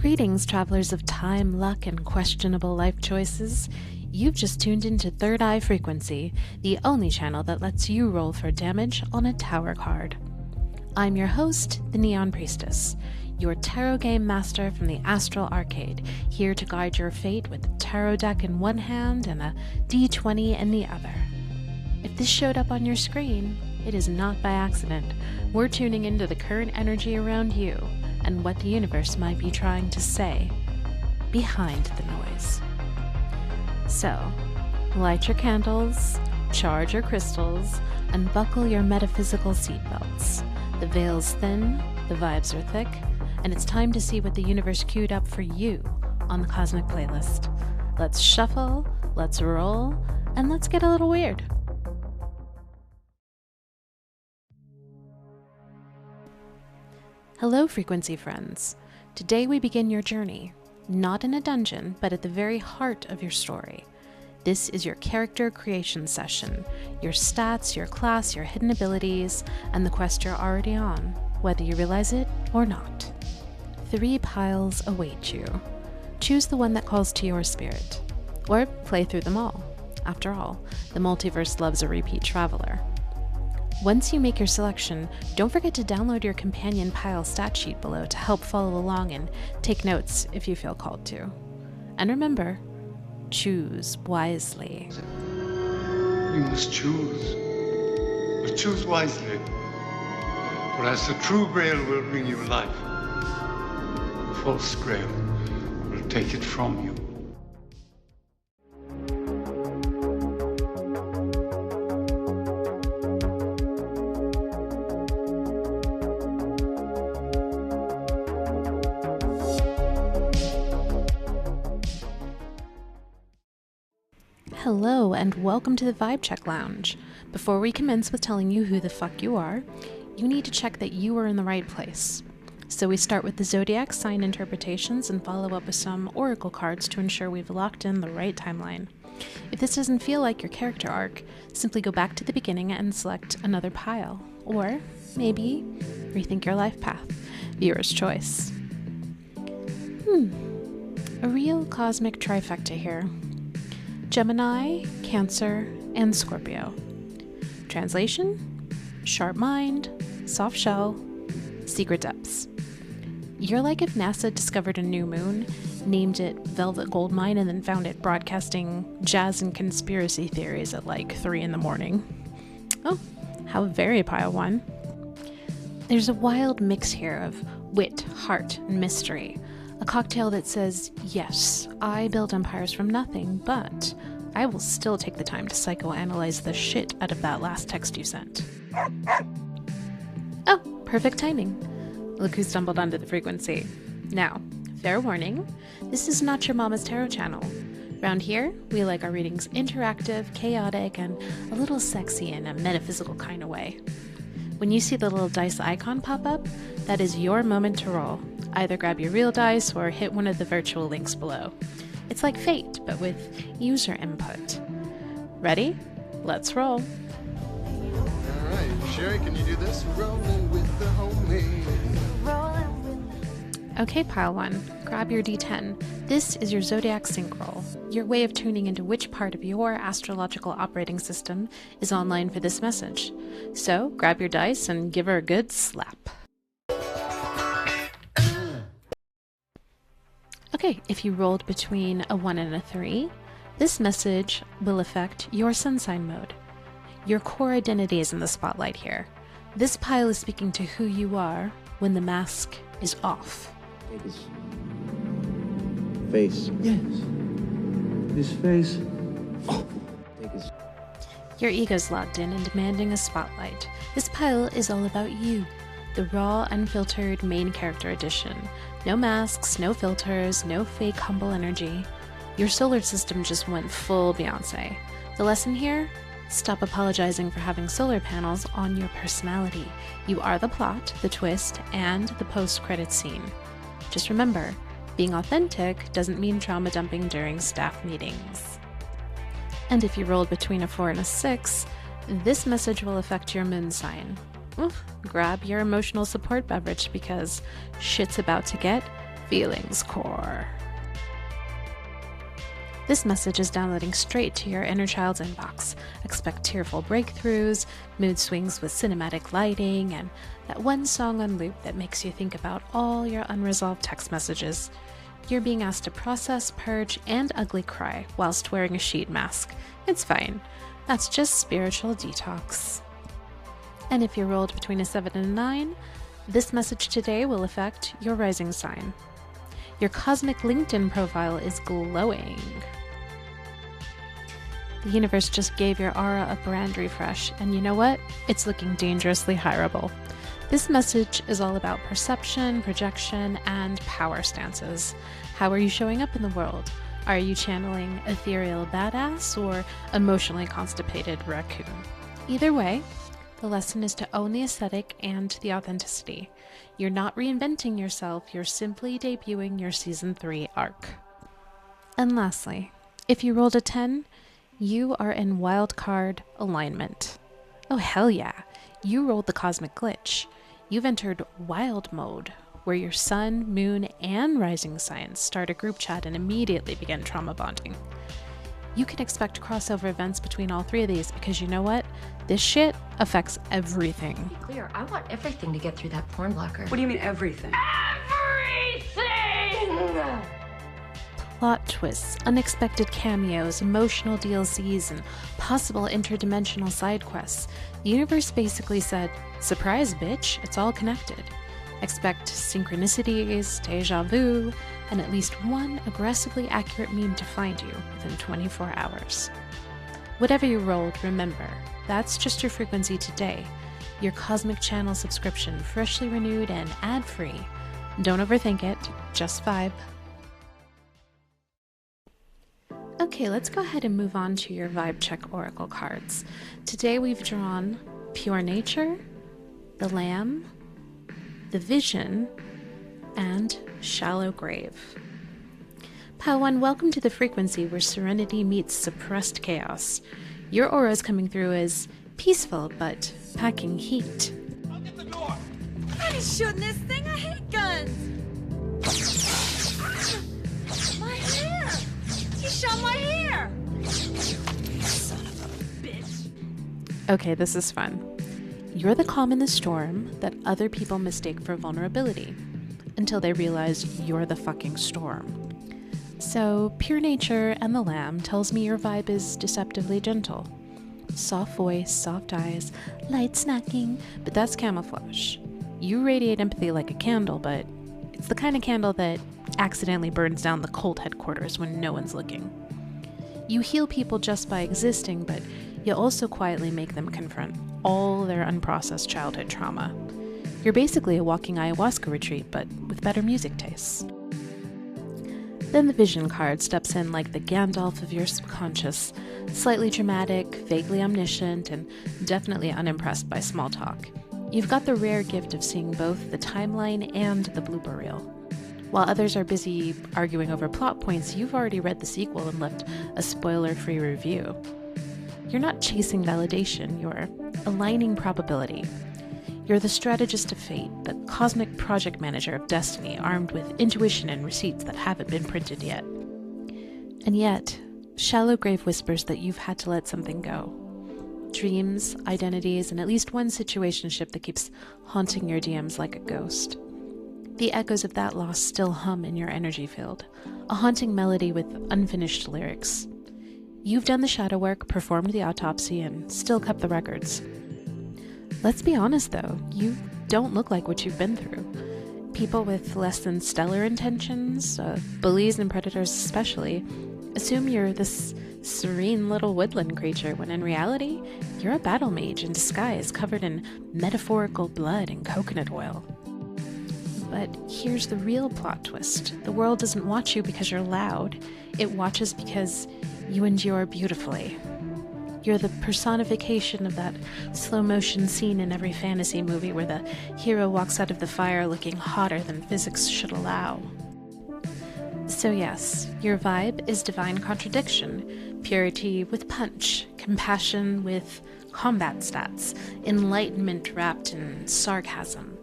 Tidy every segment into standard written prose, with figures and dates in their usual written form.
Greetings, travelers of time, luck, and questionable life choices. You've just tuned into Third Eye Frequency, the only channel that lets you roll for damage on a tower card. I'm your host, the Neon Priestess, your tarot game master from the Astral Arcade, here to guide your fate with a tarot deck in one hand and a D20 in the other. If this showed up on your screen, it is not by accident. We're tuning into the current energy around you and what the universe might be trying to say behind the noise. So, light your candles, charge your crystals, and buckle your metaphysical seatbelts. The veil's thin, the vibes are thick, and it's time to see what the universe queued up for you on the Cosmic Playlist. Let's shuffle, let's roll, and let's get a little weird. Hello, Frequency friends. Today we begin your journey, not in a dungeon, but at the very heart of your story. This is your character creation session, your stats, your class, your hidden abilities, and the quest you're already on, whether you realize it or not. 3 piles await you. Choose the one that calls to your spirit, or play through them all. After all, the multiverse loves a repeat traveler. Once you make your selection, don't forget to download your companion pile stat sheet below to help follow along and take notes if you feel called to. And remember, choose wisely. You must choose, but choose wisely. For as the true grail will bring you life, the false grail will take it from you. Hello and welcome to the Vibe Check Lounge. Before we commence with telling you who the fuck you are, you need to check that you are in the right place. So we start with the zodiac sign interpretations and follow up with some oracle cards to ensure we've locked in the right timeline. If this doesn't feel like your character arc, simply go back to the beginning and select another pile. Or maybe rethink your life path. Viewer's choice. A real cosmic trifecta here. Gemini, Cancer, and Scorpio. Translation: sharp mind, soft shell, secret depths. You're like if NASA discovered a new moon, named it Velvet Goldmine, and then found it broadcasting jazz and conspiracy theories at like 3 in the morning. Oh, how very pile one. There's a wild mix here of wit, heart, and mystery. A cocktail that says, yes, I build empires from nothing, but I will still take the time to psychoanalyze the shit out of that last text you sent. Oh, perfect timing. Look who stumbled onto the frequency. Now, fair warning, this is not your mama's tarot channel. Round here, we like our readings interactive, chaotic, and a little sexy in a metaphysical kind of way. When you see the little dice icon pop up, that is your moment to roll. Either grab your real dice or hit one of the virtual links below. It's like Fate, but with user input. Ready? Let's roll. Alright, Sherry, can you do this? Rolling with the homie. Okay, pile 1, grab your D10. This is your zodiac sync roll, your way of tuning into which part of your astrological operating system is online for this message. So, grab your dice and give her a good slap. Okay, if you rolled between a 1 and a 3, this message will affect your sun sign mode. Your core identity is in the spotlight here. This pile is speaking to who you are when the mask is off. Take his face. Yes. His face. Oh. Take his... Your ego's locked in and demanding a spotlight. This pile is all about you. The raw, unfiltered main character edition. No masks, no filters, no fake humble energy. Your solar system just went full Beyonce. The lesson here? Stop apologizing for having solar panels on your personality. You are the plot, the twist, and the post-credits scene. Just remember, being authentic doesn't mean trauma dumping during staff meetings. And if you rolled between a 4 and a 6, this message will affect your moon sign. Grab your emotional support beverage because shit's about to get Feelings Core. This message is downloading straight to your inner child's inbox. Expect tearful breakthroughs, mood swings with cinematic lighting, and that one song on loop that makes you think about all your unresolved text messages. You're being asked to process, purge, and ugly cry whilst wearing a sheet mask. It's fine. That's just spiritual detox. And if you rolled between a 7 and a 9, this message today will affect your rising sign. Your cosmic LinkedIn profile is glowing. The universe just gave your aura a brand refresh, and you know what? It's looking dangerously hireable. This message is all about perception, projection, and power stances. How are you showing up in the world? Are you channeling ethereal badass or emotionally constipated raccoon? Either way, the lesson is to own the aesthetic and the authenticity. You're not reinventing yourself, you're simply debuting your Season 3 arc. And lastly, if you rolled a 10, you are in wildcard alignment. Oh hell yeah, you rolled the cosmic glitch. You've entered wild mode, where your sun, moon, and rising signs start a group chat and immediately begin trauma bonding. You can expect crossover events between all three of these because you know what? This shit affects everything. To be clear, I want everything to get through that porn blocker. What do you mean everything? Everything! Plot twists, unexpected cameos, emotional DLCs, and possible interdimensional side quests. The universe basically said, surprise bitch, it's all connected. Expect synchronicities, deja vu, and at least one aggressively accurate meme to find you within 24 hours. Whatever you rolled, remember, that's just your frequency today. Your Cosmic Channel subscription, freshly renewed and ad-free. Don't overthink it, just vibe. Okay, let's go ahead and move on to your Vibe Check Oracle cards. Today we've drawn Pure Nature, the Lamb, the Vision, and Shallow Grave. Padawan, welcome to the frequency where serenity meets suppressed chaos. Your aura is coming through as peaceful, but packing heat. I'll get the door! I ain't shooting this thing. I hate guns. My hair. He shot my hair. Son of a bitch. Okay, this is fun. You're the calm in the storm that other people mistake for vulnerability until they realize you're the fucking storm. So, Pure Nature and the Lamb tells me your vibe is deceptively gentle. Soft voice, soft eyes, light snacking, but that's camouflage. You radiate empathy like a candle, but it's the kind of candle that accidentally burns down the cult headquarters when no one's looking. You heal people just by existing, but you also quietly make them confront all their unprocessed childhood trauma. You're basically a walking ayahuasca retreat, but with better music tastes. Then the Vision card steps in like the Gandalf of your subconscious, slightly dramatic, vaguely omniscient, and definitely unimpressed by small talk. You've got the rare gift of seeing both the timeline and the blooper reel. While others are busy arguing over plot points, you've already read the sequel and left a spoiler-free review. You're not chasing validation, you're aligning probability. You're the strategist of fate, the cosmic project manager of destiny, armed with intuition and receipts that haven't been printed yet. And yet, Shallow Grave whispers that you've had to let something go. Dreams, identities, and at least one situationship that keeps haunting your DMs like a ghost. The echoes of that loss still hum in your energy field, a haunting melody with unfinished lyrics. You've done the shadow work, performed the autopsy, and still kept the records. Let's be honest though, you don't look like what you've been through. People with less than stellar intentions, bullies and predators especially, assume you're this serene little woodland creature when in reality, you're a battle mage in disguise covered in metaphorical blood and coconut oil. But here's the real plot twist. The world doesn't watch you because you're loud. It watches because you endure beautifully. You're the personification of that slow-motion scene in every fantasy movie where the hero walks out of the fire looking hotter than physics should allow. So yes, your vibe is divine contradiction, purity with punch, compassion with combat stats, enlightenment wrapped in sarcasm.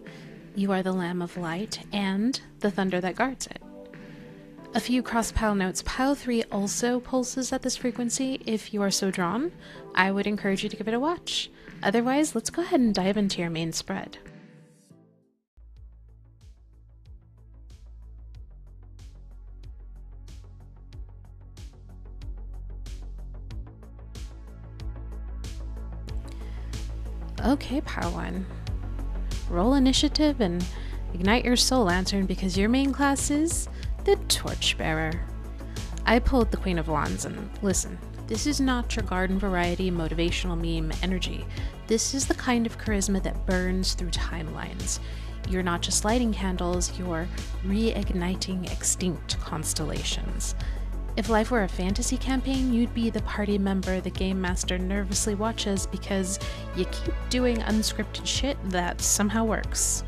You are the lamb of light and the thunder that guards it. A few cross-pile notes. Pile 3 also pulses at this frequency. If you are so drawn, I would encourage you to give it a watch. Otherwise, let's go ahead and dive into your main spread. Okay, Pile 1. Roll initiative and ignite your soul lantern because your main class is the Torchbearer. I pulled the Queen of Wands, and listen, this is not your garden variety motivational meme energy. This is the kind of charisma that burns through timelines. You're not just lighting candles, you're reigniting extinct constellations. If life were a fantasy campaign, you'd be the party member the game master nervously watches because you keep doing unscripted shit that somehow works.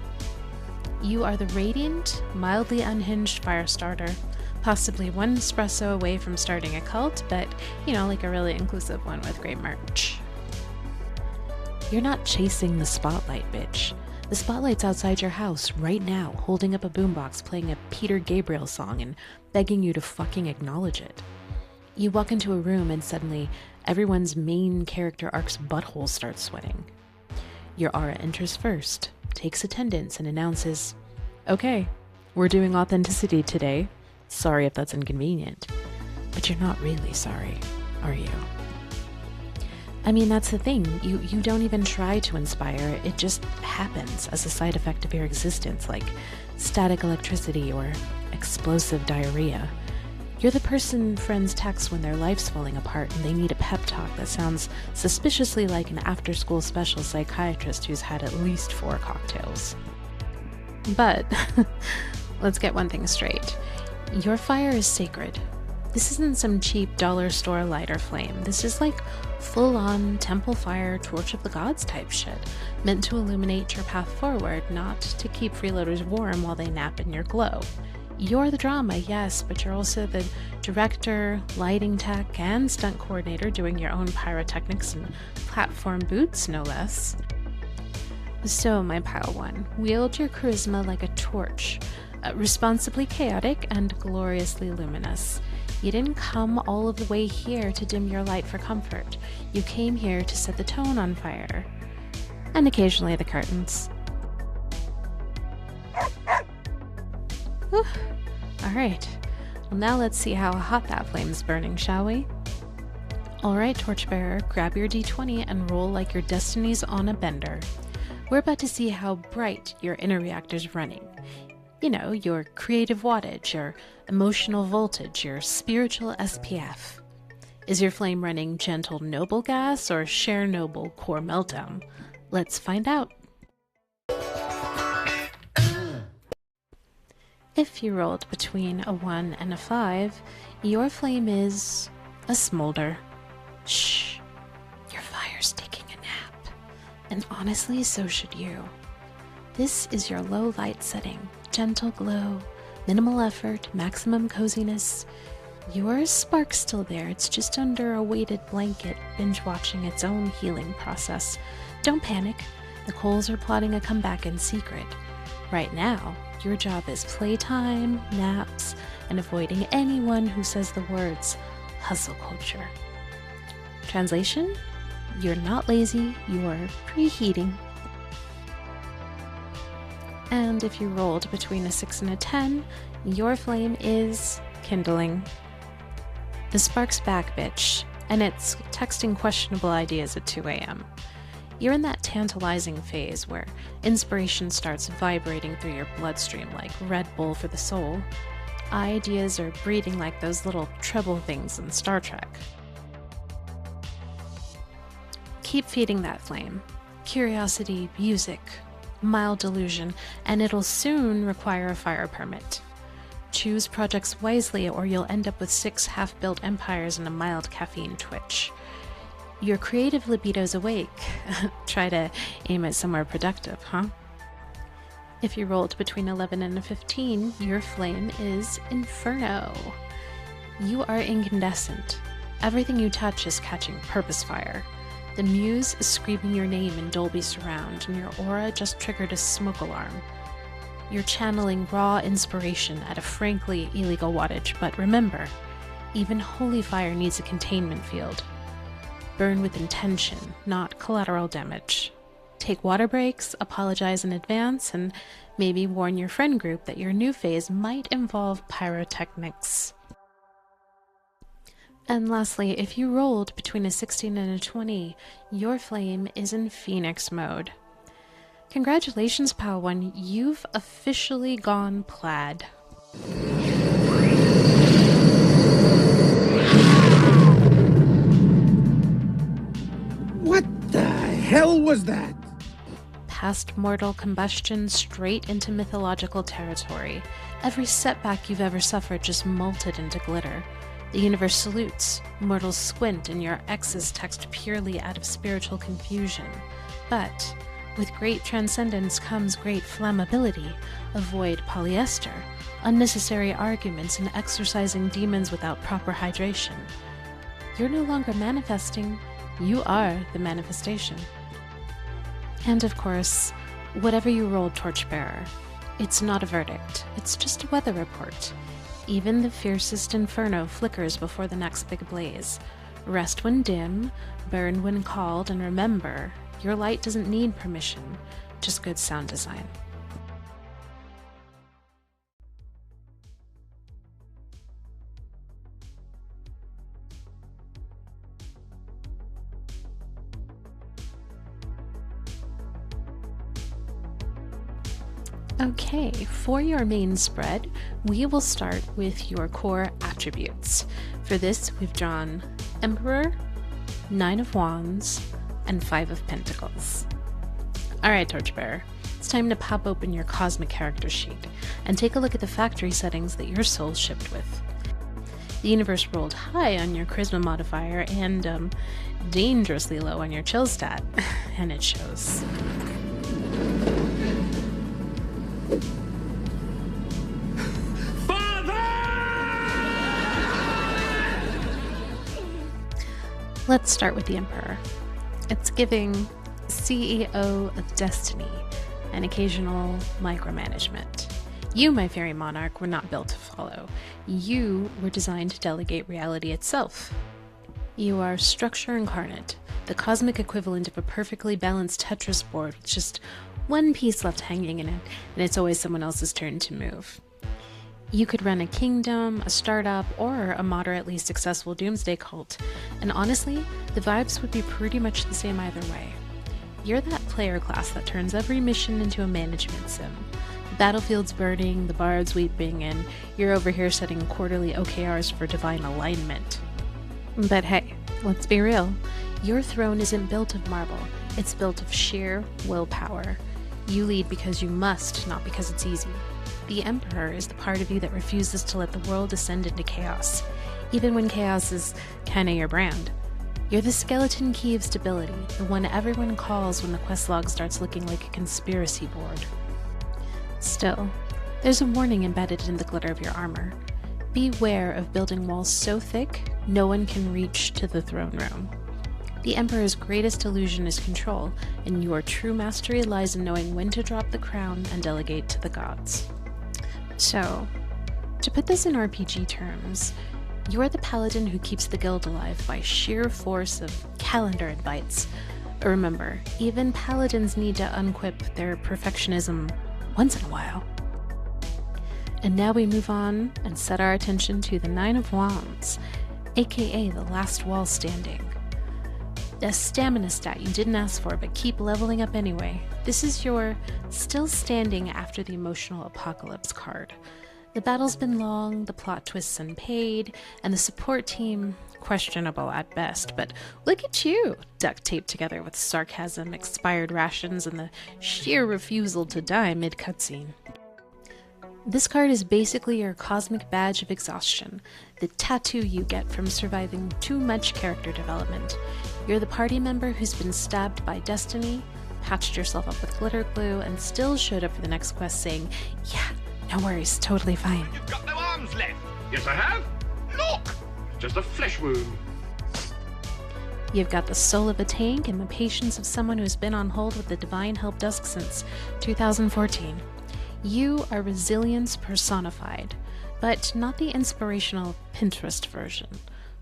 You are the radiant, mildly unhinged fire starter, possibly one espresso away from starting a cult, but, you know, like a really inclusive one with great merch. You're not chasing the spotlight, bitch. The spotlight's outside your house right now, holding up a boombox playing a Peter Gabriel song and begging you to fucking acknowledge it. You walk into a room and suddenly everyone's main character arc's butthole starts sweating. Your aura enters first, takes attendance, and announces, "Okay, we're doing authenticity today. Sorry if that's inconvenient." But you're not really sorry, are you? I mean, that's the thing. You don't even try to inspire. It just happens as a side effect of your existence, like static electricity or explosive diarrhea. You're the person friends text when their life's falling apart and they need a pep talk that sounds suspiciously like an after-school special psychiatrist who's had at least 4 cocktails. But let's get one thing straight. Your fire is sacred. This isn't some cheap dollar store lighter flame. This is like full-on temple fire, torch of the gods type shit, meant to illuminate your path forward, not to keep freeloaders warm while they nap in your glow. You're the drama, yes, but you're also the director, lighting tech, and stunt coordinator doing your own pyrotechnics and platform boots, no less. So, my Pile 1, wield your charisma like a torch, responsibly chaotic and gloriously luminous. You didn't come all of the way here to dim your light for comfort. You came here to set the tone on fire. And occasionally the curtains. Whew. Alright, well now let's see how hot that flame's burning, shall we? Alright, Torchbearer, grab your d20 and roll like your destiny's on a bender. We're about to see how bright your inner reactor's running. You know, your creative wattage, your emotional voltage, your spiritual SPF. Is your flame running gentle noble gas or share noble core meltdown? Let's find out. If you rolled between a 1 and a 5, your flame is a smolder. Shh, your fire's taking a nap. And honestly, so should you. This is your low light setting. Gentle glow, minimal effort, maximum coziness. Your spark's still there, it's just under a weighted blanket, binge watching its own healing process. Don't panic, the coals are plotting a comeback in secret. Right now, your job is playtime, naps, and avoiding anyone who says the words hustle culture. Translation? You're not lazy, you're preheating. And if you rolled between a 6 and a 10, your flame is kindling. The spark's back, bitch, and it's texting questionable ideas at 2 a.m. You're in that tantalizing phase where inspiration starts vibrating through your bloodstream like Red Bull for the soul. Ideas are breeding like those little treble things in Star Trek. Keep feeding that flame. Curiosity, music, mild delusion, and it'll soon require a fire permit. Choose projects wisely or you'll end up with 6 half-built empires and a mild caffeine twitch. Your creative libido's awake. Try to aim it somewhere productive, huh? If you rolled between 11 and a 15, your flame is Inferno. You are incandescent. Everything you touch is catching purpose fire. The muse is screaming your name in Dolby Surround, and your aura just triggered a smoke alarm. You're channeling raw inspiration at a frankly illegal wattage, but remember, even holy fire needs a containment field. Burn with intention, not collateral damage. Take water breaks, apologize in advance, and maybe warn your friend group that your new phase might involve pyrotechnics. And lastly, if you rolled between a 16 and a 20, your flame is in Phoenix mode. Congratulations, Pal 1, you've officially gone plaid. What the hell was that? Past mortal combustion straight into mythological territory. Every setback you've ever suffered just molted into glitter. The universe salutes, mortals squint, and your exes text purely out of spiritual confusion. But with great transcendence comes great flammability. Avoid polyester, unnecessary arguments, and exorcising demons without proper hydration. You're no longer manifesting, you are the manifestation. And of course, whatever you rolled, Torchbearer, it's not a verdict, it's just a weather report. Even the fiercest inferno flickers before the next big blaze. Rest when dim, burn when called, and remember, your light doesn't need permission, just good sound design. Okay, for your main spread, we will start with your core attributes. For this, we've drawn Emperor, 9 of Wands, and 5 of Pentacles. Alright, Torchbearer, it's time to pop open your cosmic character sheet and take a look at the factory settings that your soul shipped with. The universe rolled high on your charisma modifier and dangerously low on your chill stat, and it shows. Let's start with the Emperor. It's giving CEO of Destiny and occasional micromanagement. You, my fairy monarch, were not built to follow. You were designed to delegate reality itself. You are structure incarnate, the cosmic equivalent of a perfectly balanced Tetris board with just one piece left hanging in it, and it's always someone else's turn to move. You could run a kingdom, a startup, or a moderately successful doomsday cult, and honestly, the vibes would be pretty much the same either way. You're that player class that turns every mission into a management sim. The battlefield's burning, the bard's weeping, and you're over here setting quarterly OKRs for divine alignment. But hey, let's be real. Your throne isn't built of marble, it's built of sheer willpower. You lead because you must, not because it's easy. The Emperor is the part of you that refuses to let the world descend into chaos, even when chaos is kinda your brand. You're the skeleton key of stability, the one everyone calls when the quest log starts looking like a conspiracy board. Still, there's a warning embedded in the glitter of your armor. Beware of building walls so thick, no one can reach to the throne room. The Emperor's greatest illusion is control, and your true mastery lies in knowing when to drop the crown and delegate to the gods. So, to put this in RPG terms, you are the paladin who keeps the guild alive by sheer force of calendar invites. Remember, even paladins need to unquip their perfectionism once in a while. And now we move on and set our attention to the 9 of Wands, aka the last wall standing. A stamina stat you didn't ask for but keep leveling up anyway. This is your still standing after the emotional apocalypse card. The battle's been long, the plot twists unpaid, and the support team questionable at best, but look at you, duct taped together with sarcasm, expired rations, and the sheer refusal to die mid-cutscene. This card is basically your cosmic badge of exhaustion, the tattoo you get from surviving too much character development. You're the party member who's been stabbed by destiny, patched yourself up with glitter glue, and still showed up for the next quest saying, yeah, no worries, totally fine. You've got no arms left. Yes, I have. Look! Just a flesh wound. You've got the soul of a tank and the patience of someone who's been on hold with the Divine Help Desk since 2014. You are resilience personified, but not the inspirational Pinterest version.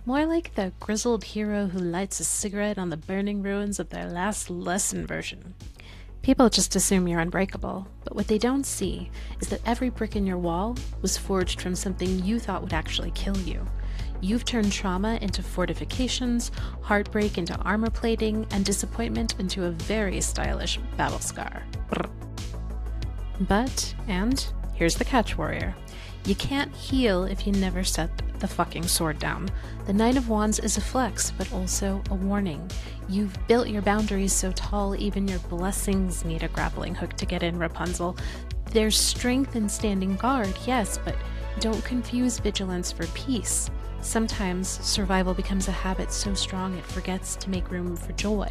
More like the grizzled hero who lights a cigarette on the burning ruins of their last lesson version. People just assume you're unbreakable, but what they don't see is that every brick in your wall was forged from something you thought would actually kill you. You've turned trauma into fortifications, heartbreak into armor plating, and disappointment into a very stylish battle scar. Brr. But, and here's the catch, warrior, you can't heal if you never set the fucking sword down. The Nine of Wands is a flex, but also a warning. You've built your boundaries so tall even your blessings need a grappling hook to get in, Rapunzel. There's strength in standing guard, yes, but don't confuse vigilance for peace. Sometimes survival becomes a habit so strong it forgets to make room for joy.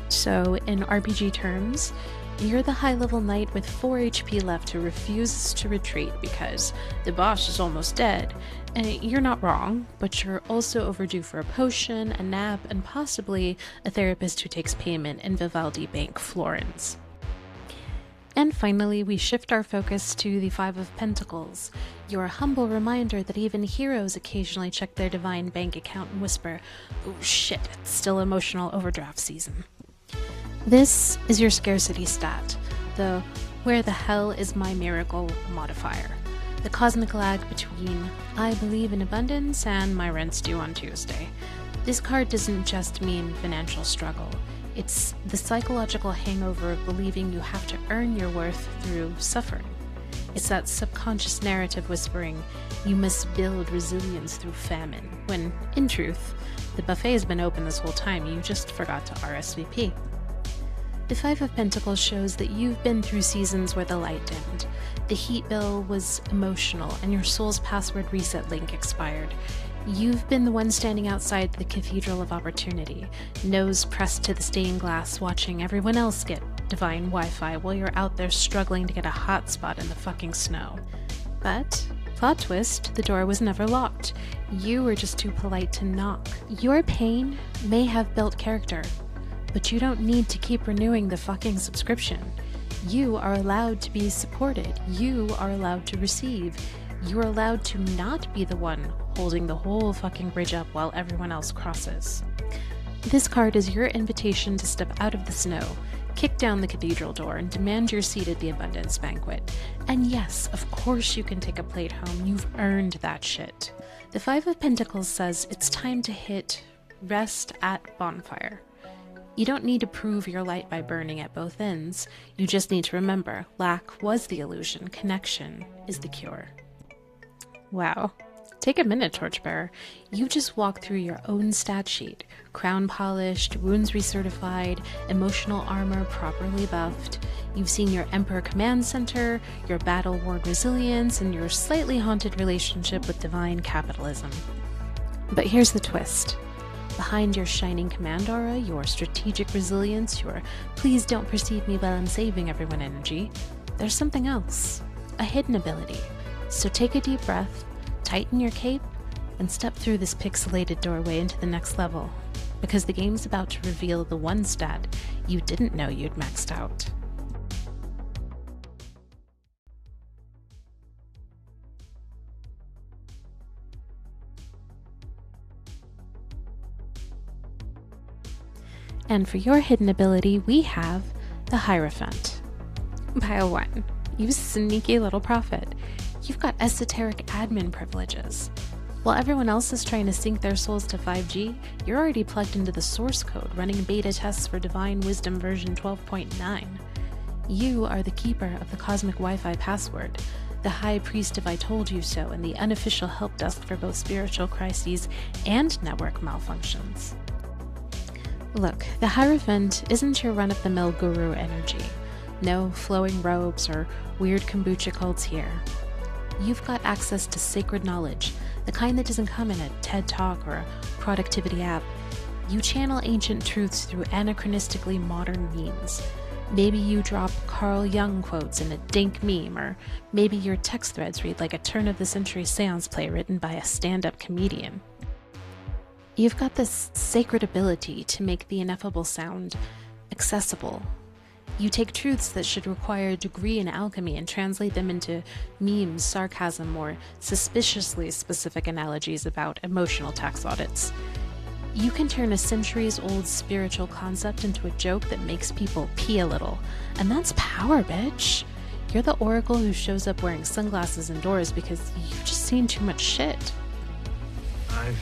So, in RPG terms, you're the high-level knight with 4 HP left who refuses to retreat because the boss is almost dead. And you're not wrong, but you're also overdue for a potion, a nap, and possibly a therapist who takes payment in Vivaldi Bank, Florence. And finally, we shift our focus to the Five of Pentacles, your humble reminder that even heroes occasionally check their divine bank account and whisper, "Oh shit, it's still emotional overdraft season." This is your scarcity stat, the "where the hell is my miracle" modifier, the cosmic lag between "I believe in abundance" and "my rent's due on Tuesday." This card doesn't just mean financial struggle. It's the psychological hangover of believing you have to earn your worth through suffering. It's that subconscious narrative whispering, you must build resilience through famine, when, in truth, the buffet's been open this whole time, you just forgot to RSVP. The Five of Pentacles shows that you've been through seasons where the light dimmed. The heat bill was emotional, and your soul's password reset link expired. You've been the one standing outside the Cathedral of Opportunity, nose pressed to the stained glass, watching everyone else get divine Wi-Fi while you're out there struggling to get a hotspot in the fucking snow. But, plot twist, the door was never locked. You were just too polite to knock. Your pain may have built character, but you don't need to keep renewing the fucking subscription. You are allowed to be supported. You are allowed to receive. You're allowed to not be the one holding the whole fucking bridge up while everyone else crosses. This card is your invitation to step out of the snow, kick down the cathedral door, and demand your seat at the abundance banquet. And yes, of course you can take a plate home. You've earned that shit. The Five of Pentacles says it's time to hit rest at bonfire. You don't need to prove your light by burning at both ends. You just need to remember, lack was the illusion, connection is the cure. Wow. Take a minute, Torchbearer. You just walked through your own stat sheet. Crown polished, wounds recertified, emotional armor properly buffed. You've seen your Emperor Command Center, your battle-worn resilience, and your slightly haunted relationship with divine capitalism. But here's the twist. Behind your shining command aura, your strategic resilience, your "please don't perceive me while I'm saving everyone" energy, there's something else. A hidden ability. So take a deep breath, tighten your cape, and step through this pixelated doorway into the next level, because the game's about to reveal the one stat you didn't know you'd maxed out. And for your hidden ability, we have the Hierophant. Pile 1. You sneaky little prophet. You've got esoteric admin privileges. While everyone else is trying to sync their souls to 5G, you're already plugged into the source code, running beta tests for Divine Wisdom version 12.9. You are the keeper of the cosmic Wi-Fi password, the high priest of I told you so, and the unofficial help desk for both spiritual crises and network malfunctions. Look, the Hierophant isn't your run-of-the-mill guru energy. No flowing robes or weird kombucha cults here. You've got access to sacred knowledge, the kind that doesn't come in a TED Talk or a productivity app. You channel ancient truths through anachronistically modern means. Maybe you drop Carl Jung quotes in a dank meme, or maybe your text threads read like a turn-of-the-century seance play written by a stand-up comedian. You've got this sacred ability to make the ineffable sound accessible. You take truths that should require a degree in alchemy and translate them into memes, sarcasm, or suspiciously specific analogies about emotional tax audits. You can turn a centuries-old spiritual concept into a joke that makes people pee a little. And that's power, bitch. You're the oracle who shows up wearing sunglasses indoors because you've just seen too much shit. I've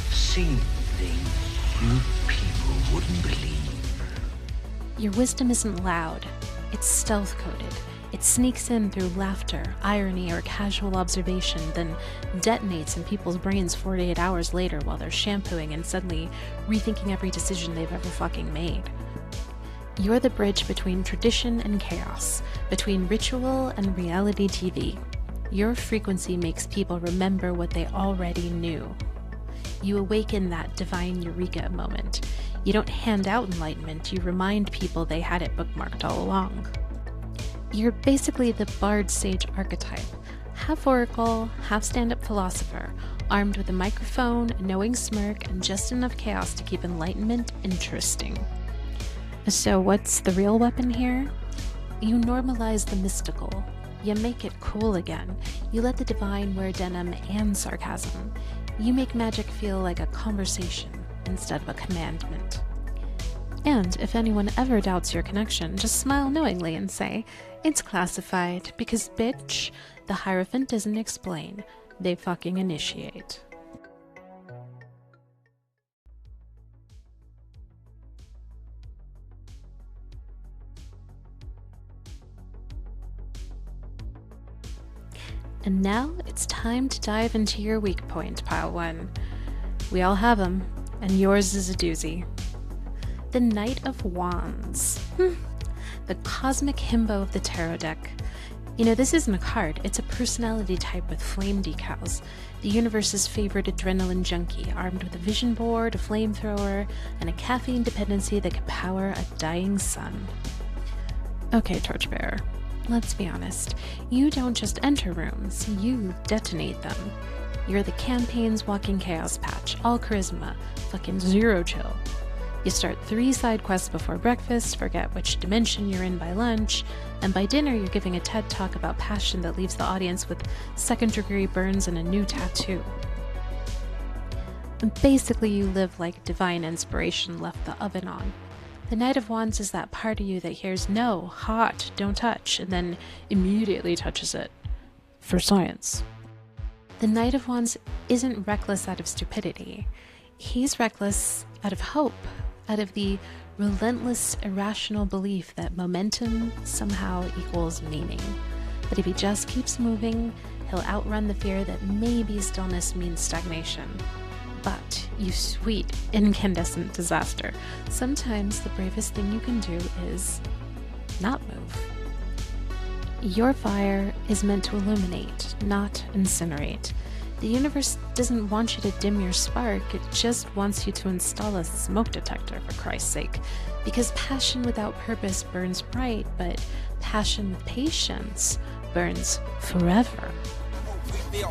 seen things you people wouldn't believe. Your wisdom isn't loud. It's stealth-coded. It sneaks in through laughter, irony, or casual observation, then detonates in people's brains 48 hours later while they're shampooing and suddenly rethinking every decision they've ever fucking made. You're the bridge between tradition and chaos, between ritual and reality TV. Your frequency makes people remember what they already knew. You awaken that divine eureka moment. You don't hand out enlightenment, you remind people they had it bookmarked all along. You're basically the bard sage archetype, half oracle, half stand-up philosopher, armed with a microphone, a knowing smirk, and just enough chaos to keep enlightenment interesting. So what's the real weapon here? You normalize the mystical. You make it cool again. You let the divine wear denim and sarcasm. You make magic feel like a conversation instead of a commandment. And if anyone ever doubts your connection, just smile knowingly and say, it's classified, because bitch, the Hierophant doesn't explain, they fucking initiate. And now it's time to dive into your weak point, Pile 1. We all have them, and yours is a doozy. The Knight of Wands. The cosmic himbo of the tarot deck. You know, this isn't a card, it's a personality type with flame decals. The universe's favorite adrenaline junkie, armed with a vision board, a flamethrower, and a caffeine dependency that can power a dying sun. Okay, Torchbearer. Let's be honest, you don't just enter rooms, you detonate them. You're the campaign's walking chaos patch, all charisma, fucking zero chill. You start 3 side quests before breakfast, forget which dimension you're in by lunch, and by dinner you're giving a TED talk about passion that leaves the audience with second-degree burns and a new tattoo. And basically you live like divine inspiration left the oven on. The Knight of Wands is that part of you that hears no, hot, don't touch, and then immediately touches it. For science. The Knight of Wands isn't reckless out of stupidity. He's reckless out of hope, out of the relentless, irrational belief that momentum somehow equals meaning. That if he just keeps moving, he'll outrun the fear that maybe stillness means stagnation. But, you sweet, incandescent disaster, sometimes the bravest thing you can do is not move. Your fire is meant to illuminate, not incinerate. The universe doesn't want you to dim your spark, it just wants you to install a smoke detector, for Christ's sake. Because passion without purpose burns bright, but passion with patience burns forever. You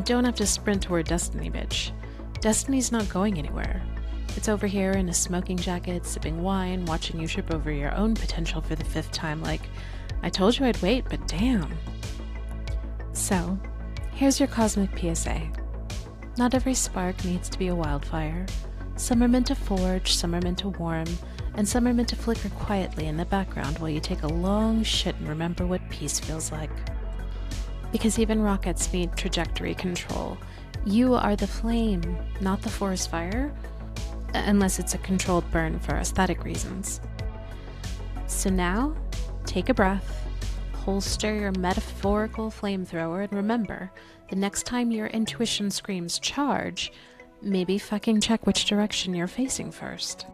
don't have to sprint toward destiny, bitch. Destiny's not going anywhere. It's over here in a smoking jacket, sipping wine, watching you trip over your own potential for the 5th time, like, I told you I'd wait, but damn. So, here's your cosmic PSA. Not every spark needs to be a wildfire. Some are meant to forge, some are meant to warm, and some are meant to flicker quietly in the background while you take a long shit and remember what peace feels like. Because even rockets need trajectory control. You are the flame, not the forest fire, unless it's a controlled burn for aesthetic reasons. So now, take a breath, holster your metaphorical flamethrower, and remember, the next time your intuition screams charge, maybe fucking check which direction you're facing first.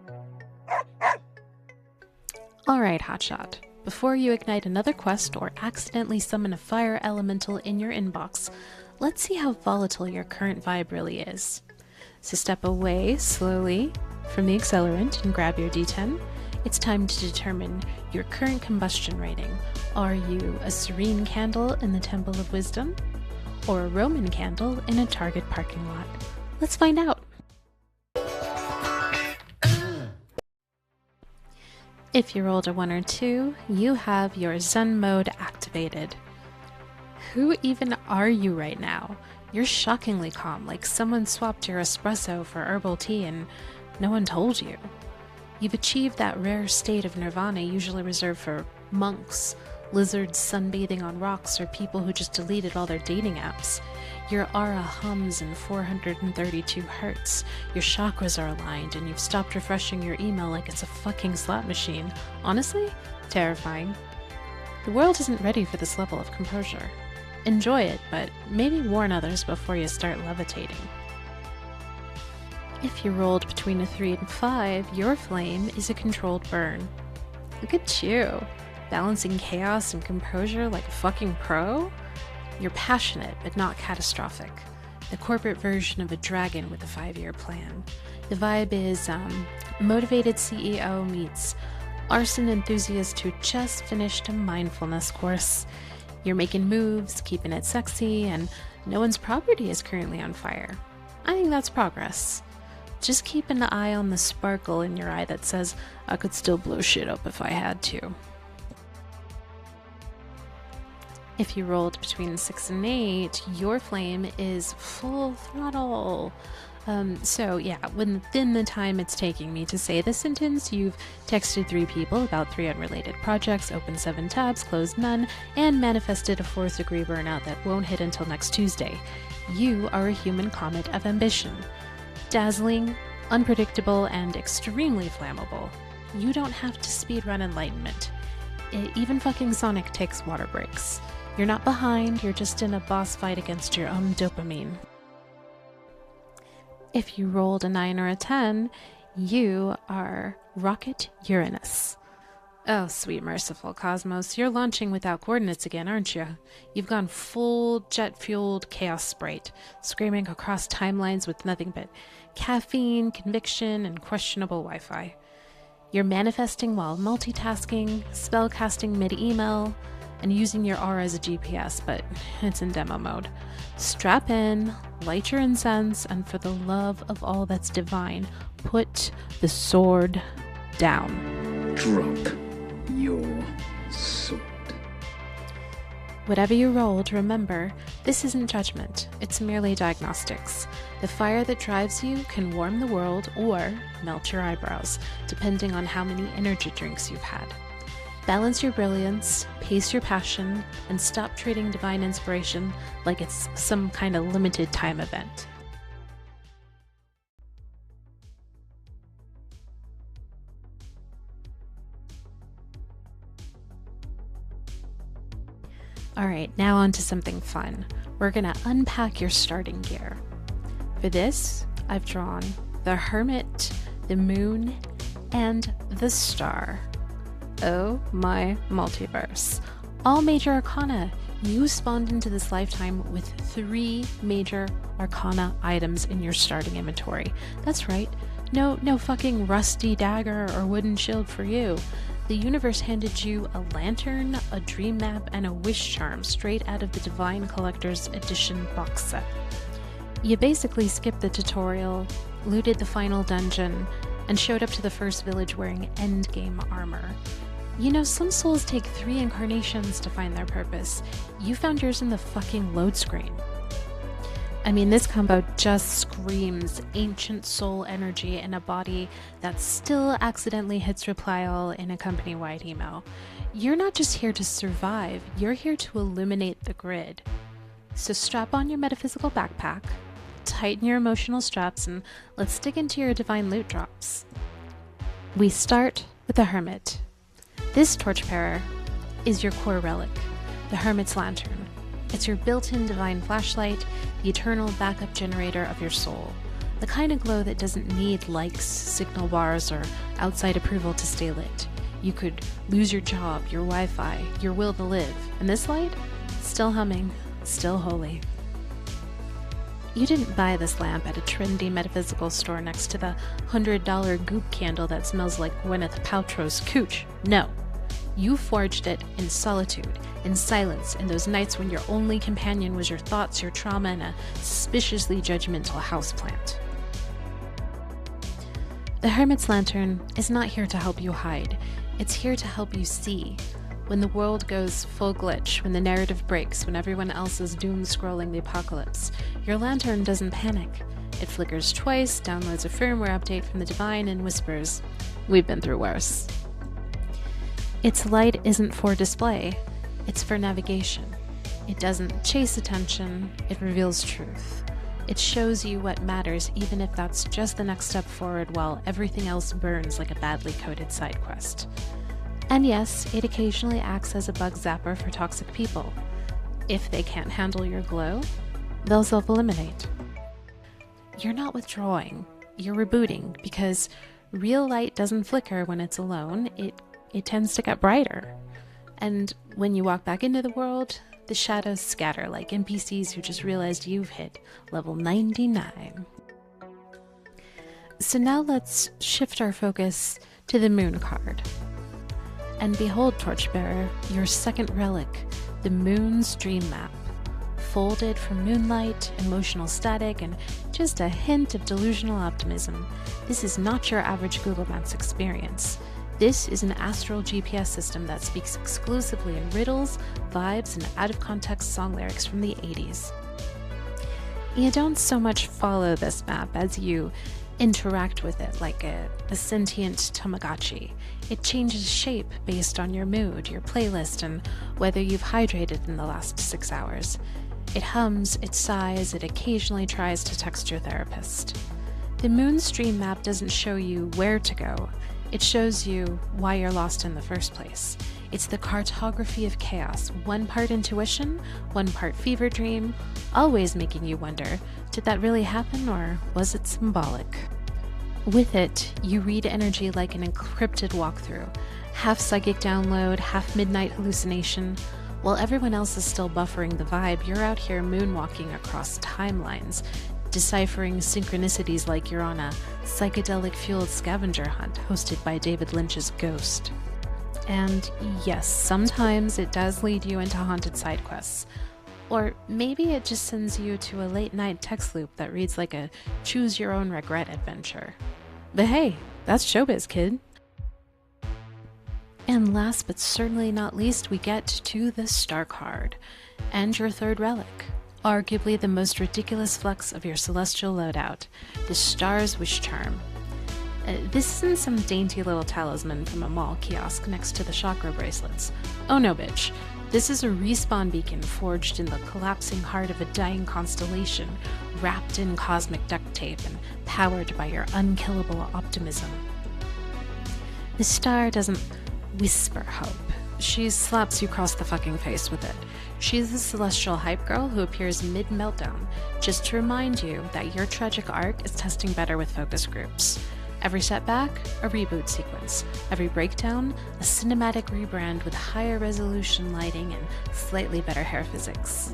Alright, hotshot. Before you ignite another quest or accidentally summon a fire elemental in your inbox, let's see how volatile your current vibe really is. So step away slowly from the accelerant and grab your D10. It's time to determine your current combustion rating. Are you a serene candle in the Temple of Wisdom, or a Roman candle in a Target parking lot? Let's find out. If you rolled a 1 or 2, you have your Zen mode activated. Who even are you right now? You're shockingly calm, like someone swapped your espresso for herbal tea and no one told you. You've achieved that rare state of nirvana usually reserved for monks, lizards sunbathing on rocks, or people who just deleted all their dating apps. Your aura hums in 432 hertz, your chakras are aligned, and you've stopped refreshing your email like it's a fucking slot machine. Honestly, terrifying. The world isn't ready for this level of composure. Enjoy it, but maybe warn others before you start levitating. If you rolled between a 3 and 5, your flame is a controlled burn. Look at you, balancing chaos and composure like a fucking pro? You're passionate, but not catastrophic. The corporate version of a dragon with a 5-year plan. The vibe is motivated CEO meets arson enthusiast who just finished a mindfulness course. You're making moves, keeping it sexy, and no one's property is currently on fire. I think that's progress. Just keep an eye on the sparkle in your eye that says, I could still blow shit up if I had to. If you rolled between 6 and 8, your flame is full throttle. So yeah, within the time it's taking me to say this sentence, you've texted 3 people about 3 unrelated projects, opened 7 tabs, closed none, and manifested a 4th degree burnout that won't hit until next Tuesday. You are a human comet of ambition. Dazzling, unpredictable, and extremely flammable. You don't have to speedrun enlightenment. Even fucking Sonic takes water breaks. You're not behind, you're just in a boss fight against your own dopamine. If you rolled a 9 or a 10, you are Rocket Uranus. Oh, sweet merciful cosmos, you're launching without coordinates again, aren't you? You've gone full jet-fueled chaos sprite, screaming across timelines with nothing but caffeine, conviction, and questionable Wi-Fi. You're manifesting while multitasking, spellcasting mid-email, and using your aura as a GPS, but it's in demo mode. Strap in, light your incense, and for the love of all that's divine, put the sword down. Drop your sword. Whatever you rolled, remember, this isn't judgment, it's merely diagnostics. The fire that drives you can warm the world or melt your eyebrows, depending on how many energy drinks you've had. Balance your brilliance, pace your passion, and stop treating divine inspiration like it's some kind of limited time event. Alright, now on to something fun. We're gonna unpack your starting gear. For this, I've drawn the Hermit, the Moon, and the Star. Oh my multiverse. All major arcana. You spawned into this lifetime with 3 major arcana items in your starting inventory. That's right. No fucking rusty dagger or wooden shield for you. The universe handed you a lantern, a dream map, and a wish charm straight out of the Divine Collector's Edition box set. You basically skipped the tutorial, looted the final dungeon, and showed up to the first village wearing endgame armor. You know, some souls take 3 incarnations to find their purpose. You found yours in the fucking load screen. I mean, this combo just screams ancient soul energy in a body that still accidentally hits reply all in a company-wide email. You're not just here to survive, you're here to illuminate the grid. So strap on your metaphysical backpack, tighten your emotional straps, and let's dig into your divine loot drops. We start with the Hermit. This torchbearer is your core relic, the Hermit's Lantern. It's your built-in divine flashlight, the eternal backup generator of your soul. The kind of glow that doesn't need likes, signal bars, or outside approval to stay lit. You could lose your job, your Wi-Fi, your will to live, and this light? Still humming, still holy. You didn't buy this lamp at a trendy metaphysical store next to the $100 goop candle that smells like Gwyneth Paltrow's cooch. No. You forged it in solitude, in silence, in those nights when your only companion was your thoughts, your trauma, and a suspiciously judgmental houseplant. The Hermit's Lantern is not here to help you hide. It's here to help you see. When the world goes full glitch, when the narrative breaks, when everyone else is doom-scrolling the apocalypse, your lantern doesn't panic. It flickers twice, downloads a firmware update from the divine, and whispers, "We've been through worse." Its light isn't for display, it's for navigation. It doesn't chase attention, it reveals truth. It shows you what matters, even if that's just the next step forward while everything else burns like a badly coded side quest. And yes, it occasionally acts as a bug zapper for toxic people. If they can't handle your glow, they'll self-eliminate. You're not withdrawing, you're rebooting, because real light doesn't flicker when it's alone, it tends to get brighter. And when you walk back into the world, the shadows scatter like NPCs who just realized you've hit level 99. So now let's shift our focus to the moon card. And behold, Torchbearer, your second relic, the moon's dream map. Folded from moonlight, emotional static, and just a hint of delusional optimism. This is not your average Google Maps experience. This is an astral GPS system that speaks exclusively in riddles, vibes, and out-of-context song lyrics from the 80s. You don't so much follow this map as you interact with it like a sentient Tamagotchi. It changes shape based on your mood, your playlist, and whether you've hydrated in the last 6 hours. It hums, it sighs, it occasionally tries to text your therapist. The moon's dream map doesn't show you where to go. It shows you why you're lost in the first place. It's the cartography of chaos, one part intuition, one part fever dream, always making you wonder, did that really happen or was it symbolic? With it, you read energy like an encrypted walkthrough, half psychic download, half midnight hallucination. While everyone else is still buffering the vibe, you're out here moonwalking across timelines, deciphering synchronicities like you're on a psychedelic-fueled scavenger hunt hosted by David Lynch's Ghost. And yes, sometimes it does lead you into haunted side quests. Or maybe it just sends you to a late-night text loop that reads like a choose-your-own-regret adventure. But hey, that's showbiz, kid. And last but certainly not least, we get to the Star card, and your third relic. Arguably the most ridiculous flex of your celestial loadout, the Star's Wish Charm. This isn't some dainty little talisman from a mall kiosk next to the chakra bracelets. Oh no, bitch. This is a respawn beacon forged in the collapsing heart of a dying constellation, wrapped in cosmic duct tape and powered by your unkillable optimism. The star doesn't whisper hope. She slaps you across the fucking face with it. She's the celestial hype girl who appears mid-meltdown, just to remind you that your tragic arc is testing better with focus groups. Every setback, a reboot sequence. Every breakdown, a cinematic rebrand with higher resolution lighting and slightly better hair physics.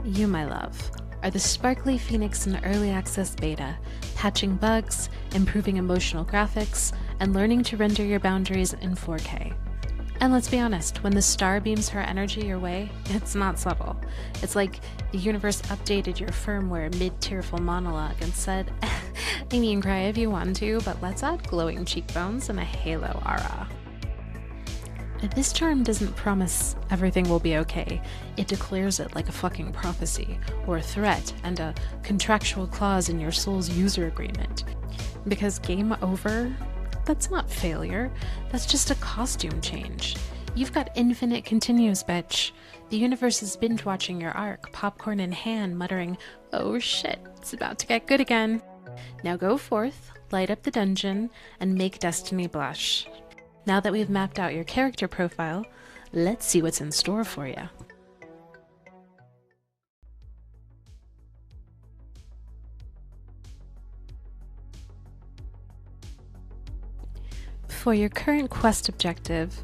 You, my love, are the sparkly phoenix in early access beta, patching bugs, improving emotional graphics, and learning to render your boundaries in 4K. And let's be honest, when the star beams her energy your way, it's not subtle. It's like the universe updated your firmware mid-tearful monologue and said, I mean, cry if you want to, but let's add glowing cheekbones and a halo aura. This charm doesn't promise everything will be okay. It declares it like a fucking prophecy, or a threat, and a contractual clause in your soul's user agreement. Because game over? That's not failure. That's just a costume change. You've got infinite continues, bitch. The universe is binge-watching your arc, popcorn in hand, muttering, oh shit, it's about to get good again. Now go forth, light up the dungeon, and make destiny blush. Now that we've mapped out your character profile, let's see what's in store for you. For your current quest objective,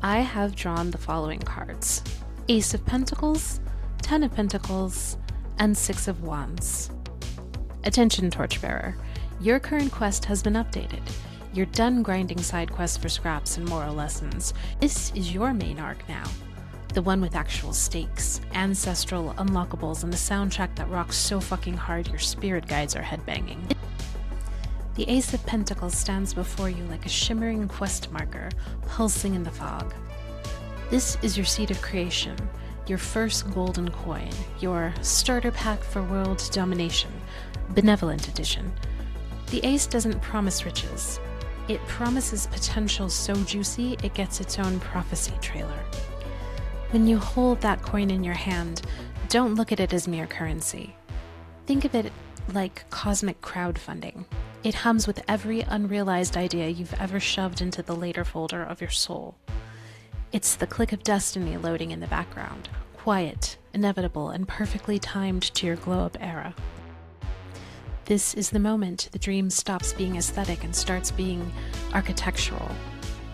I have drawn the following cards: Ace of Pentacles, 10 of Pentacles, and 6 of Wands. Attention, Torchbearer. Your current quest has been updated. You're done grinding side quests for scraps and moral lessons. This is your main arc now. The one with actual stakes, ancestral unlockables, and a soundtrack that rocks so fucking hard your spirit guides are headbanging. The Ace of Pentacles stands before you like a shimmering quest marker, pulsing in the fog. This is your seed of creation, your first golden coin, your starter pack for world domination, benevolent edition. The Ace doesn't promise riches. It promises potential so juicy it gets its own prophecy trailer. When you hold that coin in your hand, don't look at it as mere currency. Think of it like cosmic crowdfunding. It hums with every unrealized idea you've ever shoved into the later folder of your soul. It's the click of destiny loading in the background, quiet, inevitable, and perfectly timed to your glow-up era. This is the moment the dream stops being aesthetic and starts being architectural.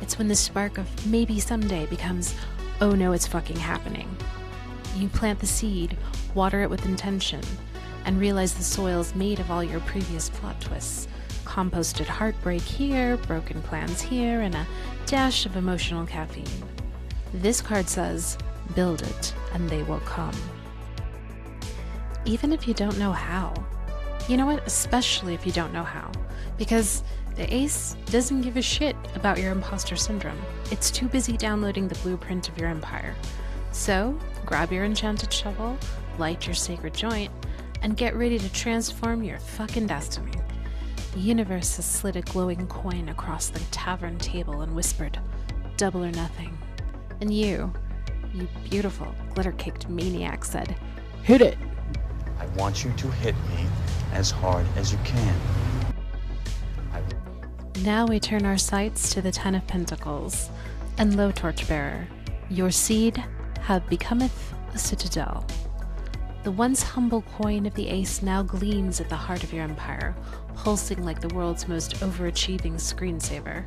It's when the spark of maybe someday becomes, oh no, it's fucking happening. You plant the seed, water it with intention, and realize the soil's made of all your previous plot twists. Composted heartbreak here, broken plans here, and a dash of emotional caffeine. This card says, build it, and they will come. Even if you don't know how. You know what? Especially if you don't know how. Because the Ace doesn't give a shit about your imposter syndrome. It's too busy downloading the blueprint of your empire. So, grab your enchanted shovel, light your sacred joint, and get ready to transform your fucking destiny. The universe has slid a glowing coin across the tavern table and whispered, double or nothing. And you beautiful, glitter-caked maniac said, hit it! I want you to hit me as hard as you can. Now we turn our sights to the Ten of Pentacles, and lo, Torchbearer, your seed have becometh a citadel. The once humble coin of the Ace now gleams at the heart of your empire, pulsing like the world's most overachieving screensaver.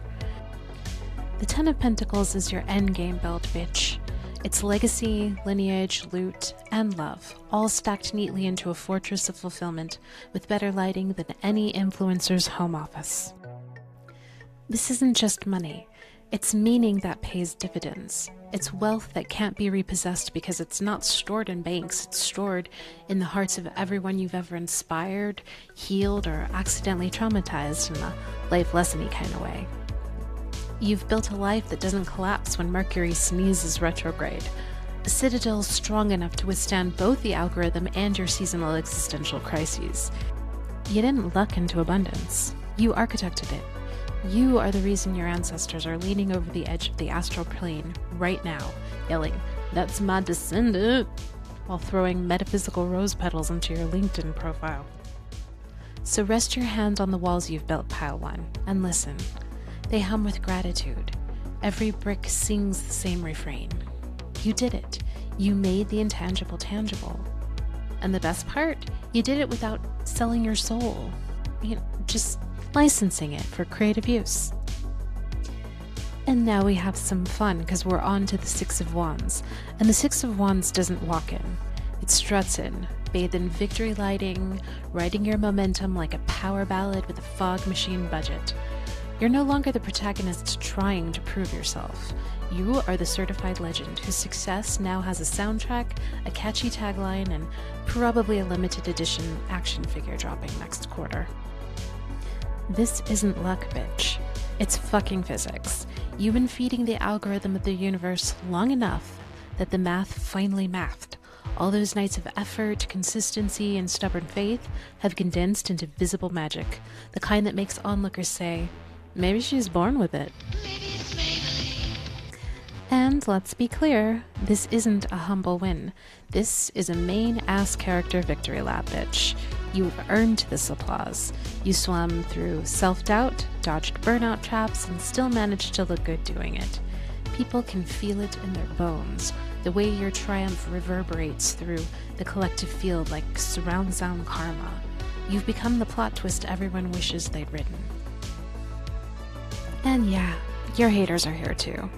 The Ten of Pentacles is your endgame build, bitch. It's legacy, lineage, loot, and love, all stacked neatly into a fortress of fulfillment with better lighting than any influencer's home office. This isn't just money. It's meaning that pays dividends. It's wealth that can't be repossessed because it's not stored in banks. It's stored in the hearts of everyone you've ever inspired, healed, or accidentally traumatized in a life lesson-y kind of way. You've built a life that doesn't collapse when Mercury sneezes retrograde. A citadel strong enough to withstand both the algorithm and your seasonal existential crises. You didn't luck into abundance. You architected it. You are the reason your ancestors are leaning over the edge of the astral plane right now, yelling, "That's my descendant," while throwing metaphysical rose petals into your LinkedIn profile. So rest your hand on the walls you've built, Pile 1, and listen. They hum with gratitude. Every brick sings the same refrain. You did it. You made the intangible tangible. And the best part, you did it without selling your soul. Just licensing it for creative use. And now we have some fun because we're on to the Six of Wands. And the Six of Wands doesn't walk in. It struts in, bathed in victory lighting, riding your momentum like a power ballad with a fog machine budget. You're no longer the protagonist trying to prove yourself. You are the certified legend whose success now has a soundtrack, a catchy tagline, and probably a limited edition action figure dropping next quarter. This isn't luck, bitch. It's fucking physics. You've been feeding the algorithm of the universe long enough that the math finally mathed. All those nights of effort, consistency, and stubborn faith have condensed into visible magic, the kind that makes onlookers say, maybe she's born with it. And let's be clear, this isn't a humble win. This is a main-ass character victory lap, bitch. You've earned this applause. You swam through self-doubt, dodged burnout traps, and still managed to look good doing it. People can feel it in their bones, the way your triumph reverberates through the collective field like surround sound karma. You've become the plot twist everyone wishes they'd written. And yeah, your haters are here too.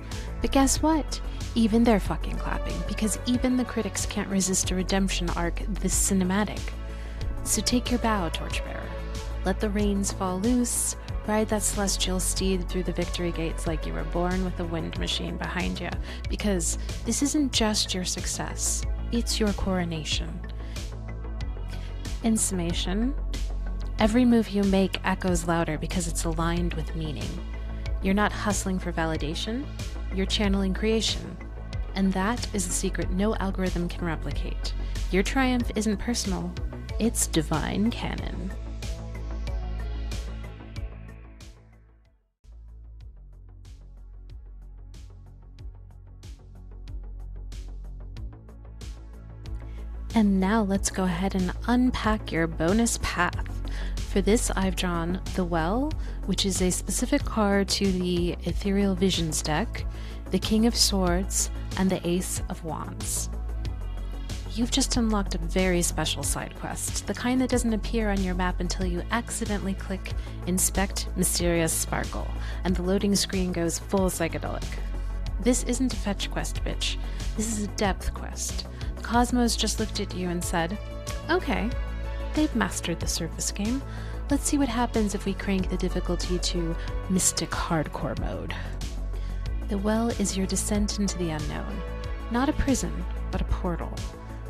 But guess what? Even they're fucking clapping, because even the critics can't resist a redemption arc this cinematic. So take your bow, Torchbearer. Let the reins fall loose, ride that celestial steed through the victory gates like you were born with a wind machine behind you, because this isn't just your success, it's your coronation. In summation, Every move you make echoes louder because it's aligned with meaning. You're not hustling for validation, you're channeling creation. And that is a secret no algorithm can replicate. Your triumph isn't personal, it's divine canon. And now let's go ahead and unpack your bonus path. For this, I've drawn the Well, which is a specific card to the Ethereal Visions deck, the King of Swords, and the Ace of Wands. You've just unlocked a very special side quest, the kind that doesn't appear on your map until you accidentally click Inspect Mysterious Sparkle, and the loading screen goes full psychedelic. This isn't a fetch quest, bitch. This is a depth quest. Cosmos just looked at you and said, okay, they've mastered the surface game. Let's see what happens if we crank the difficulty to Mystic Hardcore mode. The Well is your descent into the unknown. Not a prison, but a portal.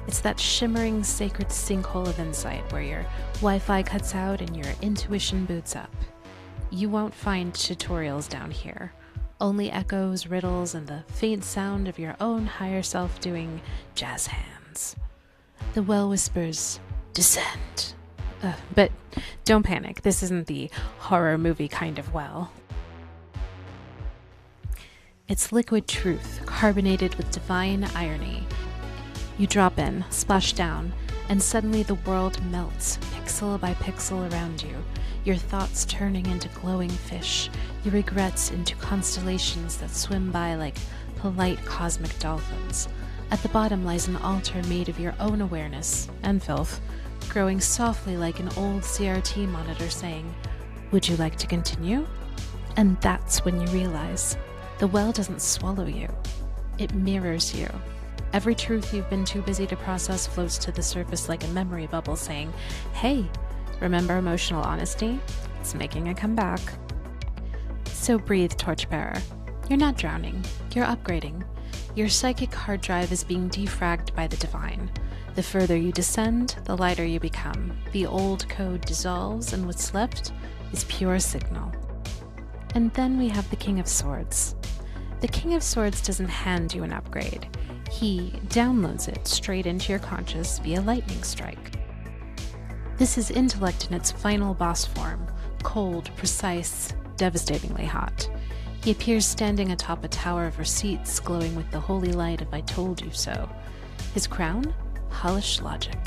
It's that shimmering sacred sinkhole of insight where your Wi-Fi cuts out and your intuition boots up. You won't find tutorials down here. Only echoes, riddles, and the faint sound of your own higher self doing jazz hands. The Well whispers, descend. But don't panic, this isn't the horror movie kind of well. It's liquid truth, carbonated with divine irony. You drop in, splash down, and suddenly the world melts, pixel by pixel around you, your thoughts turning into glowing fish, your regrets into constellations that swim by like polite cosmic dolphins. At the bottom lies an altar made of your own awareness and filth, growing softly like an old CRT monitor saying, would you like to continue? And that's when you realize the Well doesn't swallow you, it mirrors you. Every truth you've been too busy to process floats to the surface like a memory bubble saying, hey, remember emotional honesty? It's making a comeback. So breathe, Torchbearer. You're not drowning, you're upgrading. Your psychic hard drive is being defragged by the divine. The further you descend, the lighter you become. The old code dissolves, and what's left is pure signal. And then we have the King of Swords. The King of Swords doesn't hand you an upgrade. He downloads it straight into your conscious via lightning strike. This is intellect in its final boss form, cold, precise, devastatingly hot. He appears standing atop a tower of receipts glowing with the holy light of I told you so. His crown? Polished logic.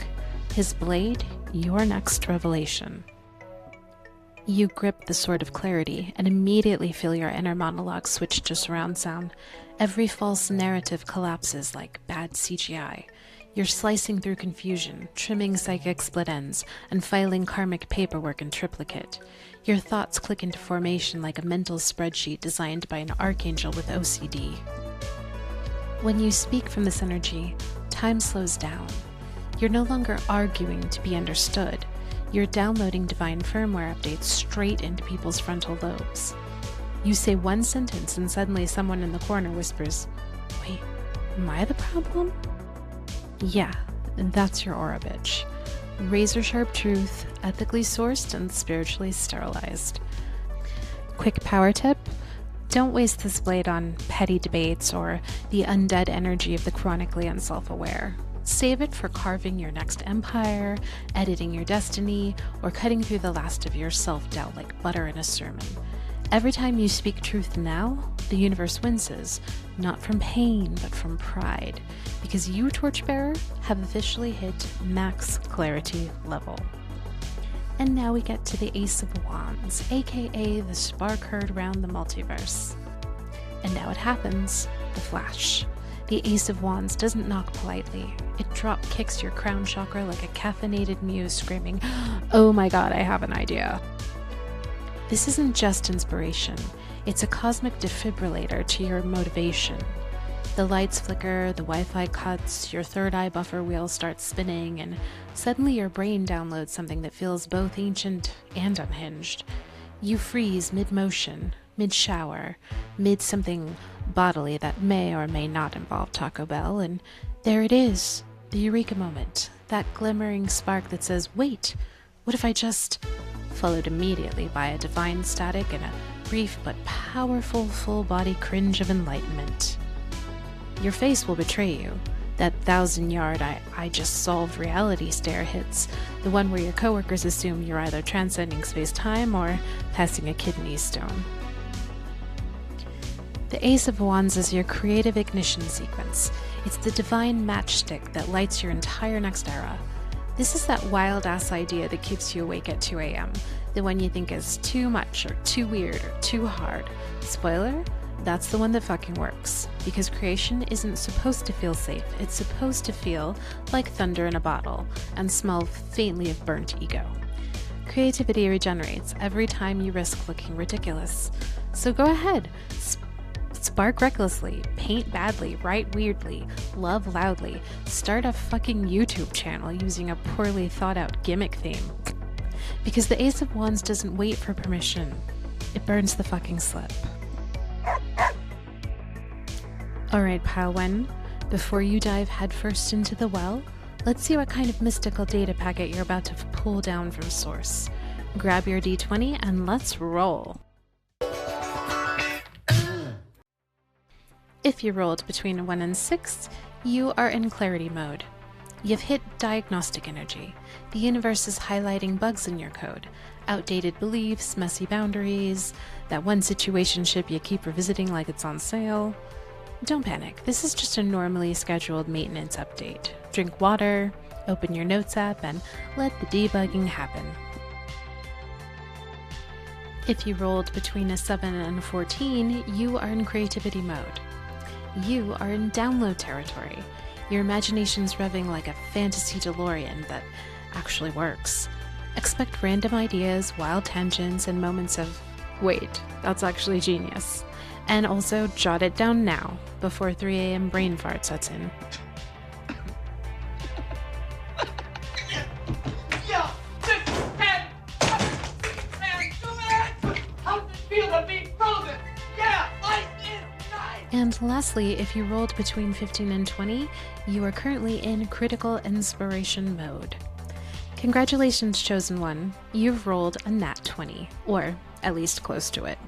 His blade? Your next revelation. You grip the sword of clarity and immediately feel your inner monologue switch to surround sound. Every false narrative collapses like bad CGI. You're slicing through confusion, trimming psychic split ends, and filing karmic paperwork in triplicate. Your thoughts click into formation like a mental spreadsheet designed by an archangel with OCD. When you speak from this energy, time slows down. You're no longer arguing to be understood. You're downloading divine firmware updates straight into people's frontal lobes. You say one sentence and suddenly someone in the corner whispers, wait, am I the problem? Yeah, that's your aura, bitch. Razor sharp truth, ethically sourced and spiritually sterilized. Quick power tip, don't waste this blade on petty debates or the undead energy of the chronically unself-aware. Save it for carving your next empire, editing your destiny, or cutting through the last of your self-doubt like butter in a sermon. Every time you speak truth now, the universe winces, not from pain, but from pride, because you, Torchbearer, have officially hit max clarity level. And now we get to the Ace of Wands, aka the spark heard round the multiverse. And now it happens, the flash. The Ace of Wands doesn't knock politely. It drop kicks your crown chakra like a caffeinated muse screaming, oh my god, I have an idea. This isn't just inspiration, it's a cosmic defibrillator to your motivation. The lights flicker, the Wi-Fi cuts, your third eye buffer wheel starts spinning, and suddenly your brain downloads something that feels both ancient and unhinged. You freeze mid-motion, mid-shower, mid-something bodily that may or may not involve Taco Bell, and there it is, the eureka moment, that glimmering spark that says, wait, what if I just followed immediately by a divine static and a brief but powerful full-body cringe of enlightenment. Your face will betray you. That 1,000-yard I just solved reality stare hits, the one where your coworkers assume you're either transcending space-time or passing a kidney stone. The Ace of Wands is your creative ignition sequence. It's the divine matchstick that lights your entire next era. This is that wild-ass idea that keeps you awake at 2 a.m., the one you think is too much or too weird or too hard. Spoiler? That's the one that fucking works. Because creation isn't supposed to feel safe, it's supposed to feel like thunder in a bottle and smell faintly of burnt ego. Creativity regenerates every time you risk looking ridiculous. So go ahead, spark recklessly, paint badly, write weirdly, love loudly, start a fucking YouTube channel using a poorly thought out gimmick theme. Because the Ace of Wands doesn't wait for permission, it burns the fucking slip. Alright, Pile 1, before you dive headfirst into the well, let's see what kind of mystical data packet you're about to pull down from source. Grab your d20 and let's roll. If you rolled between a 1 and 6, you are in clarity mode. You've hit diagnostic energy. The universe is highlighting bugs in your code. Outdated beliefs, messy boundaries, that one situationship you keep revisiting like it's on sale. Don't panic, this is just a normally scheduled maintenance update. Drink water, open your notes app, and let the debugging happen. If you rolled between a 7 and a 14, you are in creativity mode. You are in download territory. Your imagination's revving like a fantasy DeLorean that actually works. Expect random ideas, wild tangents, and moments of, wait, that's actually genius. And also jot it down now, before 3 a.m. brain fart sets in. And lastly, if you rolled between 15 and 20, you are currently in critical inspiration mode. Congratulations, Chosen One. You've rolled a nat 20, or at least close to it.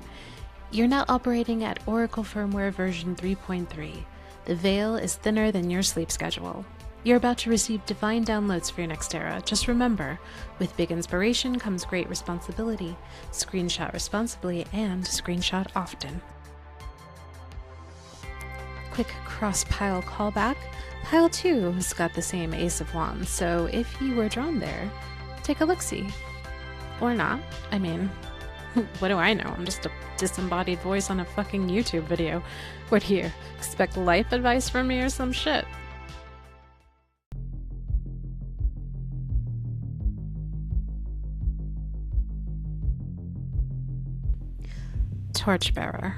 You're now operating at Oracle Firmware version 3.3. The veil is thinner than your sleep schedule. You're about to receive divine downloads for your next era. Just remember, with big inspiration comes great responsibility. Screenshot responsibly and screenshot often. Quick cross-pile callback. Pile 2 has got the same Ace of Wands, so if you were drawn there, take a look-see. Or not. I mean, what do I know? I'm just a disembodied voice on a fucking YouTube video. What do you expect, life advice from me or some shit? Torchbearer.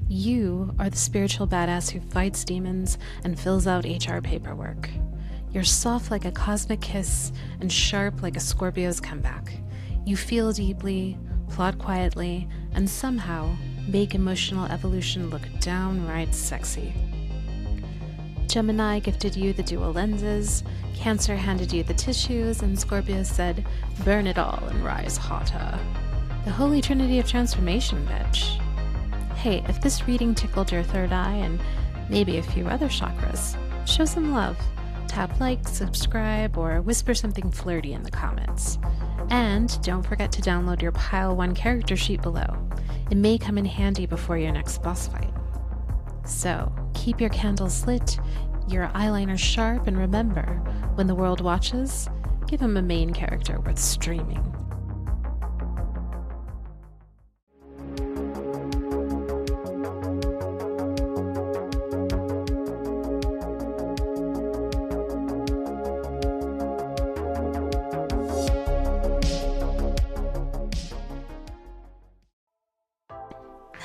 You are the spiritual badass who fights demons and fills out HR paperwork. You're soft like a cosmic kiss and sharp like a Scorpio's comeback. You feel deeply, plot quietly, and somehow make emotional evolution look downright sexy. Gemini gifted you the dual lenses, Cancer handed you the tissues, and Scorpio said, burn it all and rise hotter. The holy trinity of transformation, bitch. Hey, if this reading tickled your third eye and maybe a few other chakras, show some love. Tap like, subscribe, or whisper something flirty in the comments. And don't forget to download your Pile 1 character sheet below. It may come in handy before your next boss fight. So, keep your candles lit, your eyeliner sharp, and remember, when the world watches, give them a main character worth streaming.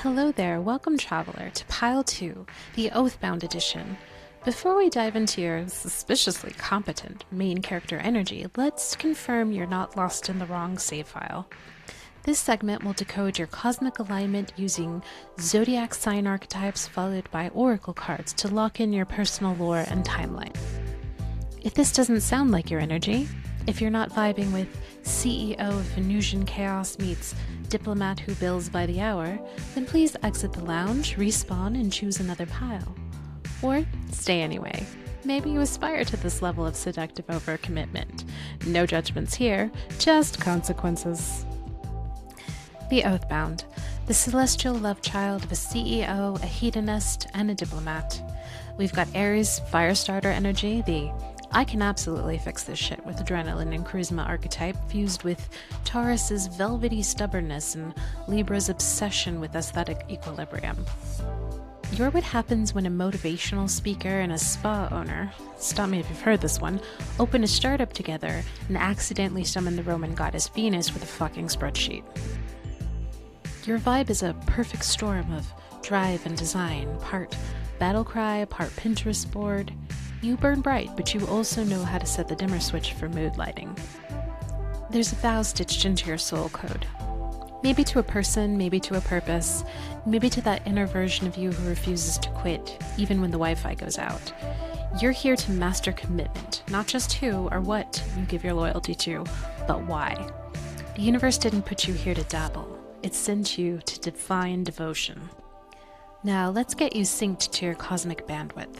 Hello there, welcome traveler to Pile 2, the Oathbound edition. Before we dive into your suspiciously competent main character energy, let's confirm you're not lost in the wrong save file. This segment will decode your cosmic alignment using zodiac sign archetypes followed by oracle cards to lock in your personal lore and timeline. If this doesn't sound like your energy, If you're not vibing with CEO of Venusian Chaos meets diplomat who bills by the hour, then please exit the lounge, respawn, and choose another pile. Or stay anyway. Maybe you aspire to this level of seductive overcommitment. No judgments here, just consequences. The Oathbound, the celestial love child of a CEO, a hedonist, and a diplomat. We've got Aries Firestarter energy, the I can absolutely fix this shit with adrenaline and charisma archetype fused with Taurus's velvety stubbornness and Libra's obsession with aesthetic equilibrium. You're what happens when a motivational speaker and a spa owner, stop me if you've heard this one, open a startup together and accidentally summon the Roman goddess Venus with a fucking spreadsheet. Your vibe is a perfect storm of drive and design, part battlecry, part Pinterest board. You burn bright, but you also know how to set the dimmer switch for mood lighting. There's a vow stitched into your soul code. Maybe to a person, maybe to a purpose, maybe to that inner version of you who refuses to quit, even when the Wi-Fi goes out. You're here to master commitment, not just who or what you give your loyalty to, but why. The universe didn't put you here to dabble. It sent you to define devotion. Now let's get you synced to your cosmic bandwidth.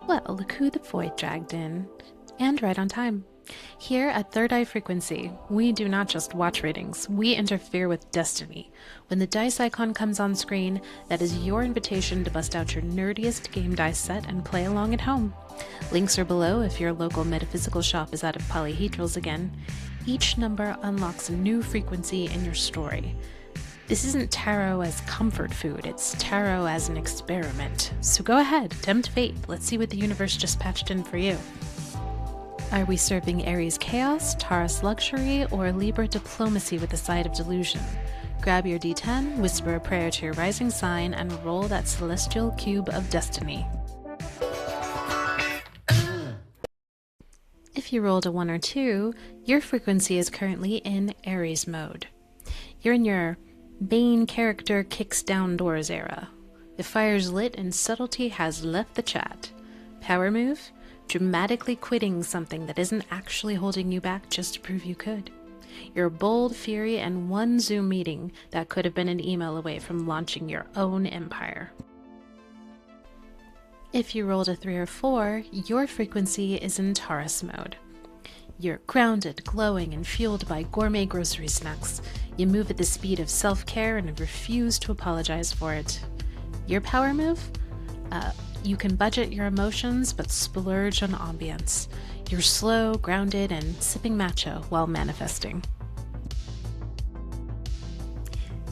Well, look who the void dragged in. And right on time. Here at Third Eye Frequency, we do not just watch readings, we interfere with destiny. When the dice icon comes on screen, that is your invitation to bust out your nerdiest game dice set and play along at home. Links are below if your local metaphysical shop is out of polyhedrals again. Each number unlocks a new frequency in your story. This isn't tarot as comfort food, it's tarot as an experiment. So go ahead, tempt fate, let's see what the universe just patched in for you. Are we serving Aries chaos, Taurus luxury, or Libra diplomacy with a side of delusion? Grab your D10, whisper a prayer to your rising sign, and roll that celestial cube of destiny. If you rolled a 1 or 2, your frequency is currently in Aries mode. You're in your main character kicks down doors era. The fire's lit and subtlety has left the chat. Power move? Dramatically quitting something that isn't actually holding you back just to prove you could. Your bold fury and one Zoom meeting that could have been an email away from launching your own empire. If you rolled a 3 or 4, your frequency is in Taurus mode. You're grounded, glowing, and fueled by gourmet grocery snacks. You move at the speed of self-care and refuse to apologize for it. Your power move? You can budget your emotions, but splurge on ambience. You're slow, grounded, and sipping matcha while manifesting.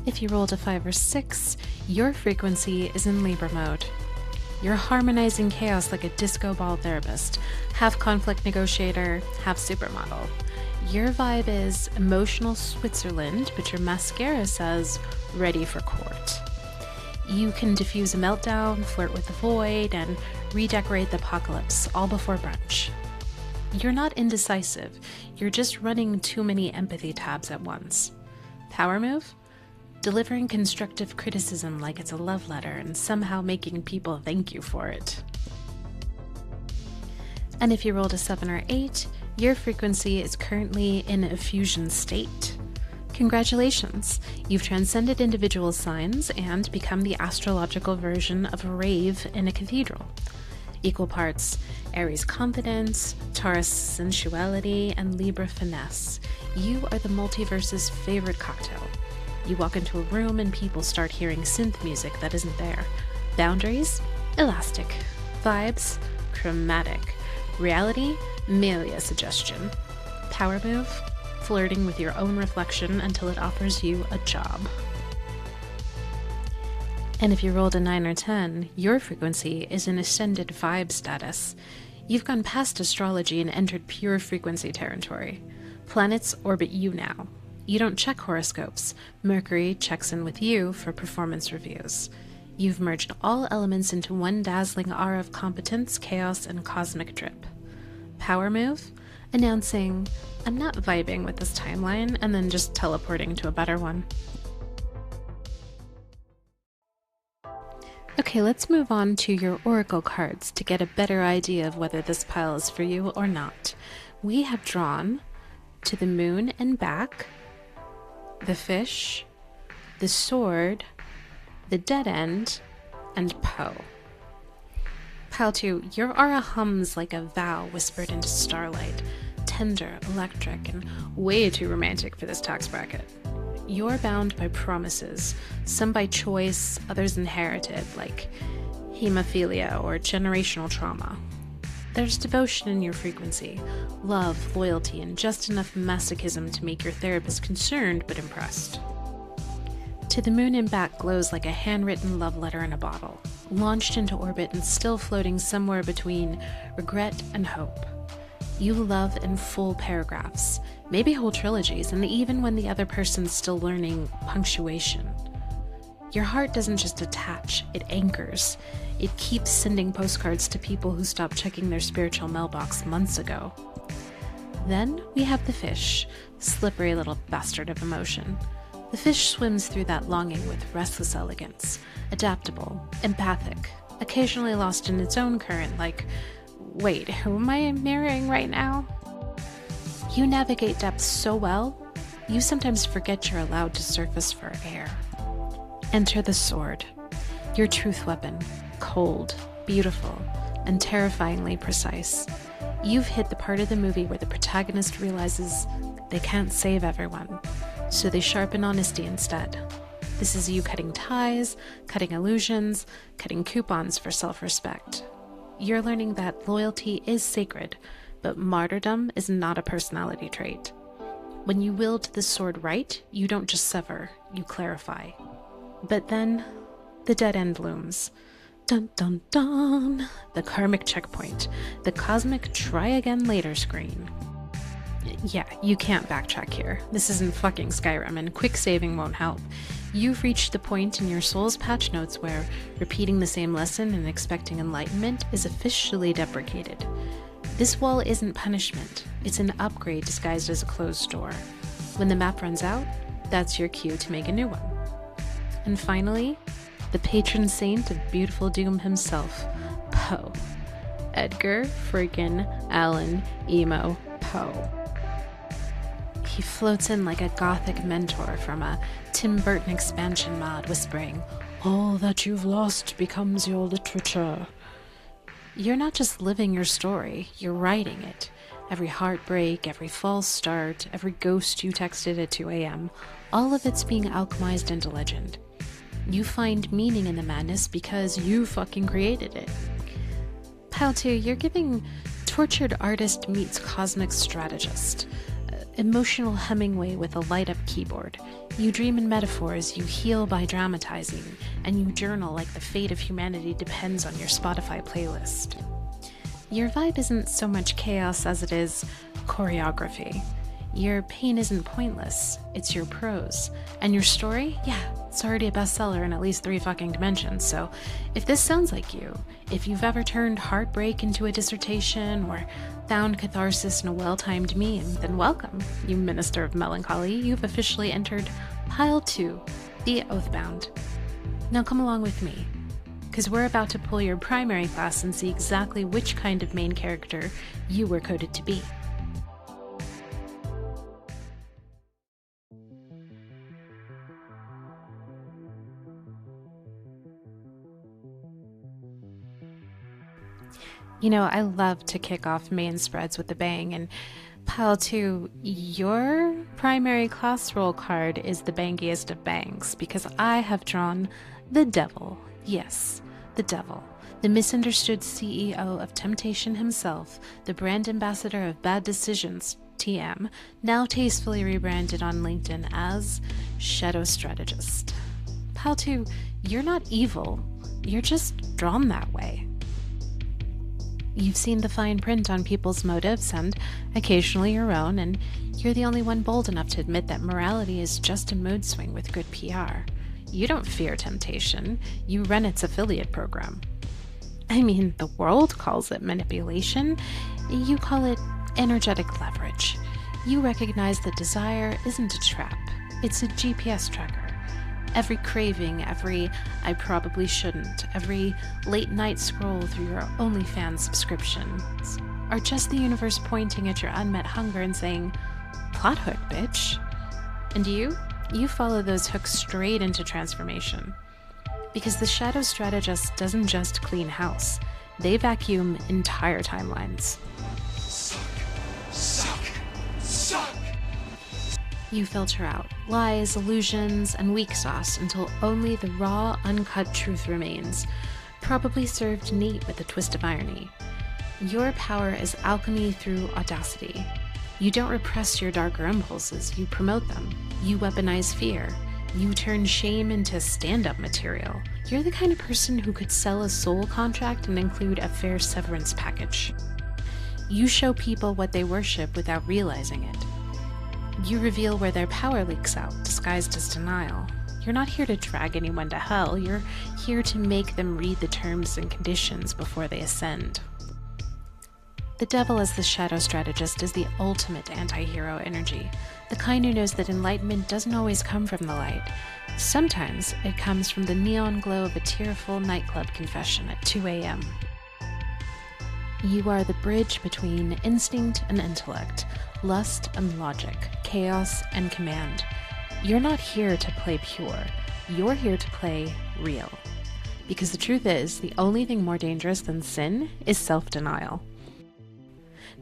If you rolled a 5 or 6, your frequency is in Libra mode. You're harmonizing chaos like a disco ball therapist, half conflict negotiator, half supermodel. Your vibe is emotional Switzerland, but your mascara says ready for court. You can diffuse a meltdown, flirt with the void, and redecorate the apocalypse all before brunch. You're not indecisive, you're just running too many empathy tabs at once. Power move? Delivering constructive criticism like it's a love letter and somehow making people thank you for it. And if you rolled a 7 or 8, your frequency is currently in a fusion state. Congratulations! You've transcended individual signs and become the astrological version of a rave in a cathedral. Equal parts Aries confidence, Taurus sensuality, and Libra finesse. You are the multiverse's favorite cocktail. You walk into a room and people start hearing synth music that isn't there. Boundaries? Elastic. Vibes? Chromatic. Reality? Melia suggestion. Power move? Flirting with your own reflection until it offers you a job. And if you rolled a 9 or 10, your frequency is in ascended vibe status. You've gone past astrology and entered pure frequency territory. Planets orbit you now. You don't check horoscopes. Mercury checks in with you for performance reviews. You've merged all elements into one dazzling aura of competence, chaos, and cosmic drip. Power move? Announcing, I'm not vibing with this timeline, and then just teleporting to a better one. Okay, let's move on to your oracle cards to get a better idea of whether this pile is for you or not. We have drawn to the moon and back, the fish, the sword, the dead end, and Poe. Pile 2, your aura hums like a vow whispered into starlight, tender, electric, and way too romantic for this tax bracket. You're bound by promises, some by choice, others inherited, like hemophilia or generational trauma. There's devotion in your frequency, love, loyalty, and just enough masochism to make your therapist concerned but impressed. To the moon and back glows like a handwritten love letter in a bottle, launched into orbit and still floating somewhere between regret and hope. You love in full paragraphs, maybe whole trilogies, and even when the other person's still learning punctuation. Your heart doesn't just attach, it anchors. It keeps sending postcards to people who stopped checking their spiritual mailbox months ago. Then we have the fish, slippery little bastard of emotion. The fish swims through that longing with restless elegance, adaptable, empathic, occasionally lost in its own current like, wait, who am I mirroring right now? You navigate depth so well, you sometimes forget you're allowed to surface for air. Enter the sword, your truth weapon, cold, beautiful, and terrifyingly precise. You've hit the part of the movie where the protagonist realizes they can't save everyone, so they sharpen honesty instead. This is you cutting ties, cutting illusions, cutting coupons for self-respect. You're learning that loyalty is sacred, but martyrdom is not a personality trait. When you wield the sword right, you don't just sever, you clarify. But then, the dead end looms. Dun dun dun! The karmic checkpoint, the cosmic try again later screen. Yeah, you can't backtrack here. This isn't fucking Skyrim, and quick saving won't help. You've reached the point in your soul's patch notes where repeating the same lesson and expecting enlightenment is officially deprecated. This wall isn't punishment, it's an upgrade disguised as a closed door. When the map runs out, that's your cue to make a new one. And finally, the patron saint of beautiful doom himself, Poe. Edgar freaking Allan Emo Poe. He floats in like a gothic mentor from a Tim Burton expansion mod whispering, "All that you've lost becomes your literature." You're not just living your story, you're writing it. Every heartbreak, every false start, every ghost you texted at 2 a.m., all of it's being alchemized into legend. You find meaning in the madness because you fucking created it. Pile 2, you're giving tortured artist meets cosmic strategist. Emotional Hemingway with a light-up keyboard. You dream in metaphors, you heal by dramatizing, and you journal like the fate of humanity depends on your Spotify playlist. Your vibe isn't so much chaos as it is choreography. Your pain isn't pointless, it's your prose. And your story? Yeah, it's already a bestseller in at least 3 fucking dimensions, so if this sounds like you, if you've ever turned heartbreak into a dissertation or found catharsis in a well-timed meme, then welcome, you minister of melancholy. You've officially entered Pile 2, the Oathbound. Now come along with me, because we're about to pull your primary class and see exactly which kind of main character you were coded to be. You know, I love to kick off main spreads with a bang, and Pile 2, your primary class roll card is the bangiest of bangs, because I have drawn the Devil. Yes, the Devil. The misunderstood CEO of Temptation himself, the brand ambassador of Bad Decisions, TM, now tastefully rebranded on LinkedIn as Shadow Strategist. Pile 2, you're not evil, you're just drawn that way. You've seen the fine print on people's motives and occasionally your own, and you're the only one bold enough to admit that morality is just a mood swing with good PR. You don't fear temptation, you run its affiliate program. I mean, the world calls it manipulation, you call it energetic leverage. You recognize that desire isn't a trap, it's a GPS tracker. Every craving, every "I probably shouldn't," every late night scroll through your OnlyFans subscriptions are just the universe pointing at your unmet hunger and saying, "Plot hook, bitch." And you follow those hooks straight into transformation. Because the Shadow Strategist doesn't just clean house, they vacuum entire timelines. Suck! You filter out lies, illusions, and weak sauce until only the raw, uncut truth remains, probably served neat with a twist of irony. Your power is alchemy through audacity. You don't repress your darker impulses, you promote them. You weaponize fear. You turn shame into stand-up material. You're the kind of person who could sell a soul contract and include a fair severance package. You show people what they worship without realizing it. You reveal where their power leaks out, disguised as denial. You're not here to drag anyone to hell, you're here to make them read the terms and conditions before they ascend. The devil as the Shadow Strategist is the ultimate anti-hero energy, the kind who knows that enlightenment doesn't always come from the light. Sometimes it comes from the neon glow of a tearful nightclub confession at 2 a.m. You are the bridge between instinct and intellect, lust and logic, chaos and command. You're not here to play pure, you're here to play real. Because the truth is, the only thing more dangerous than sin is self-denial.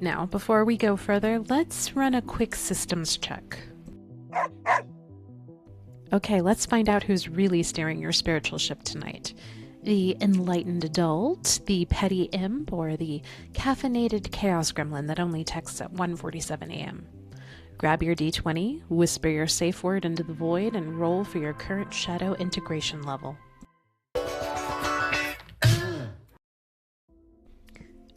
Now, before we go further, let's run a quick systems check. Okay, let's find out who's really steering your spiritual ship tonight. The enlightened adult, the petty imp, or the caffeinated chaos gremlin that only texts at 1:47 a.m. Grab your d20, whisper your safe word into the void, and roll for your current shadow integration level.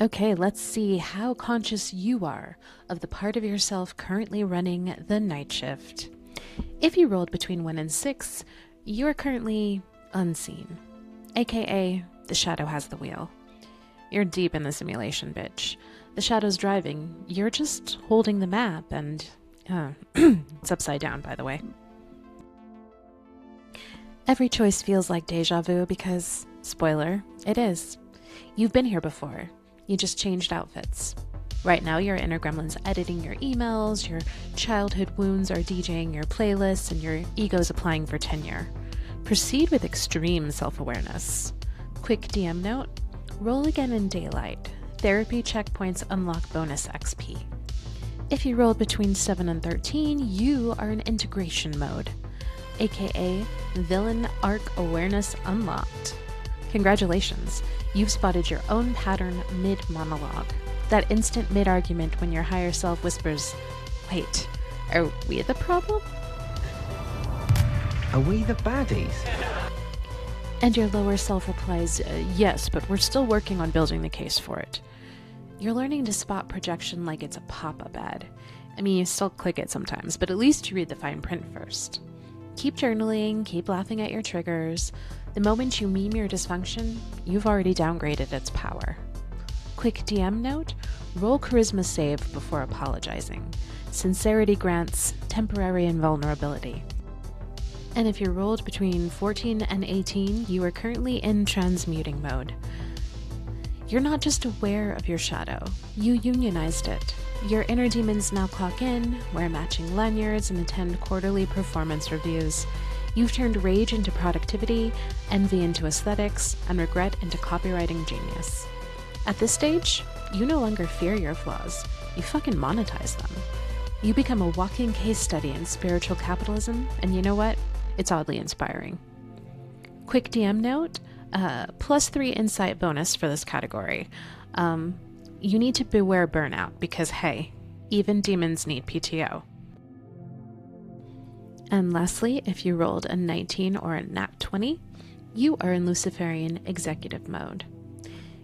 Okay, let's see how conscious you are of the part of yourself currently running the night shift. If you rolled between 1 and 6, you are currently unseen, aka the shadow has the wheel. You're deep in the simulation, bitch. The shadow's driving, you're just holding the map, and it's upside down, by the way. Every choice feels like deja vu because, spoiler, it is. You've been here before. You just changed outfits. Right now, your inner gremlin's editing your emails, your childhood wounds are DJing your playlists, and your ego's applying for tenure. Proceed with extreme self-awareness. Quick DM note, roll again in daylight. Therapy checkpoints unlock bonus XP. If you rolled between 7 and 13, you are in integration mode, aka villain arc awareness unlocked. Congratulations, you've spotted your own pattern mid-monologue. That instant mid-argument when your higher self whispers, "Wait, are we the problem?" Are we the baddies? And your lower self replies, "Yes, but we're still working on building the case for it." You're learning to spot projection like it's a pop-up ad. I mean, you still click it sometimes, but at least you read the fine print first. Keep journaling, keep laughing at your triggers. The moment you meme your dysfunction, you've already downgraded its power. Quick DM note, roll charisma save before apologizing. Sincerity grants temporary invulnerability. And if you rolled between 14 and 18, you are currently in transmuting mode. You're not just aware of your shadow, you unionized it. Your inner demons now clock in, wear matching lanyards, and attend quarterly performance reviews. You've turned rage into productivity, envy into aesthetics, and regret into copywriting genius. At this stage, you no longer fear your flaws, you fucking monetize them. You become a walking case study in spiritual capitalism, and you know what? It's oddly inspiring. Quick DM note, +3 insight bonus for this category. You need to beware burnout because, hey, even demons need PTO. And lastly, if you rolled a 19 or a nat 20, you are in Luciferian executive mode.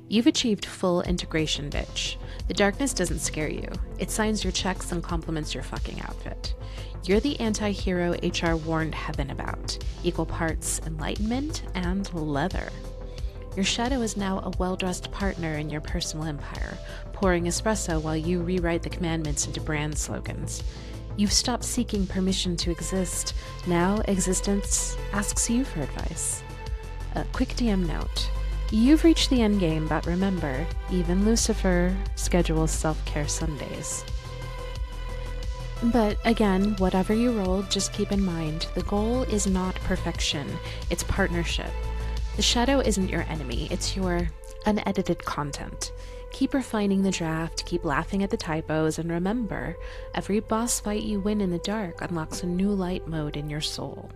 You've achieved full integration, bitch. The darkness doesn't scare you. It signs your checks and compliments your fucking outfit. You're the anti-hero HR warned heaven about, equal parts enlightenment and leather. Your shadow is now a well-dressed partner in your personal empire, pouring espresso while you rewrite the commandments into brand slogans. You've stopped seeking permission to exist. Now existence asks you for advice. A quick DM note. You've reached the endgame, but remember, even Lucifer schedules self-care Sundays. But again, whatever you roll, just keep in mind, the goal is not perfection, it's partnership. The shadow isn't your enemy, it's your unedited content. Keep refining the draft, keep laughing at the typos, and remember, every boss fight you win in the dark unlocks a new light mode in your soul.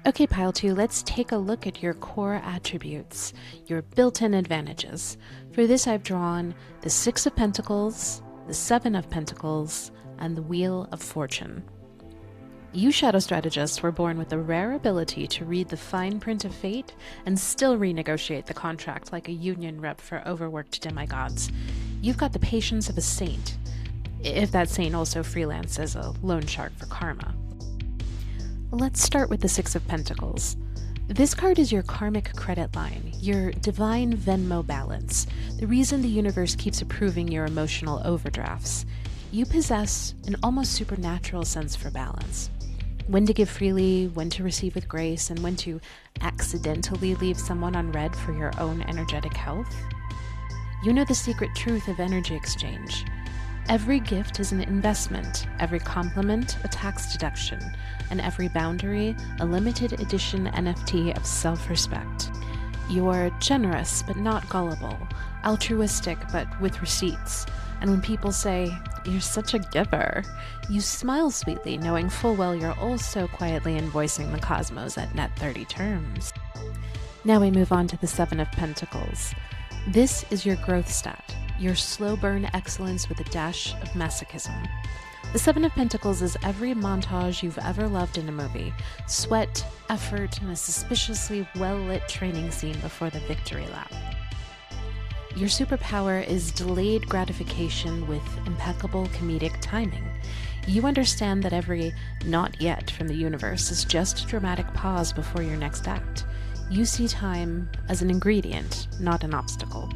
Okay, Pile 2, let's take a look at your core attributes, your built-in advantages. For this I've drawn the 6 of Pentacles, the 7 of Pentacles, and the Wheel of Fortune. You Shadow Strategists were born with the rare ability to read the fine print of fate and still renegotiate the contract like a union rep for overworked demigods. You've got the patience of a saint, if that saint also freelances as a loan shark for karma. Let's start with the 6 of Pentacles. This card is your karmic credit line, your divine Venmo balance, the reason the universe keeps approving your emotional overdrafts. You possess an almost supernatural sense for balance. When to give freely, when to receive with grace, and when to accidentally leave someone on red for your own energetic health. You know the secret truth of energy exchange. Every gift is an investment, every compliment a tax deduction, and every boundary a limited edition NFT of self-respect. You are generous but not gullible, altruistic but with receipts, and when people say, "You're such a giver," you smile sweetly, knowing full well you're also quietly invoicing the cosmos at net 30 terms. Now we move on to the 7 of Pentacles. This is your growth stat, your slow burn excellence with a dash of masochism. The 7 of Pentacles is every montage you've ever loved in a movie. Sweat, effort, and a suspiciously well-lit training scene before the victory lap. Your superpower is delayed gratification with impeccable comedic timing. You understand that every "not yet" from the universe is just a dramatic pause before your next act. You see time as an ingredient, not an obstacle.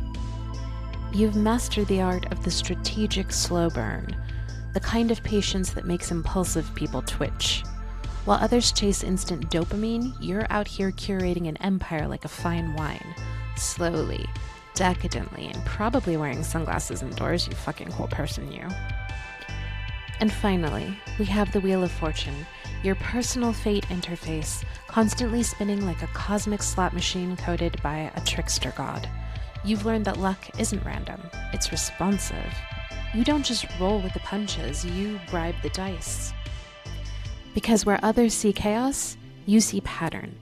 You've mastered the art of the strategic slow burn, the kind of patience that makes impulsive people twitch. While others chase instant dopamine, you're out here curating an empire like a fine wine. Slowly, decadently, and probably wearing sunglasses indoors, you fucking whole person, you. And finally, we have the Wheel of Fortune, your personal fate interface, constantly spinning like a cosmic slot machine coded by a trickster god. You've learned that luck isn't random, it's responsive. You don't just roll with the punches, you bribe the dice. Because where others see chaos, you see pattern.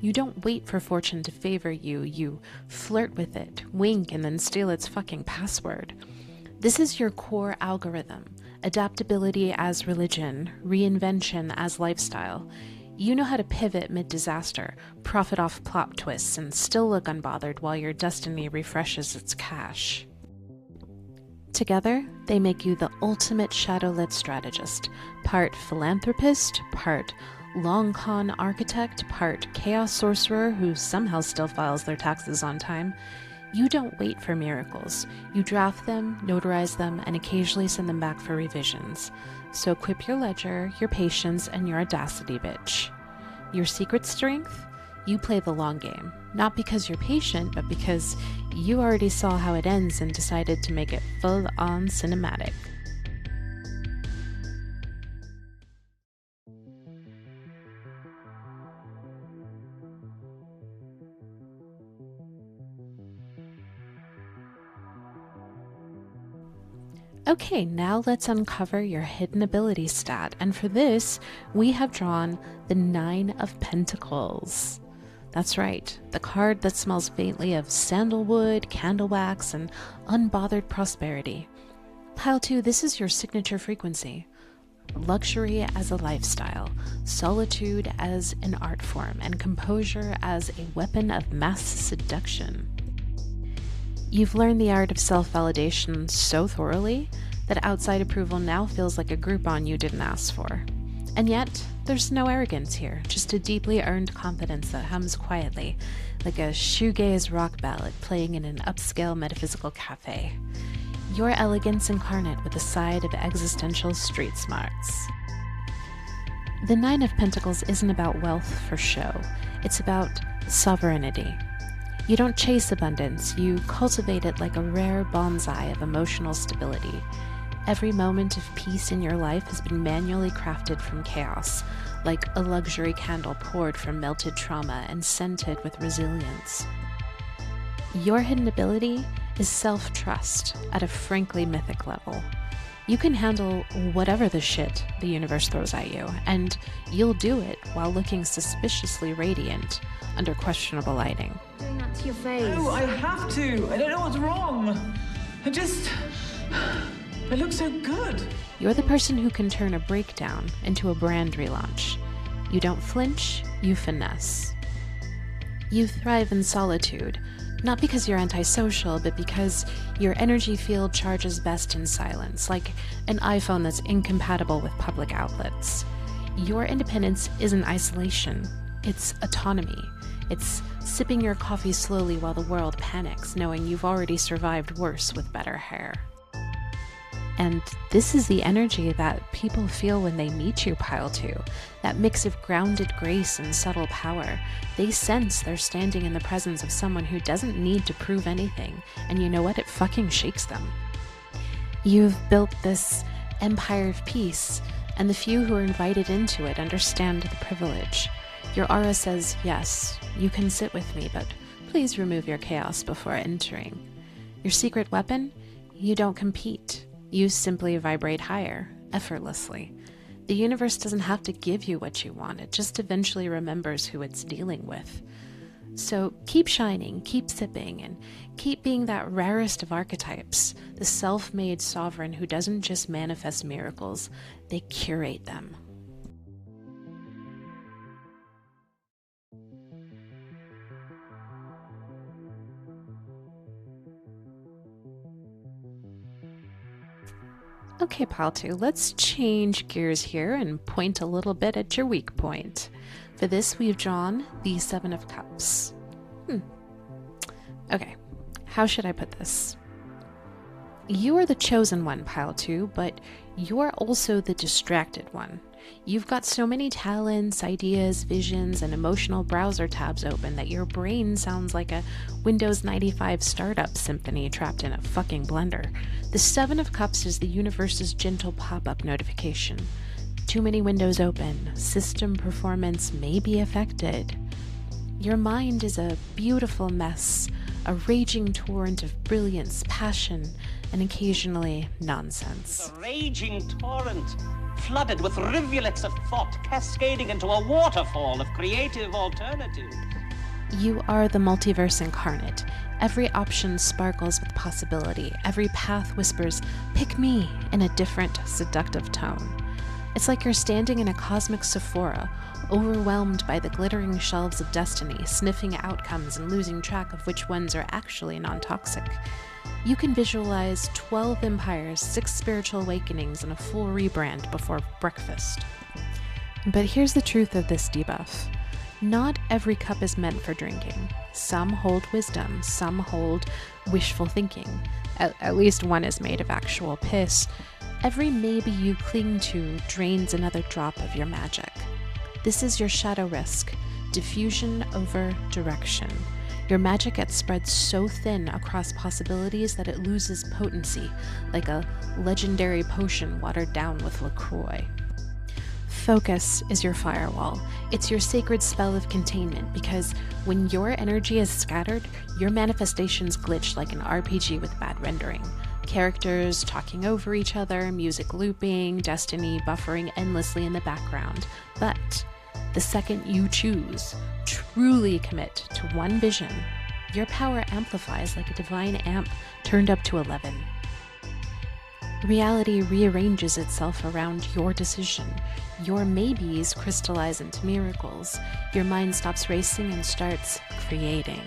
You don't wait for fortune to favor you, you flirt with it, wink, and then steal its fucking password. This is your core algorithm, adaptability as religion, reinvention as lifestyle. You know how to pivot mid-disaster, profit off plot twists, and still look unbothered while your destiny refreshes its cache. Together, they make you the ultimate shadowlit strategist, part philanthropist, part long con architect, part chaos sorcerer who somehow still files their taxes on time. You don't wait for miracles. You draft them, notarize them, and occasionally send them back for revisions. So equip your ledger, your patience, and your audacity, bitch. Your secret strength? You play the long game. Not because you're patient, but because you already saw how it ends and decided to make it full-on cinematic. Okay, now let's uncover your hidden ability stat, and for this, we have drawn the 9 of Pentacles. That's right, the card that smells faintly of sandalwood, candle wax, and unbothered prosperity. Pile 2, this is your signature frequency. Luxury as a lifestyle, solitude as an art form, and composure as a weapon of mass seduction. You've learned the art of self-validation so thoroughly that outside approval now feels like a Groupon you didn't ask for. And yet, there's no arrogance here, just a deeply earned confidence that hums quietly, like a shoegaze rock ballad playing in an upscale metaphysical cafe. Your elegance incarnate with a side of existential street smarts. The Nine of Pentacles isn't about wealth for show, it's about sovereignty. You don't chase abundance, you cultivate it like a rare bonsai of emotional stability. Every moment of peace in your life has been manually crafted from chaos, like a luxury candle poured from melted trauma and scented with resilience. Your hidden ability is self-trust at a frankly mythic level. You can handle whatever the shit the universe throws at you, and you'll do it while looking suspiciously radiant under questionable lighting. Doing that to your face. No, I have to. I don't know what's wrong. I look so good. You're the person who can turn a breakdown into a brand relaunch. You don't flinch, you finesse. You thrive in solitude, not because you're antisocial, but because your energy field charges best in silence, like an iPhone that's incompatible with public outlets. Your independence isn't isolation, it's autonomy. It's sipping your coffee slowly while the world panics, knowing you've already survived worse with better hair. And this is the energy that people feel when they meet you, Pile 2. That mix of grounded grace and subtle power. They sense they're standing in the presence of someone who doesn't need to prove anything, and you know what? It fucking shakes them. You've built this empire of peace, and the few who are invited into it understand the privilege. Your aura says, yes, you can sit with me, but please remove your chaos before entering. Your secret weapon? You don't compete. You simply vibrate higher, effortlessly. The universe doesn't have to give you what you want, it just eventually remembers who it's dealing with. So keep shining, keep sipping, and keep being that rarest of archetypes, the self-made sovereign who doesn't just manifest miracles, they curate them. Okay, Pile 2, let's change gears here and point a little bit at your weak point. For this, we've drawn the Seven of Cups. Okay, how should I put this? You are the chosen one, Pile 2, but you're also the distracted one. You've got so many talents, ideas, visions, and emotional browser tabs open that your brain sounds like a Windows 95 startup symphony trapped in a fucking blender. The Seven of Cups is the universe's gentle pop-up notification. Too many windows open, system performance may be affected. Your mind is a beautiful mess, a raging torrent of brilliance, passion, and occasionally nonsense. A raging torrent, flooded with rivulets of thought, cascading into a waterfall of creative alternatives. You are the multiverse incarnate. Every option sparkles with possibility. Every path whispers, "Pick me," in a different, seductive tone. It's like you're standing in a cosmic Sephora, overwhelmed by the glittering shelves of destiny, sniffing outcomes and losing track of which ones are actually non-toxic. You can visualize 12 empires, 6 spiritual awakenings, and a full rebrand before breakfast. But here's the truth of this debuff. Not every cup is meant for drinking. Some hold wisdom, some hold wishful thinking. At least one is made of actual piss. Every maybe you cling to drains another drop of your magic. This is your shadow risk, diffusion over direction. Your magic gets spread so thin across possibilities that it loses potency, like a legendary potion watered down with LaCroix. Focus is your firewall. It's your sacred spell of containment, because when your energy is scattered, your manifestations glitch like an RPG with bad rendering. Characters talking over each other, music looping, destiny buffering endlessly in the background. But the second you choose, truly commit to one vision, your power amplifies like a divine amp turned up to 11. Reality rearranges itself around your decision. Your maybes crystallize into miracles. Your mind stops racing and starts creating.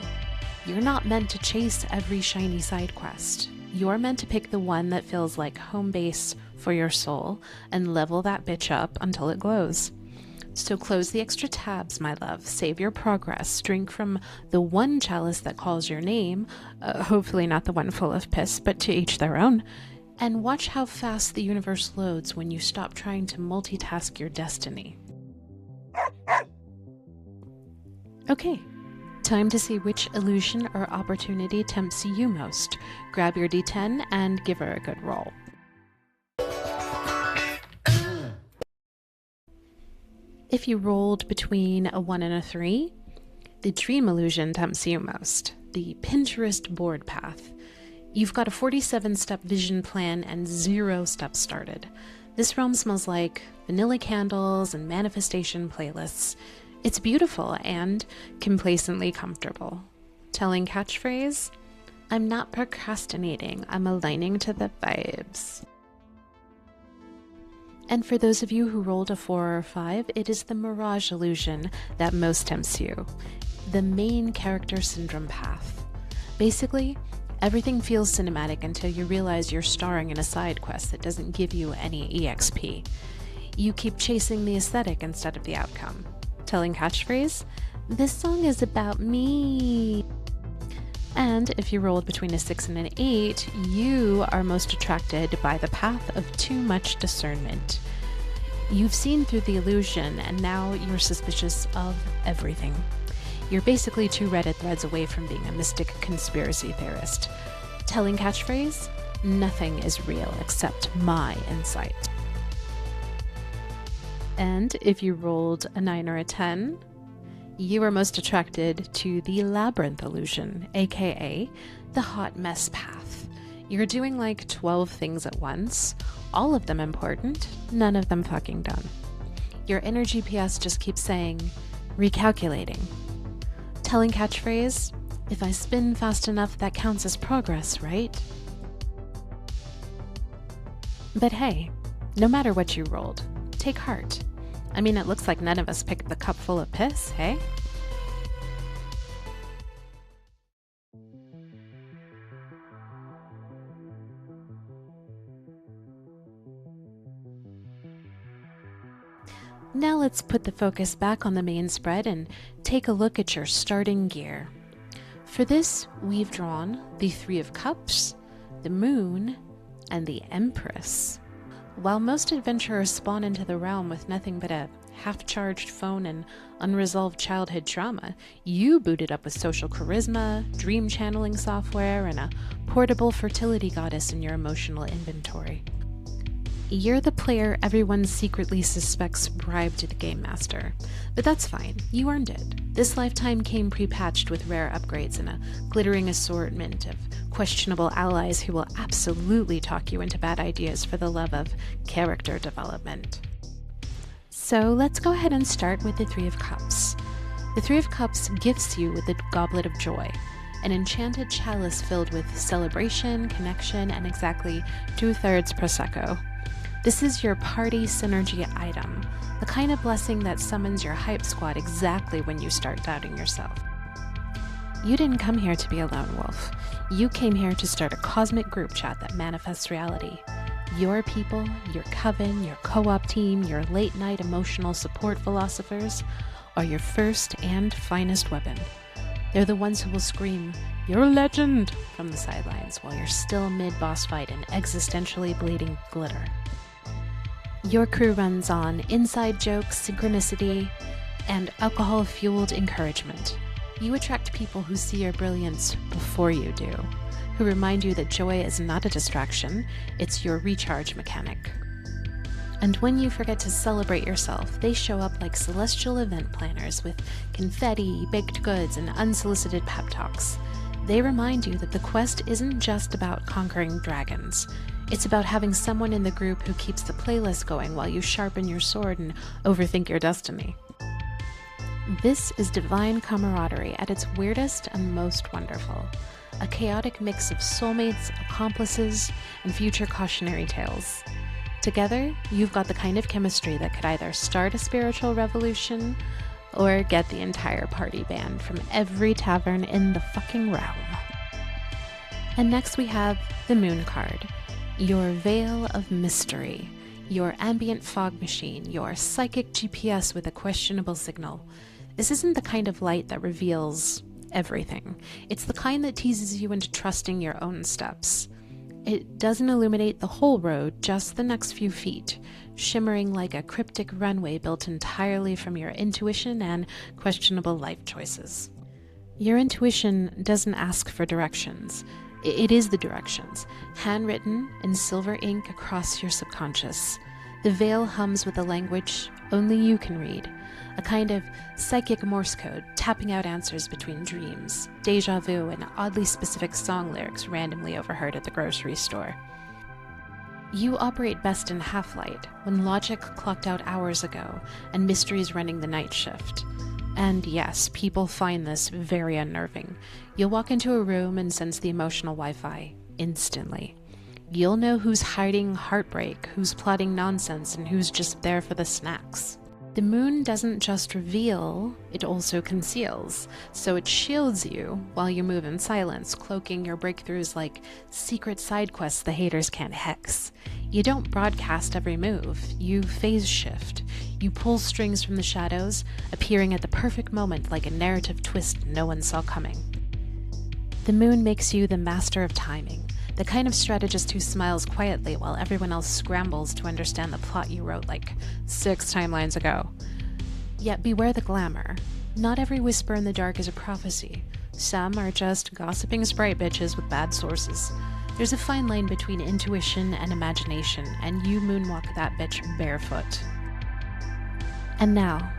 You're not meant to chase every shiny side quest. you're meant to pick the one that feels like home base for your soul and level that bitch up until it glows. So close the extra tabs, my love, save your progress, drink from the one chalice that calls your name, hopefully not the one full of piss, but to each their own, and watch how fast the universe loads when you stop trying to multitask your destiny. Okay, time to see which illusion or opportunity tempts you most. Grab your D10 and give her a good roll. If you rolled between a 1 and a 3, the dream illusion tempts you most, the Pinterest board path. You've got a 47-step vision plan and 0 steps started. This realm smells like vanilla candles and manifestation playlists. It's beautiful and complacently comfortable. Telling catchphrase, I'm not procrastinating, I'm aligning to the vibes. And for those of you who rolled a 4 or 5, it is the mirage illusion that most tempts you, the main character syndrome path. Basically, everything feels cinematic until you realize you're starring in a side quest that doesn't give you any EXP. You keep chasing the aesthetic instead of the outcome. Telling catchphrase, this song is about me. And if you rolled between a 6 and an 8, you are most attracted by the path of too much discernment. You've seen through the illusion, and now you're suspicious of everything. You're basically 2 Reddit threads away from being a mystic conspiracy theorist. Telling catchphrase, nothing is real except my insight. And if you rolled a 9 or a 10, you are most attracted to the labyrinth illusion, aka the hot mess path. You're doing like 12 things at once, all of them important, none of them fucking done. Your inner GPS just keeps saying, recalculating. Telling catchphrase, if I spin fast enough, that counts as progress, right? But hey, no matter what you rolled, take heart. I mean, it looks like none of us picked the cup full of piss, hey? Now let's put the focus back on the main spread and take a look at your starting gear. For this, we've drawn the 3 of Cups, the Moon, and the Empress. While most adventurers spawn into the realm with nothing but a half-charged phone and unresolved childhood trauma, you booted up with social charisma, dream channeling software, and a portable fertility goddess in your emotional inventory. You're the player everyone secretly suspects bribed the game master, but that's fine, you earned it. This lifetime came pre-patched with rare upgrades and a glittering assortment of questionable allies who will absolutely talk you into bad ideas for the love of character development. So let's go ahead and start with the 3 of Cups. The 3 of Cups gifts you with the Goblet of Joy, an enchanted chalice filled with celebration, connection, and exactly 2/3 Prosecco. This is your party synergy item, the kind of blessing that summons your hype squad exactly when you start doubting yourself. You didn't come here to be a lone wolf. You came here to start a cosmic group chat that manifests reality. Your people, your coven, your co-op team, your late-night emotional support philosophers are your first and finest weapon. They're the ones who will scream, "You're a legend!" from the sidelines while you're still mid-boss fight and existentially bleeding glitter. Your crew runs on inside jokes, synchronicity, and alcohol-fueled encouragement. You attract people who see your brilliance before you do, who remind you that joy is not a distraction, it's your recharge mechanic. And when you forget to celebrate yourself, they show up like celestial event planners with confetti, baked goods, and unsolicited pep talks. They remind you that the quest isn't just about conquering dragons. It's about having someone in the group who keeps the playlist going while you sharpen your sword and overthink your destiny. This is divine camaraderie at its weirdest and most wonderful. A chaotic mix of soulmates, accomplices, and future cautionary tales. Together, you've got the kind of chemistry that could either start a spiritual revolution or get the entire party banned from every tavern in the fucking realm. And next we have the Moon card, your veil of mystery, your ambient fog machine, your psychic GPS with a questionable signal. This isn't the kind of light that reveals everything. It's the kind that teases you into trusting your own steps. It doesn't illuminate the whole road, just the next few feet, shimmering like a cryptic runway built entirely from your intuition and questionable life choices. Your intuition doesn't ask for directions. It is the directions, handwritten in silver ink across your subconscious. The veil hums with a language only you can read, a kind of psychic Morse code tapping out answers between dreams, deja vu, and oddly specific song lyrics randomly overheard at the grocery store. You operate best in half-light, when logic clocked out hours ago and mysteries running the night shift. And yes, people find this very unnerving. You'll walk into a room and sense the emotional Wi-Fi instantly. You'll know who's hiding heartbreak, who's plotting nonsense, and who's just there for the snacks. The moon doesn't just reveal, it also conceals, so it shields you while you move in silence, cloaking your breakthroughs like secret side quests the haters can't hex. You don't broadcast every move, you phase shift. You pull strings from the shadows, appearing at the perfect moment like a narrative twist no one saw coming. The moon makes you the master of timing, the kind of strategist who smiles quietly while everyone else scrambles to understand the plot you wrote like 6 timelines ago. Yet beware the glamour. Not every whisper in the dark is a prophecy. Some are just gossiping sprite bitches with bad sources. There's a fine line between intuition and imagination, and you moonwalk that bitch barefoot. And now,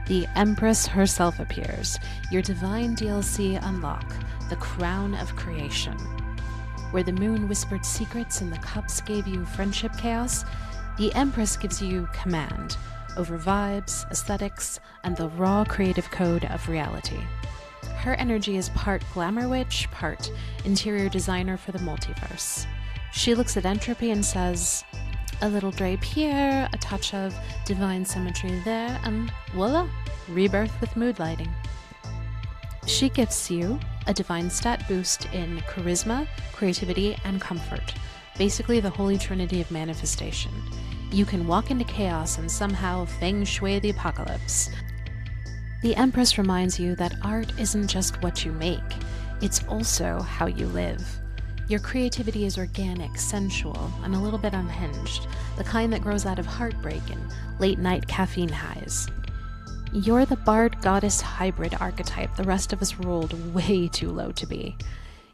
the Empress herself appears, your divine DLC unlock, the crown of creation. Where the moon whispered secrets and the cups gave you friendship chaos, the Empress gives you command over vibes, aesthetics, and the raw creative code of reality. Her energy is part glamour witch, part interior designer for the multiverse. She looks at entropy and says, a little drape here, a touch of divine symmetry there, and voila, rebirth with mood lighting. She gifts you a divine stat boost in charisma, creativity, and comfort, basically the holy trinity of manifestation. You can walk into chaos and somehow feng shui the apocalypse. The Empress reminds you that art isn't just what you make, it's also how you live. Your creativity is organic, sensual, and a little bit unhinged, the kind that grows out of heartbreak and late-night caffeine highs. You're the bard goddess hybrid archetype the rest of us rolled way too low to be.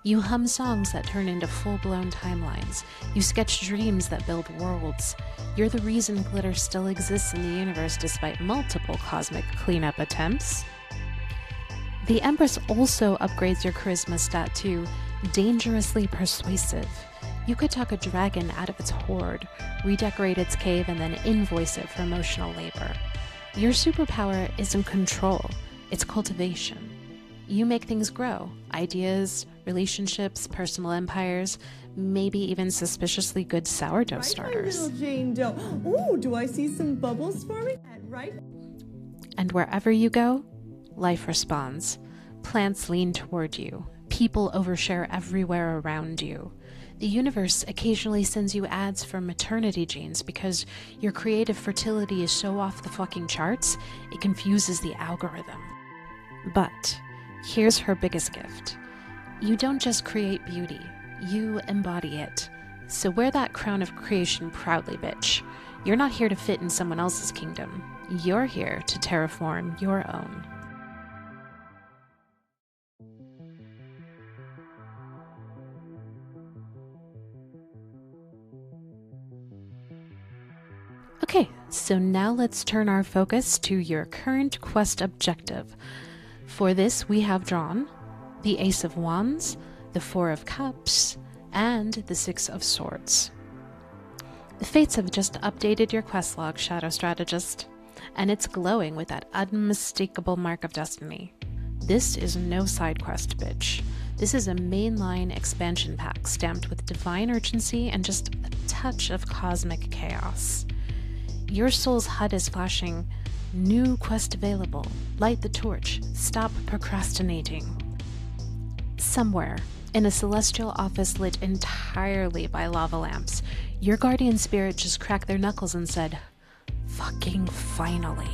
You hum songs that turn into full-blown timelines. You sketch dreams that build worlds. You're the reason glitter still exists in the universe despite multiple cosmic cleanup attempts. The Empress also upgrades your charisma stat to dangerously persuasive. You could talk a dragon out of its hoard, redecorate its cave, and then invoice it for emotional labor. Your superpower isn't control, it's cultivation. You make things grow. Ideas, relationships, personal empires, maybe even suspiciously good sourdough starters. Little Jane Doe. Ooh, do I see some bubbles for me? Right. And wherever you go, life responds. Plants lean toward you. People overshare everywhere around you. The universe occasionally sends you ads for maternity genes because your creative fertility is so off the fucking charts, it confuses the algorithm. But here's her biggest gift. You don't just create beauty, you embody it. So wear that crown of creation proudly, bitch. You're not here to fit in someone else's kingdom. You're here to terraform your own. Okay, so now let's turn our focus to your current quest objective. For this, we have drawn the Ace of Wands, the Four of Cups, and the Six of Swords. The Fates have just updated your quest log, Shadow Strategist, and it's glowing with that unmistakable mark of destiny. This is no side quest, bitch. This is a mainline expansion pack stamped with divine urgency and just a touch of cosmic chaos. Your soul's HUD is flashing, new quest available, light the torch, stop procrastinating. Somewhere In a celestial office lit entirely by lava lamps, your guardian spirit just cracked their knuckles and said, "Fucking finally."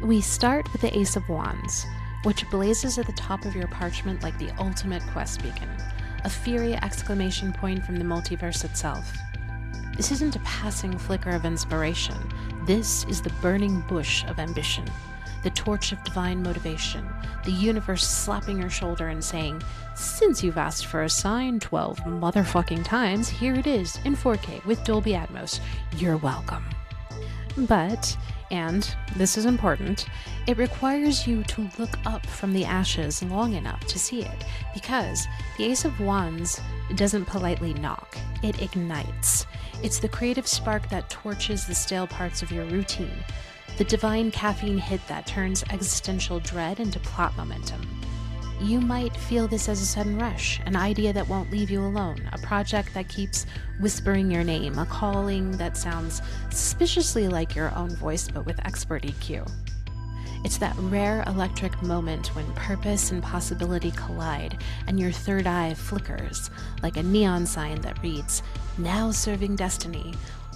We start with the Ace of Wands, which blazes at the top of your parchment like the ultimate quest beacon, a fiery exclamation point from the multiverse itself. This isn't a passing flicker of inspiration. This is the burning bush of ambition, the torch of divine motivation, the universe slapping your shoulder and saying, "Since you've asked for a sign 12 motherfucking times, here it is in 4K with Dolby Atmos. You're welcome." But, and this is important, it requires you to look up from the ashes long enough to see it, because the Ace of Wands doesn't politely knock, it ignites. It's the creative spark that torches the stale parts of your routine, the divine caffeine hit that turns existential dread into plot momentum. You might feel this as a sudden rush, an idea that won't leave you alone, a project that keeps whispering your name, a calling that sounds suspiciously like your own voice but with expert EQ. It's that rare electric moment when purpose and possibility collide and your third eye flickers like a neon sign that reads, "Now serving destiny,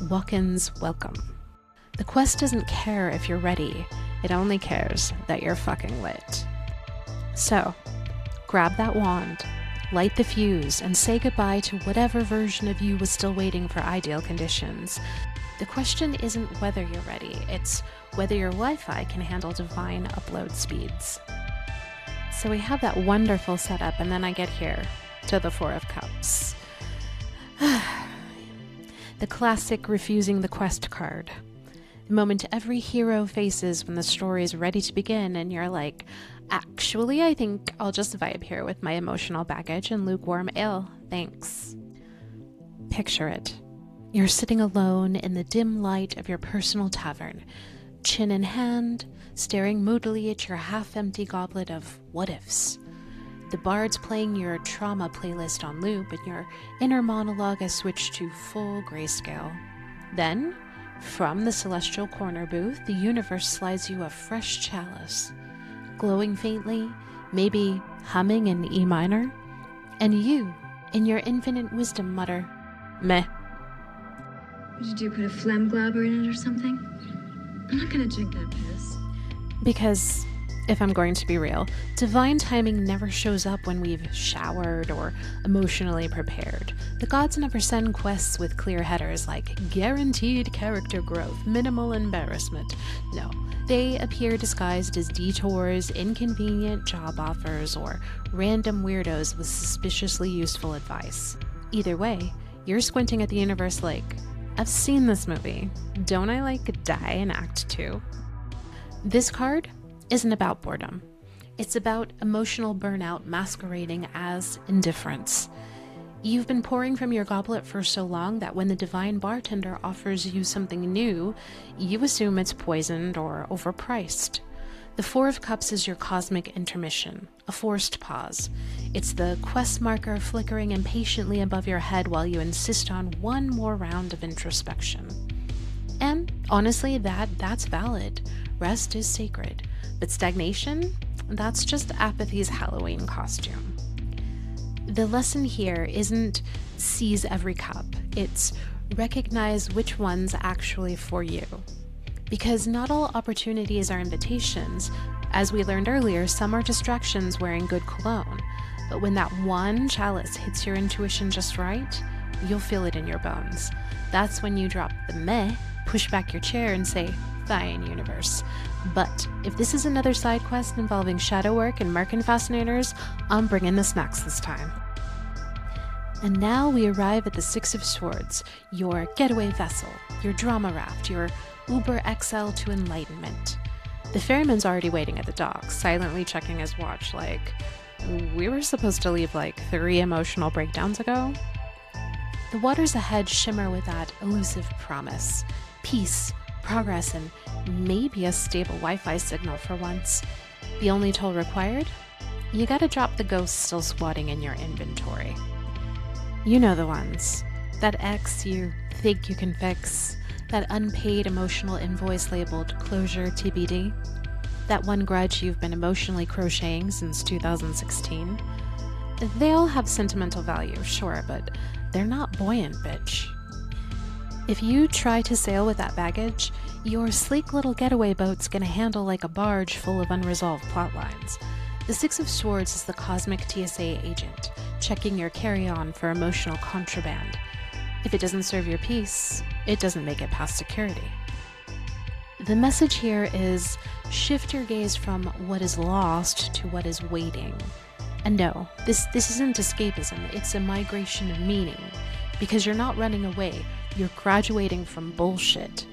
walk-ins welcome." The quest doesn't care if you're ready, it only cares that you're fucking lit. So, grab that wand, light the fuse, and say goodbye to whatever version of you was still waiting for ideal conditions. The question isn't whether you're ready, it's whether your Wi-Fi can handle divine upload speeds. So we have that wonderful setup, and then I get here, to the Four of Cups. The classic refusing the quest card. The moment every hero faces when the story is ready to begin and you're like, "Actually, I think I'll just vibe here with my emotional baggage and lukewarm ale, thanks." Picture it. You're sitting alone in the dim light of your personal tavern, chin in hand, staring moodily at your half-empty goblet of what-ifs. The bard's playing your trauma playlist on loop and your inner monologue has switched to full grayscale. Then, from the celestial corner booth, the universe slides you a fresh chalice, glowing faintly, maybe humming in E minor, and you, in your infinite wisdom, mutter, "Meh." Did you put a phlegm glabber in it or something? I'm not gonna drink that piss. Because, if I'm going to be real, divine timing never shows up when we've showered or emotionally prepared. The gods never send quests with clear headers like guaranteed character growth, minimal embarrassment. No, they appear disguised as detours, inconvenient job offers, or random weirdos with suspiciously useful advice. Either way, you're squinting at the universe like, "I've seen this movie. Don't I die in Act 2? This card isn't about boredom. It's about emotional burnout masquerading as indifference. You've been pouring from your goblet for so long that when the divine bartender offers you something new, you assume it's poisoned or overpriced. The Four of Cups is your cosmic intermission, a forced pause. It's the quest marker flickering impatiently above your head while you insist on one more round of introspection. And honestly, that's valid. Rest is sacred. But stagnation? That's just apathy's Halloween costume. The lesson here isn't seize every cup. It's recognize which one's actually for you. Because not all opportunities are invitations. As we learned earlier, some are distractions wearing good cologne. But when that one chalice hits your intuition just right, you'll feel it in your bones. That's when you drop the meh, push back your chair and say, "Fine, universe. But if this is another side quest involving shadow work and Merkin fascinators, I'm bringing the snacks this time." And now we arrive at the Six of Swords, your getaway vessel, your drama raft, your Uber XL to enlightenment. The ferryman's already waiting at the dock, silently checking his watch like, "We were supposed to leave 3 emotional breakdowns ago?" The waters ahead shimmer with that elusive promise. Peace, progress, and maybe a stable Wi-Fi signal for once. The only toll required? You gotta drop the ghost still squatting in your inventory. You know the ones. That ex you think you can fix. That unpaid emotional invoice labeled closure TBD. That one grudge you've been emotionally crocheting since 2016. They all have sentimental value, sure, but they're not buoyant, bitch. If you try to sail with that baggage, your sleek little getaway boat's gonna handle like a barge full of unresolved plotlines. The Six of Swords is the cosmic TSA agent, checking your carry-on for emotional contraband. If it doesn't serve your peace, it doesn't make it past security. The message here is shift your gaze from what is lost to what is waiting. And no, this isn't escapism, it's a migration of meaning. Because you're not running away, you're graduating from bullshit.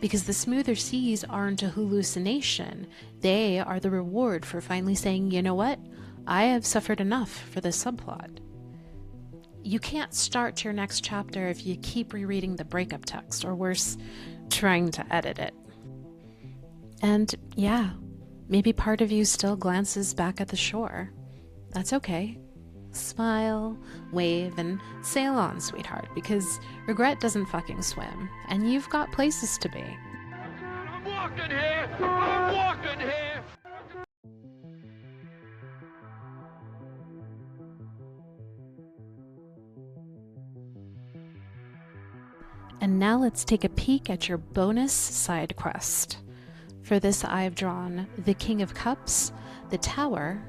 Because the smoother seas aren't a hallucination, they are the reward for finally saying, you know what, I have suffered enough for this subplot. You can't start your next chapter if you keep rereading the breakup text, or worse, trying to edit it. And yeah, maybe part of you still glances back at the shore. That's okay. Smile, wave, and sail on, sweetheart, because regret doesn't fucking swim, and you've got places to be. I'm walking here! I'm walking here! And now let's take a peek at your bonus side quest. For this I've drawn the King of Cups, the Tower,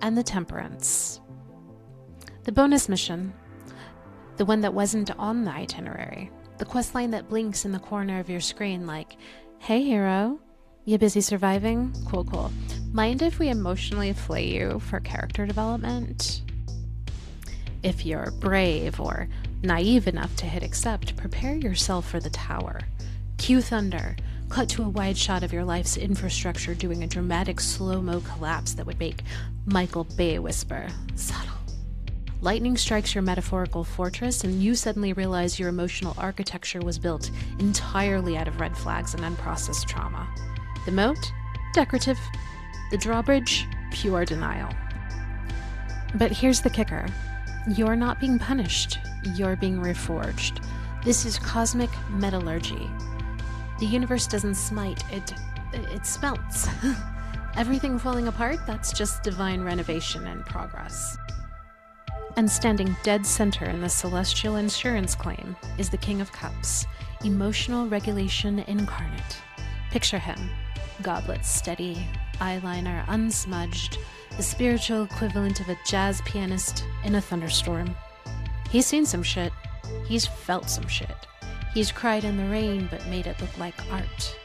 and the Temperance. The bonus mission, the one that wasn't on the itinerary, the questline that blinks in the corner of your screen like, hey hero, you busy surviving? Cool, cool. Mind if we emotionally flay you for character development? If you're brave or naive enough to hit accept, prepare yourself for the Tower. Cue thunder, cut to a wide shot of your life's infrastructure doing a dramatic slow-mo collapse that would make Michael Bay whisper, subtle. Lightning strikes your metaphorical fortress, and you suddenly realize your emotional architecture was built entirely out of red flags and unprocessed trauma. The moat? Decorative. The drawbridge? Pure denial. But here's the kicker. You're not being punished. You're being reforged. This is cosmic metallurgy. The universe doesn't smite, it smelts. Everything falling apart, that's just divine renovation and progress. And standing dead center in the celestial insurance claim is the King of Cups, emotional regulation incarnate. Picture him, goblet steady, eyeliner unsmudged, the spiritual equivalent of a jazz pianist in a thunderstorm. He's seen some shit. He's felt some shit. He's cried in the rain but made it look like art.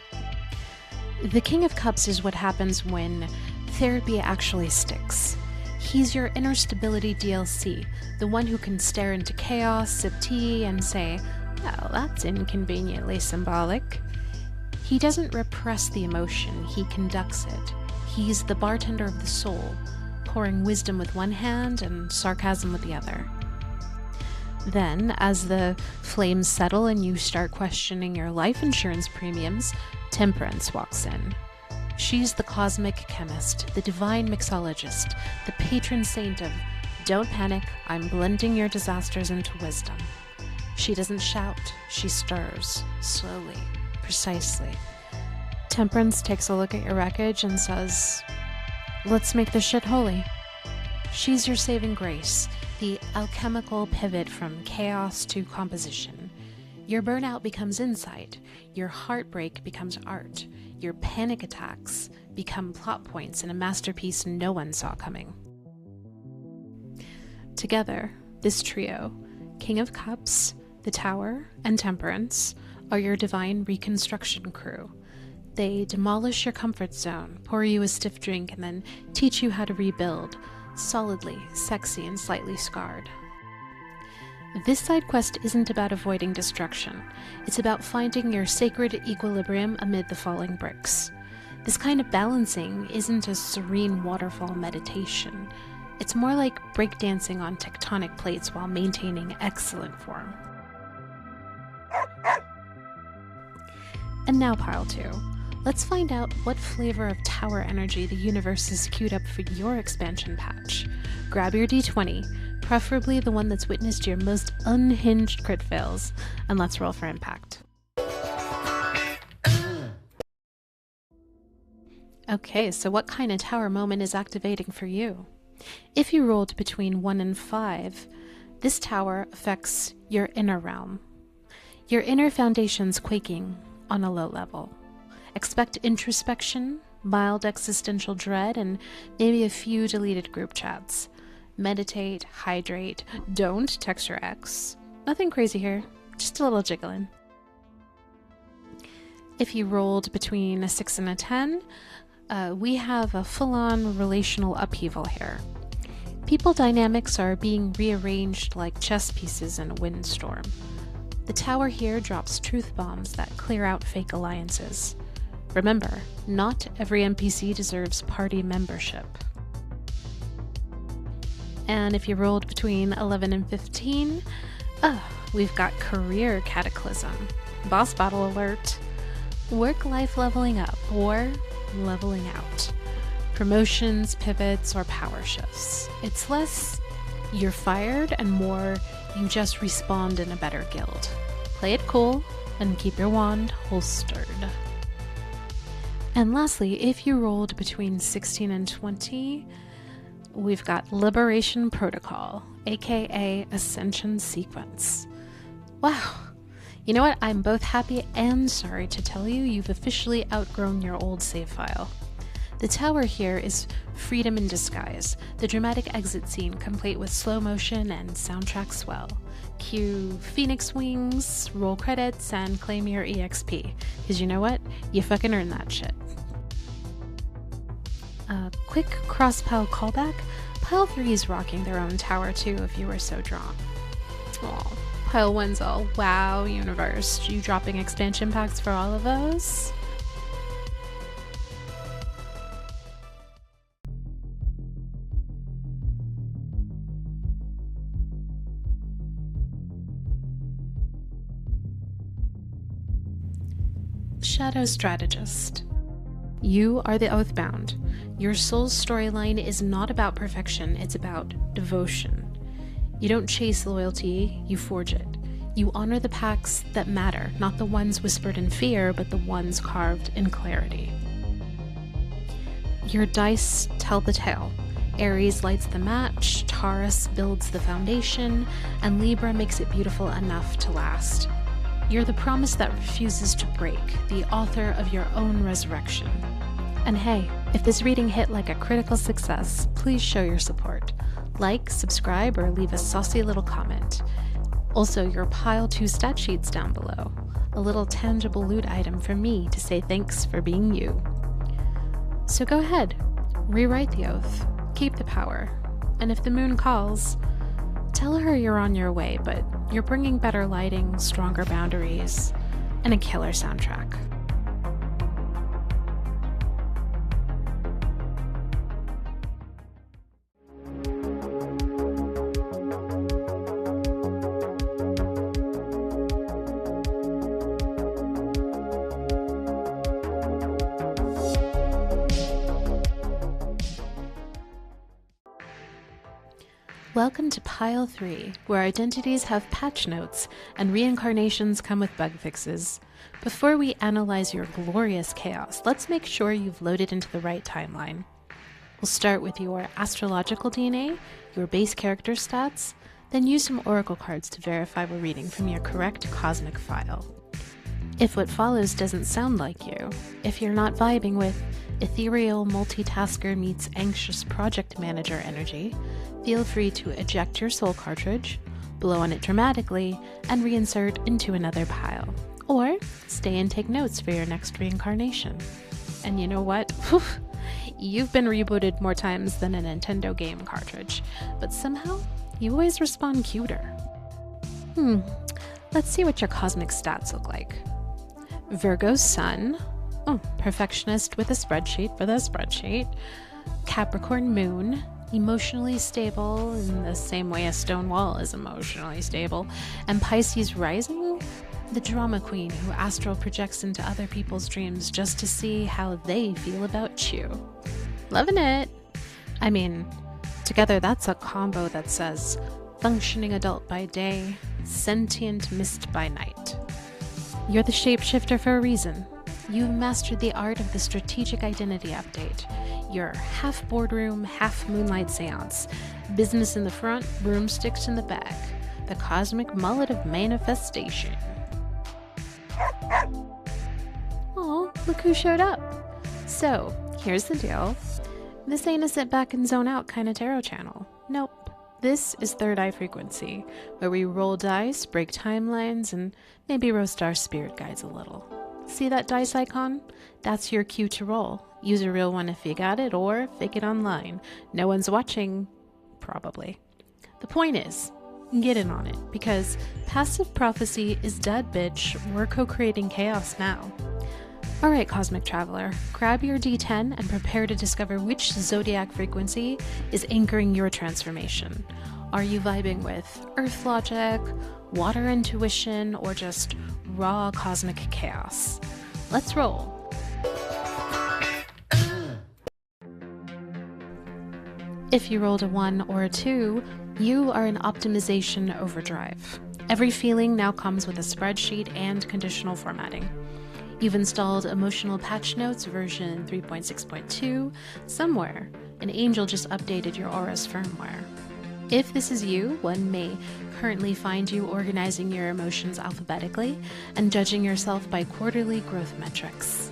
The King of Cups is what happens when therapy actually sticks. He's your inner stability DLC, the one who can stare into chaos, sip tea, and say, well, that's inconveniently symbolic. He doesn't repress the emotion, he conducts it. He's the bartender of the soul, pouring wisdom with one hand and sarcasm with the other. Then, as the flames settle and you start questioning your life insurance premiums, Temperance walks in. She's the cosmic chemist, the divine mixologist, the patron saint of, don't panic, I'm blending your disasters into wisdom. She doesn't shout, she stirs, slowly, precisely. Temperance takes a look at your wreckage and says, let's make this shit holy. She's your saving grace, the alchemical pivot from chaos to composition. Your burnout becomes insight, your heartbreak becomes art, your panic attacks become plot points in a masterpiece no one saw coming. Together, this trio, King of Cups, the Tower, and Temperance, are your divine reconstruction crew. They demolish your comfort zone, pour you a stiff drink, and then teach you how to rebuild, solidly, sexy, and slightly scarred. This side quest isn't about avoiding destruction. It's about finding your sacred equilibrium amid the falling bricks. This kind of balancing isn't a serene waterfall meditation. It's more like breakdancing on tectonic plates while maintaining excellent form. And now, Pile 2. Let's find out what flavor of tower energy the universe has queued up for your expansion patch. Grab your d20, preferably the one that's witnessed your most unhinged crit fails, and let's roll for impact. Okay, so what kind of tower moment is activating for you? If you rolled between 1 and 5, this tower affects your inner realm. Your inner foundation's quaking on a low level. Expect introspection, mild existential dread, and maybe a few deleted group chats. Meditate, hydrate, don't text your ex. Nothing crazy here, just a little jiggling. If you rolled between a 6 and a 10, we have a full-on relational upheaval here. People dynamics are being rearranged like chess pieces in a windstorm. The tower here drops truth bombs that clear out fake alliances. Remember, not every NPC deserves party membership. And if you rolled between 11 and 15, we've got career cataclysm. Boss battle alert. Work-life leveling up or leveling out. Promotions, pivots, or power shifts. It's less you're fired and more you just respawned in a better guild. Play it cool and keep your wand holstered. And lastly, if you rolled between 16 and 20, we've got Liberation Protocol, aka Ascension Sequence. Wow. You know what? I'm both happy and sorry to tell you you've officially outgrown your old save file. The tower here is freedom in disguise, the dramatic exit scene complete with slow motion and soundtrack swell. Cue Phoenix Wings, roll credits, and claim your EXP. Because you know what? You fucking earned that shit. Quick cross-pile callback. Pile 3 is rocking their own tower too if you were so drawn. Aw, Pile 1's all wow universe. You dropping expansion packs for all of those? Shadow Strategist. You are the Oathbound. Your soul's storyline is not about perfection, it's about devotion. You don't chase loyalty, you forge it. You honor the pacts that matter, not the ones whispered in fear, but the ones carved in clarity. Your dice tell the tale. Aries lights the match, Taurus builds the foundation, and Libra makes it beautiful enough to last. You're the promise that refuses to break, the author of your own resurrection. And hey, if this reading hit like a critical success, please show your support. Like, subscribe, or leave a saucy little comment. Also, your Pile 2 stat sheet's down below. A little tangible loot item for me to say thanks for being you. So go ahead, rewrite the oath, keep the power, and if the moon calls, tell her you're on your way, but you're bringing better lighting, stronger boundaries, and a killer soundtrack. Welcome to Pile 3, where identities have patch notes and reincarnations come with bug fixes. Before we analyze your glorious chaos, let's make sure you've loaded into the right timeline. We'll start with your astrological DNA, your base character stats, then use some oracle cards to verify we're reading from your correct cosmic file. If what follows doesn't sound like you, if you're not vibing with ethereal multitasker meets anxious project manager energy, feel free to eject your soul cartridge, blow on it dramatically, and reinsert into another pile. Or stay and take notes for your next reincarnation. And you know what? You've been rebooted more times than a Nintendo game cartridge, but somehow you always respond cuter. Let's see what your cosmic stats look like. Virgo's Sun. Oh, perfectionist with a spreadsheet for the spreadsheet. Capricorn Moon. Emotionally stable in the same way a stone wall is emotionally stable. And Pisces Rising. The drama queen who astral projects into other people's dreams just to see how they feel about you. Loving it. I mean, together that's a combo that says functioning adult by day, sentient mist by night. You're the shapeshifter for a reason. you've mastered the art of the strategic identity update. You're half boardroom, half moonlight seance. Business in the front, broomsticks in the back. The cosmic mullet of manifestation. Oh, look who showed up. So, here's the deal. This ain't a sit back and zone out kind of tarot channel. Nope. This is Third Eye Frequency, where we roll dice, break timelines, and maybe roast our spirit guides a little. See that dice icon? That's your cue to roll. Use a real one if you got it, or fake it online. No one's watching. Probably. The point is, get in on it, because passive prophecy is dead, bitch. We're co-creating chaos now. Alright, Cosmic Traveler, grab your D10 and prepare to discover which zodiac frequency is anchoring your transformation. Are you vibing with earth logic, water intuition, or just raw cosmic chaos? Let's roll. If you rolled a 1 or a 2, you are in optimization overdrive. Every feeling now comes with a spreadsheet and conditional formatting. You've installed Emotional Patch Notes version 3.6.2 somewhere. An angel just updated your aura's firmware. If this is you, one may currently find you organizing your emotions alphabetically and judging yourself by quarterly growth metrics.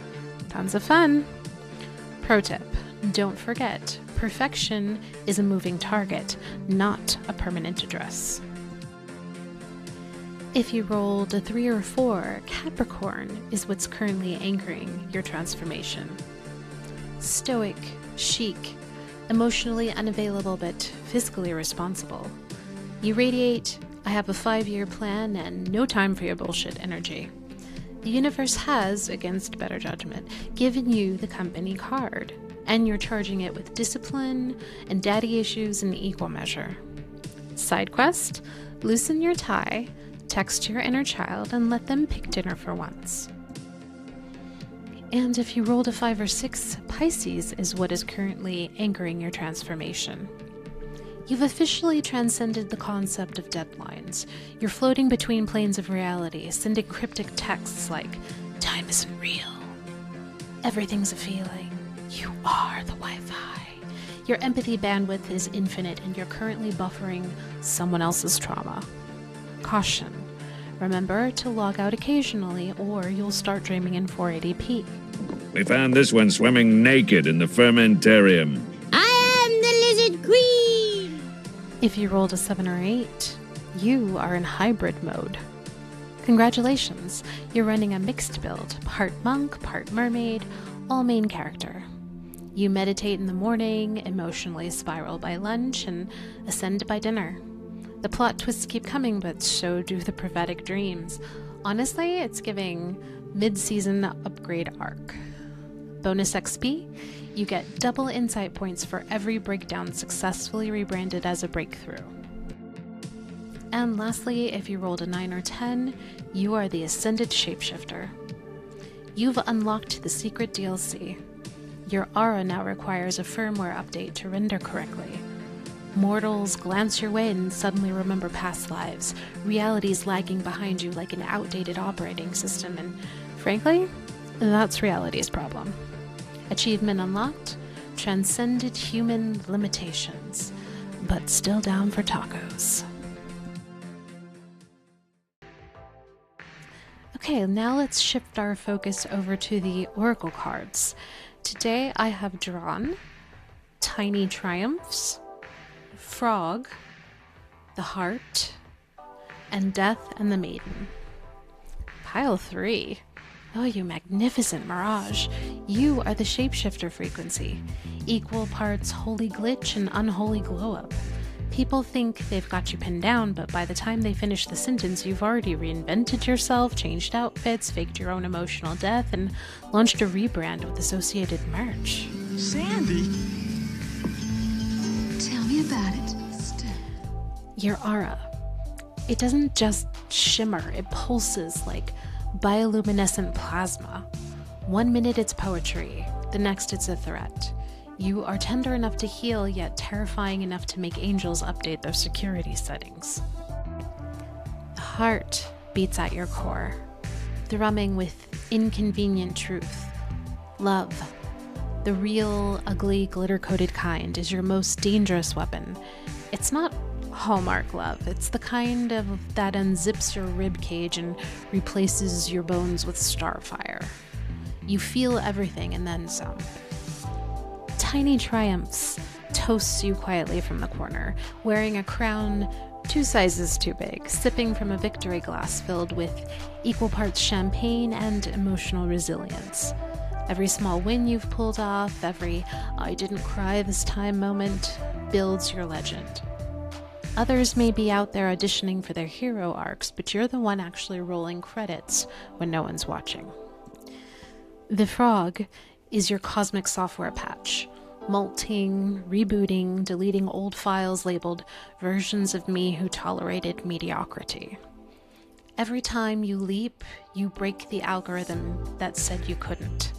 Tons of fun! Pro tip, don't forget, perfection is a moving target, not a permanent address. If you rolled a 3 or 4, Capricorn is what's currently anchoring your transformation. Stoic, chic, emotionally unavailable but fiscally responsible. You radiate, I have a 5-year plan and no time for your bullshit energy. The universe has, against better judgment, given you the company card, and you're charging it with discipline and daddy issues in equal measure. Side quest, loosen your tie, text your inner child, and let them pick dinner for once. And if you rolled a 5 or 6, Pisces is what is currently anchoring your transformation. You've officially transcended the concept of deadlines. You're floating between planes of reality, sending cryptic texts like, time isn't real. Everything's a feeling. You are the Wi-Fi. Your empathy bandwidth is infinite, and you're currently buffering someone else's trauma. Caution. Remember to log out occasionally, or you'll start dreaming in 480p. We found this one swimming naked in the fermentarium. I am the Lizard Queen! If you rolled a 7 or 8, you are in hybrid mode. Congratulations, you're running a mixed build, part monk, part mermaid, all main character. You meditate in the morning, emotionally spiral by lunch, and ascend by dinner. The plot twists keep coming, but so do the prophetic dreams. Honestly, it's giving mid-season upgrade arc. Bonus XP, you get double insight points for every breakdown successfully rebranded as a breakthrough. And lastly, if you rolled a 9 or 10, you are the Ascended Shapeshifter. You've unlocked the secret DLC. Your aura now requires a firmware update to render correctly. Mortals glance your way and suddenly remember past lives. Reality's lagging behind you like an outdated operating system, and frankly, that's reality's problem. Achievement unlocked, transcended human limitations, but still down for tacos. Okay, now let's shift our focus over to the Oracle cards. Today I have drawn Tiny Triumphs, Frog, the Heart, and Death and the Maiden. Pile 3. Oh, you magnificent mirage. You are the Shapeshifter frequency. Equal parts holy glitch and unholy glow-up. People think they've got you pinned down, but by the time they finish the sentence, you've already reinvented yourself, changed outfits, faked your own emotional death, and launched a rebrand with associated merch. Sandy? Tell me about it. Your aura. It doesn't just shimmer, it pulses like bioluminescent plasma. 1 minute it's poetry, the next it's a threat. You are tender enough to heal, yet terrifying enough to make angels update their security settings. The heart beats at your core, thrumming with inconvenient truth. Love, the real, ugly, glitter-coated kind, is your most dangerous weapon. It's not Hallmark love. It's the kind of that unzips your rib cage and replaces your bones with starfire. You feel everything and then some. Tiny Triumphs toasts you quietly from the corner, wearing a crown 2 sizes too big, sipping from a victory glass filled with equal parts champagne and emotional resilience. Every small win you've pulled off, every "I didn't cry this time" moment builds your legend. Others may be out there auditioning for their hero arcs, but you're the one actually rolling credits when no one's watching. The Frog is your cosmic software patch, multing, rebooting, deleting old files labeled versions of me who tolerated mediocrity. Every time you leap, you break the algorithm that said you couldn't.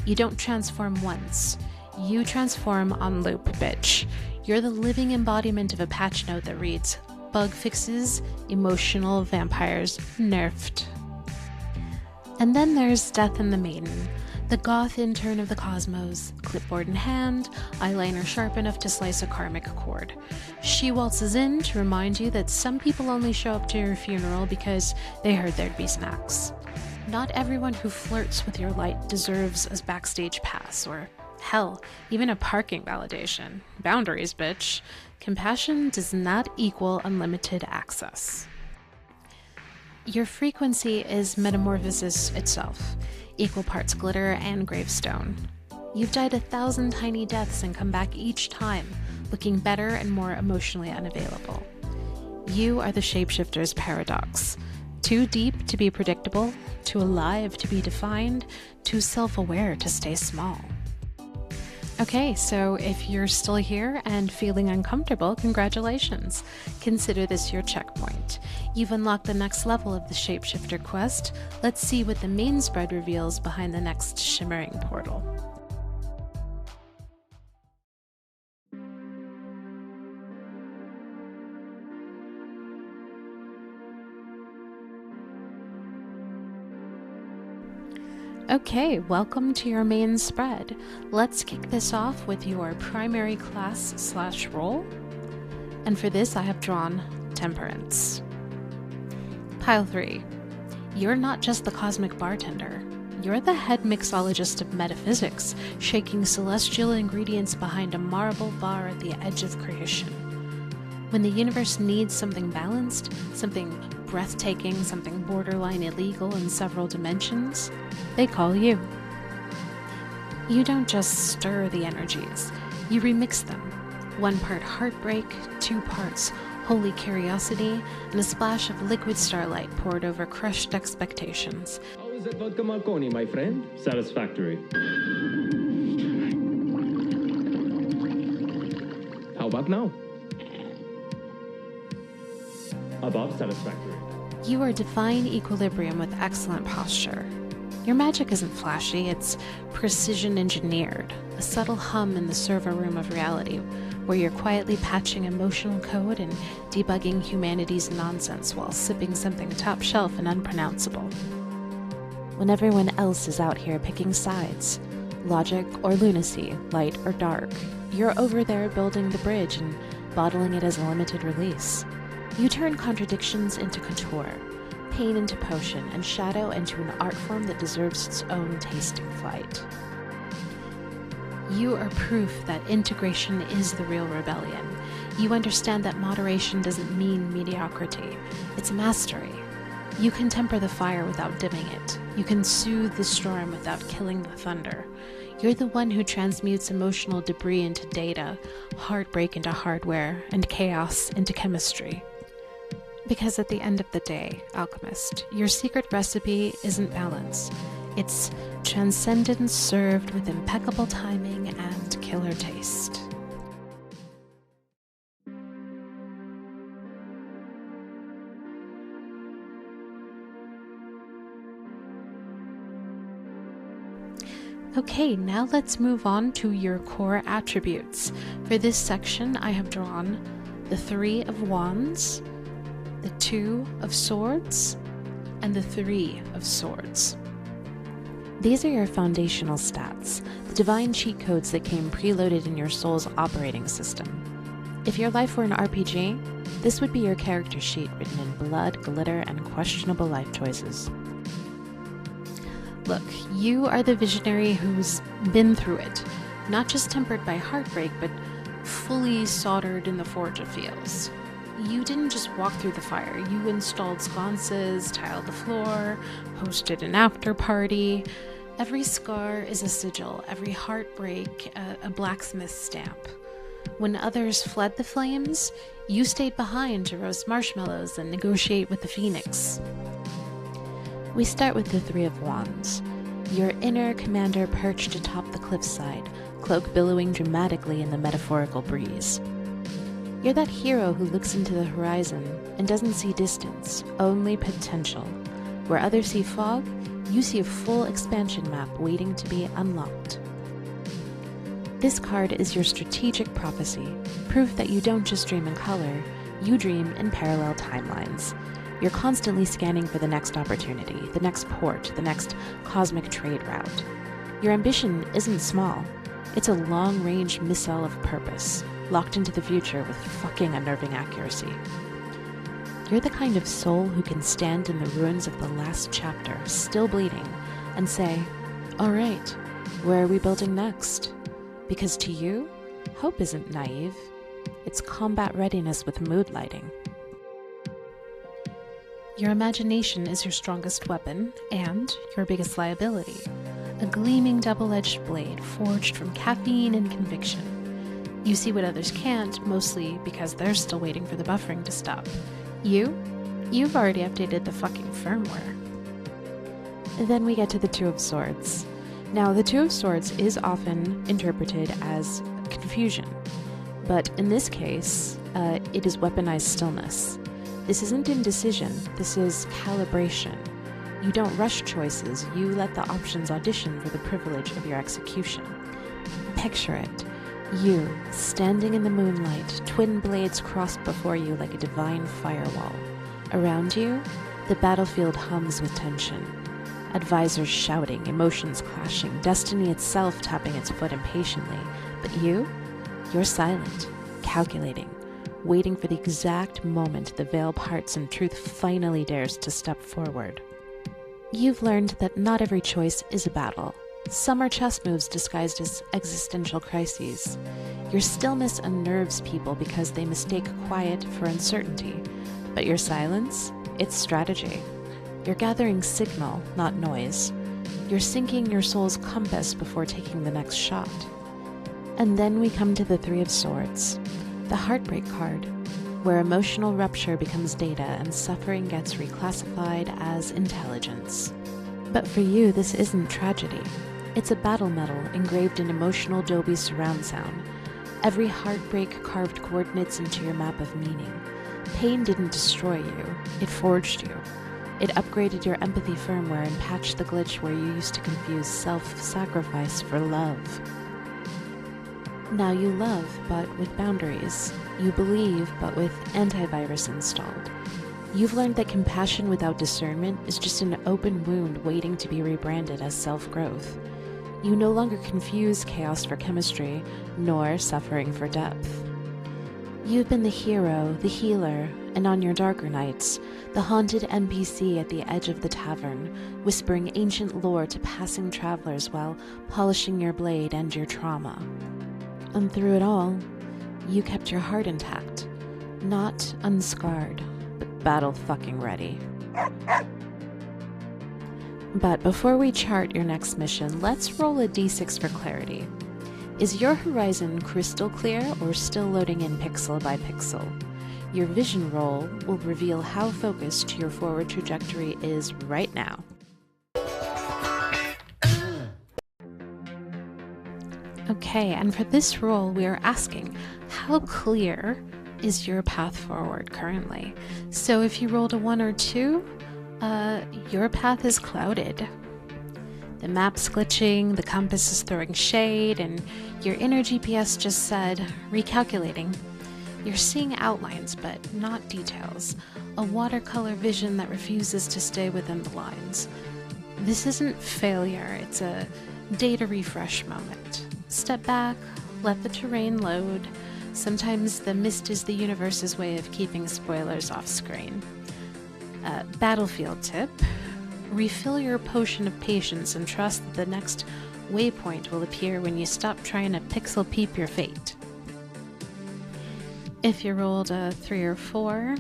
You don't transform once. You transform on loop, bitch. You're the living embodiment of a patch note that reads, "Bug fixes, emotional vampires nerfed." And then there's Death and the Maiden, the goth intern of the cosmos, clipboard in hand, eyeliner sharp enough to slice a karmic cord. She waltzes in to remind you that some people only show up to your funeral because they heard there'd be snacks. Not everyone who flirts with your light deserves a backstage pass, or hell, even a parking validation. Boundaries, bitch. Compassion does not equal unlimited access. Your frequency is metamorphosis itself, equal parts glitter and gravestone. You've died 1,000 tiny deaths and come back each time, looking better and more emotionally unavailable. You are the shapeshifter's paradox. Too deep to be predictable, too alive to be defined, too self-aware to stay small. Okay, so if you're still here and feeling uncomfortable, congratulations. Consider this your checkpoint. You've unlocked the next level of the Shapeshifter quest. Let's see what the main spread reveals behind the next shimmering portal. Okay, welcome to your main spread. Let's kick this off with your primary class / role. And for this I have drawn Temperance. Pile 3. You're not just the cosmic bartender. You're the head mixologist of metaphysics, shaking celestial ingredients behind a marble bar at the edge of creation. When the universe needs something balanced, something breathtaking, something borderline illegal in several dimensions, they call you. You don't just stir the energies, you remix them. 1 part heartbreak, 2 parts holy curiosity, and a splash of liquid starlight poured over crushed expectations. How is that vodka Marconi, my friend? Satisfactory. How about now? Above satisfactory. You are defying equilibrium with excellent posture. Your magic isn't flashy, it's precision engineered, a subtle hum in the server room of reality, where you're quietly patching emotional code and debugging humanity's nonsense while sipping something top shelf and unpronounceable. When everyone else is out here picking sides, logic or lunacy, light or dark, you're over there building the bridge and bottling it as a limited release. You turn contradictions into couture, pain into potion, and shadow into an art form that deserves its own tasting flight. You are proof that integration is the real rebellion. You understand that moderation doesn't mean mediocrity, it's mastery. You can temper the fire without dimming it. You can soothe the storm without killing the thunder. You're the one who transmutes emotional debris into data, heartbreak into hardware, and chaos into chemistry. Because at the end of the day, alchemist, your secret recipe isn't balance. It's transcendence served with impeccable timing and killer taste. Okay, now let's move on to your core attributes. For this section, I have drawn the 3 of Wands, the 2 of Swords, and the 3 of Swords. These are your foundational stats, the divine cheat codes that came preloaded in your soul's operating system. If your life were an RPG, this would be your character sheet written in blood, glitter, and questionable life choices. Look, you are the visionary who's been through it, not just tempered by heartbreak, but fully soldered in the forge of feels. You didn't just walk through the fire, you installed sconces, tiled the floor, hosted an after party. Every scar is a sigil, every heartbreak a blacksmith's stamp. When others fled the flames, you stayed behind to roast marshmallows and negotiate with the phoenix. We start with the Three of Wands, your inner commander perched atop the cliffside, cloak billowing dramatically in the metaphorical breeze. You're that hero who looks into the horizon and doesn't see distance, only potential. Where others see fog, you see a full expansion map waiting to be unlocked. This card is your strategic prophecy, proof that you don't just dream in color, you dream in parallel timelines. You're constantly scanning for the next opportunity, the next port, the next cosmic trade route. Your ambition isn't small. It's a long-range missile of purpose, locked into the future with fucking unnerving accuracy. You're the kind of soul who can stand in the ruins of the last chapter, still bleeding, and say, all right, where are we building next? Because to you, hope isn't naive. It's combat readiness with mood lighting. Your imagination is your strongest weapon and your biggest liability. A gleaming double-edged blade forged from caffeine and conviction. You see what others can't, mostly because they're still waiting for the buffering to stop. You've already updated the fucking firmware. Then we get to the Two of Swords. Now, the Two of Swords is often interpreted as confusion, but in this case, it is weaponized stillness. This isn't indecision, this is calibration. You don't rush choices, you let the options audition for the privilege of your execution. Picture it. You, standing in the moonlight, twin blades crossed before you like a divine firewall. Around you, the battlefield hums with tension. Advisors shouting, emotions clashing, destiny itself tapping its foot impatiently. But you're silent, calculating, waiting for the exact moment the veil parts and truth finally dares to step forward. You've learned that not every choice is a battle. Some are chess moves disguised as existential crises. Your stillness unnerves people because they mistake quiet for uncertainty. But your silence, it's strategy. You're gathering signal, not noise. You're syncing your soul's compass before taking the next shot. And then we come to the Three of Swords, the heartbreak card, where emotional rupture becomes data and suffering gets reclassified as intelligence. But for you, this isn't tragedy. It's a battle medal engraved in emotional Dolby surround sound. Every heartbreak carved coordinates into your map of meaning. Pain didn't destroy you, it forged you. It upgraded your empathy firmware and patched the glitch where you used to confuse self-sacrifice for love. Now you love, but with boundaries. You believe, but with antivirus installed. You've learned that compassion without discernment is just an open wound waiting to be rebranded as self-growth. You no longer confuse chaos for chemistry, nor suffering for depth. You've been the hero, the healer, and on your darker nights, the haunted NPC at the edge of the tavern, whispering ancient lore to passing travelers while polishing your blade and your trauma. And through it all, you kept your heart intact, not unscarred, but battle-fucking-ready. But before we chart your next mission, let's roll a d6 for clarity. Is your horizon crystal clear or still loading in pixel by pixel? Your vision roll will reveal how focused your forward trajectory is right now. Okay, and for this roll, we are asking, how clear is your path forward currently? So if you rolled a 1 or 2, your path is clouded. The map's glitching, the compass is throwing shade, and your inner GPS just said, recalculating. You're seeing outlines, but not details. A watercolor vision that refuses to stay within the lines. This isn't failure, it's a data refresh moment. Step back, let the terrain load. Sometimes the mist is the universe's way of keeping spoilers off screen. Battlefield tip: refill your potion of patience and trust that the next waypoint will appear when you stop trying to pixel peep your fate. If you rolled a 3 or 4,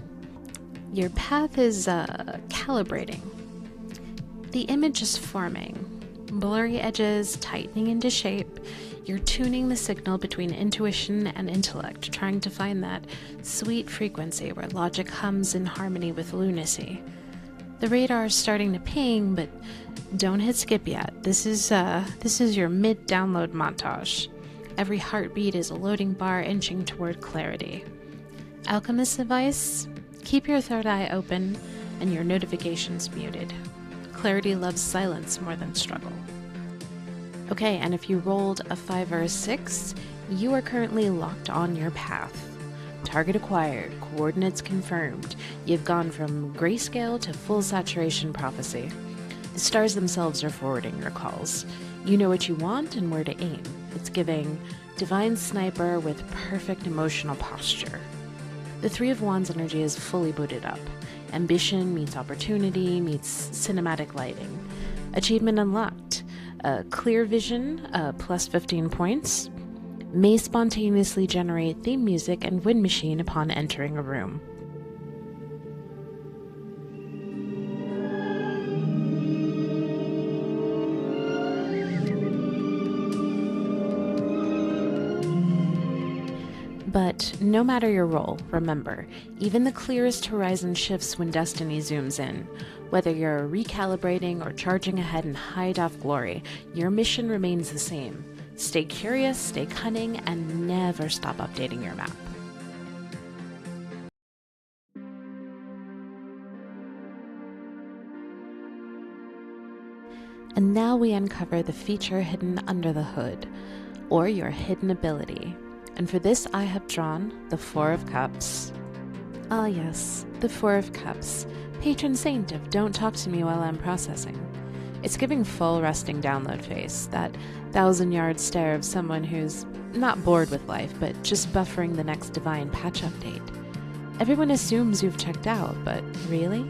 your path is calibrating. The image is forming. Blurry edges tightening into shape. You're tuning the signal between intuition and intellect, trying to find that sweet frequency where logic hums in harmony with lunacy. The radar is starting to ping, but don't hit skip yet. This is your mid-download montage. Every heartbeat is a loading bar inching toward clarity. Alchemist's advice: keep your third eye open and your notifications muted. Clarity loves silence more than struggle. Okay, and if you rolled a 5 or a 6, you are currently locked on your path. Target acquired, coordinates confirmed. You've gone from grayscale to full saturation prophecy. The stars themselves are forwarding your calls. You know what you want and where to aim. It's giving divine sniper with perfect emotional posture. The Three of Wands energy is fully booted up. Ambition meets opportunity meets cinematic lighting. Achievement unlocked. Clear vision, plus 15 points. May spontaneously generate theme music and wind machine upon entering a room. But no matter your role, remember, even the clearest horizon shifts when destiny zooms in. Whether you're recalibrating or charging ahead in high-def glory, your mission remains the same. Stay curious, stay cunning, and never stop updating your map. And now we uncover the feature hidden under the hood, or your hidden ability. And for this I have drawn the Four of Cups. Ah yes, the Four of Cups, patron saint of don't talk to me while I'm processing. It's giving full resting download face, that 1,000-yard stare of someone who's not bored with life, but just buffering the next divine patch update. Everyone assumes you've checked out, but really?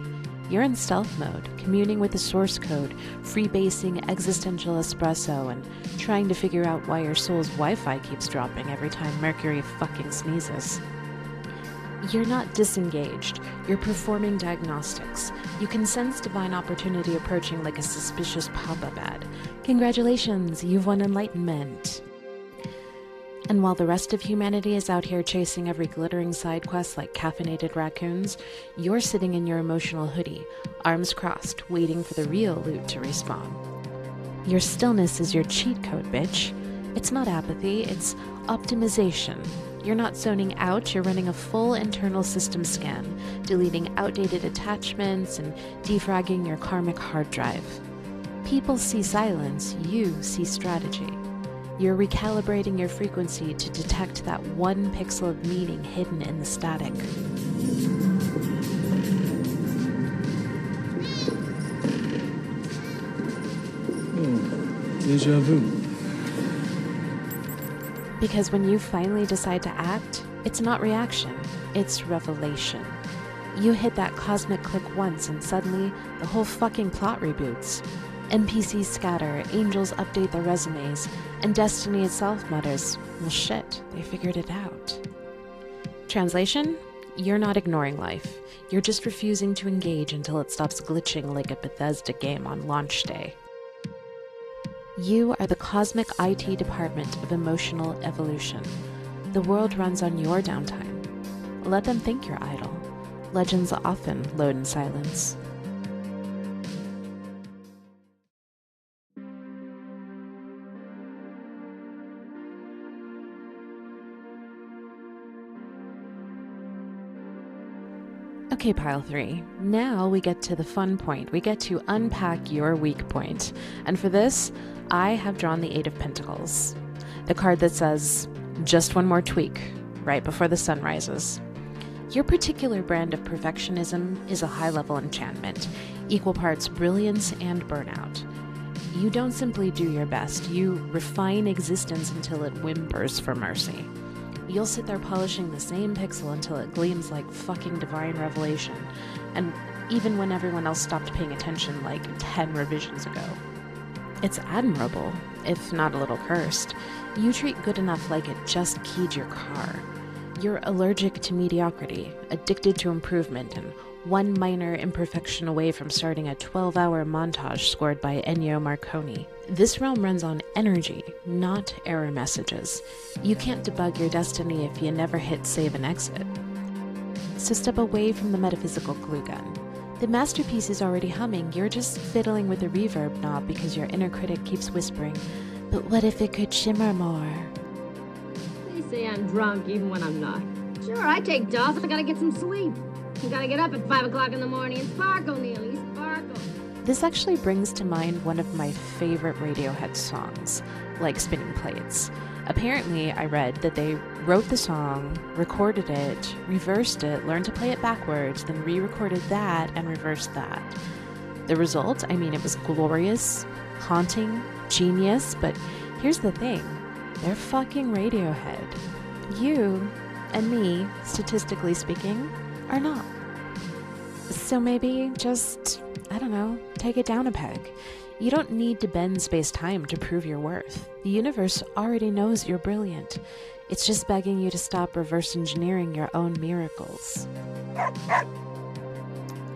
You're in stealth mode, communing with the source code, freebasing existential espresso, and trying to figure out why your soul's Wi-Fi keeps dropping every time Mercury fucking sneezes. You're not disengaged, you're performing diagnostics. You can sense divine opportunity approaching like a suspicious pop-up ad. Congratulations, you've won enlightenment. And while the rest of humanity is out here chasing every glittering side quest like caffeinated raccoons, you're sitting in your emotional hoodie, arms crossed, waiting for the real loot to respawn. Your stillness is your cheat code, bitch. It's not apathy, it's optimization. You're not zoning out, you're running a full internal system scan, deleting outdated attachments and defragging your karmic hard drive. People see silence, you see strategy. You're recalibrating your frequency to detect that one pixel of meaning hidden in the static. Oh, déjà vu. Because when you finally decide to act, it's not reaction, it's revelation. You hit that cosmic click once and suddenly the whole fucking plot reboots. NPCs scatter, angels update their resumes, and destiny itself mutters, well shit, they figured it out. Translation? You're not ignoring life. You're just refusing to engage until it stops glitching like a Bethesda game on launch day. You are the cosmic IT department of emotional evolution. The world runs on your downtime. Let them think you're idle. Legends often load in silence. Okay, Pile 3. Now we get to the fun point. We get to unpack your weak point. And for this, I have drawn the Eight of Pentacles. The card that says, just one more tweak, right before the sun rises. Your particular brand of perfectionism is a high-level enchantment, equal parts brilliance and burnout. You don't simply do your best, you refine existence until it whimpers for mercy. You'll sit there polishing the same pixel until it gleams like fucking divine revelation, and even when everyone else stopped paying attention like 10 revisions ago. It's admirable, if not a little cursed. You treat good enough like it just keyed your car. You're allergic to mediocrity, addicted to improvement, and one minor imperfection away from starting a 12-hour montage scored by Ennio Morricone. This realm runs on energy, not error messages. You can't debug your destiny if you never hit save and exit. So step away from the metaphysical glue gun. The masterpiece is already humming, you're just fiddling with the reverb knob because your inner critic keeps whispering, "But what if it could shimmer more?" They say I'm drunk even when I'm not. Sure, I take dolls, I gotta get some sleep. I gotta get up at 5 o'clock in the morning and sparkle, Neely, sparkle. This actually brings to mind one of my favorite Radiohead songs, like Spinning Plates. Apparently, I read that they wrote the song, recorded it, reversed it, learned to play it backwards, then re-recorded that and reversed that. The result, I mean, it was glorious, haunting, genius, but here's the thing, they're fucking Radiohead. You and me, statistically speaking, are not. So maybe just, I don't know, take it down a peg. You don't need to bend space-time to prove your worth. The universe already knows you're brilliant. It's just begging you to stop reverse engineering your own miracles.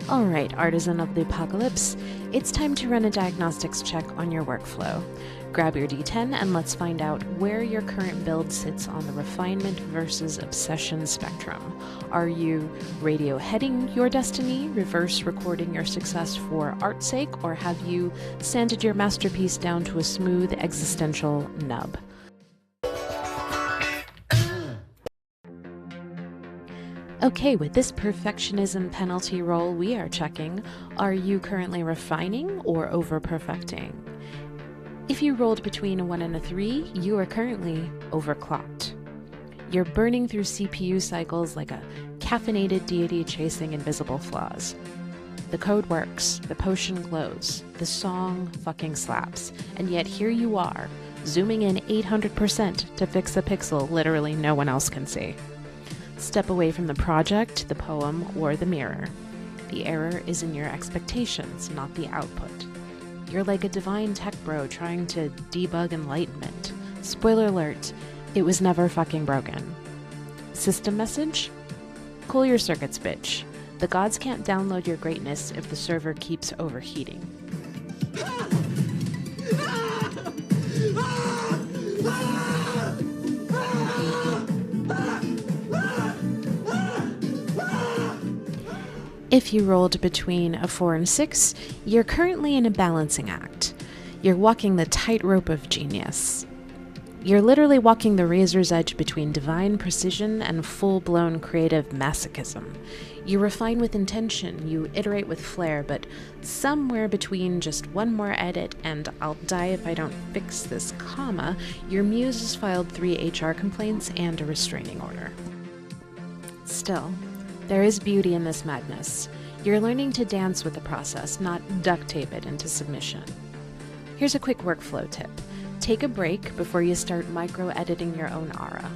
Alright, artisan of the apocalypse, it's time to run a diagnostics check on your workflow. Grab your D10 and let's find out where your current build sits on the refinement versus obsession spectrum. Are you radioheading your destiny, reverse recording your success for art's sake, or have you sanded your masterpiece down to a smooth existential nub? Okay, with this perfectionism penalty roll we are checking, are you currently refining or over-perfecting? If you rolled between a 1 and a 3, you are currently overclocked. You're burning through CPU cycles like a caffeinated deity chasing invisible flaws. The code works, the potion glows, the song fucking slaps, and yet here you are, zooming in 800% to fix a pixel literally no one else can see. Step away from the project, the poem, or the mirror. The error is in your expectations, not the output. You're like a divine tech bro trying to debug enlightenment. Spoiler alert, it was never fucking broken. System message? Cool your circuits, bitch. The gods can't download your greatness if the server keeps overheating. If you rolled between a 4 and 6, you're currently in a balancing act. You're walking the tightrope of genius. You're literally walking the razor's edge between divine precision and full-blown creative masochism. You refine with intention, you iterate with flair, but somewhere between just one more edit and I'll die if I don't fix this comma, your muse has filed 3 HR complaints and a restraining order. Still, there is beauty in this madness. You're learning to dance with the process, not duct tape it into submission. Here's a quick workflow tip. Take a break before you start micro-editing your own aura.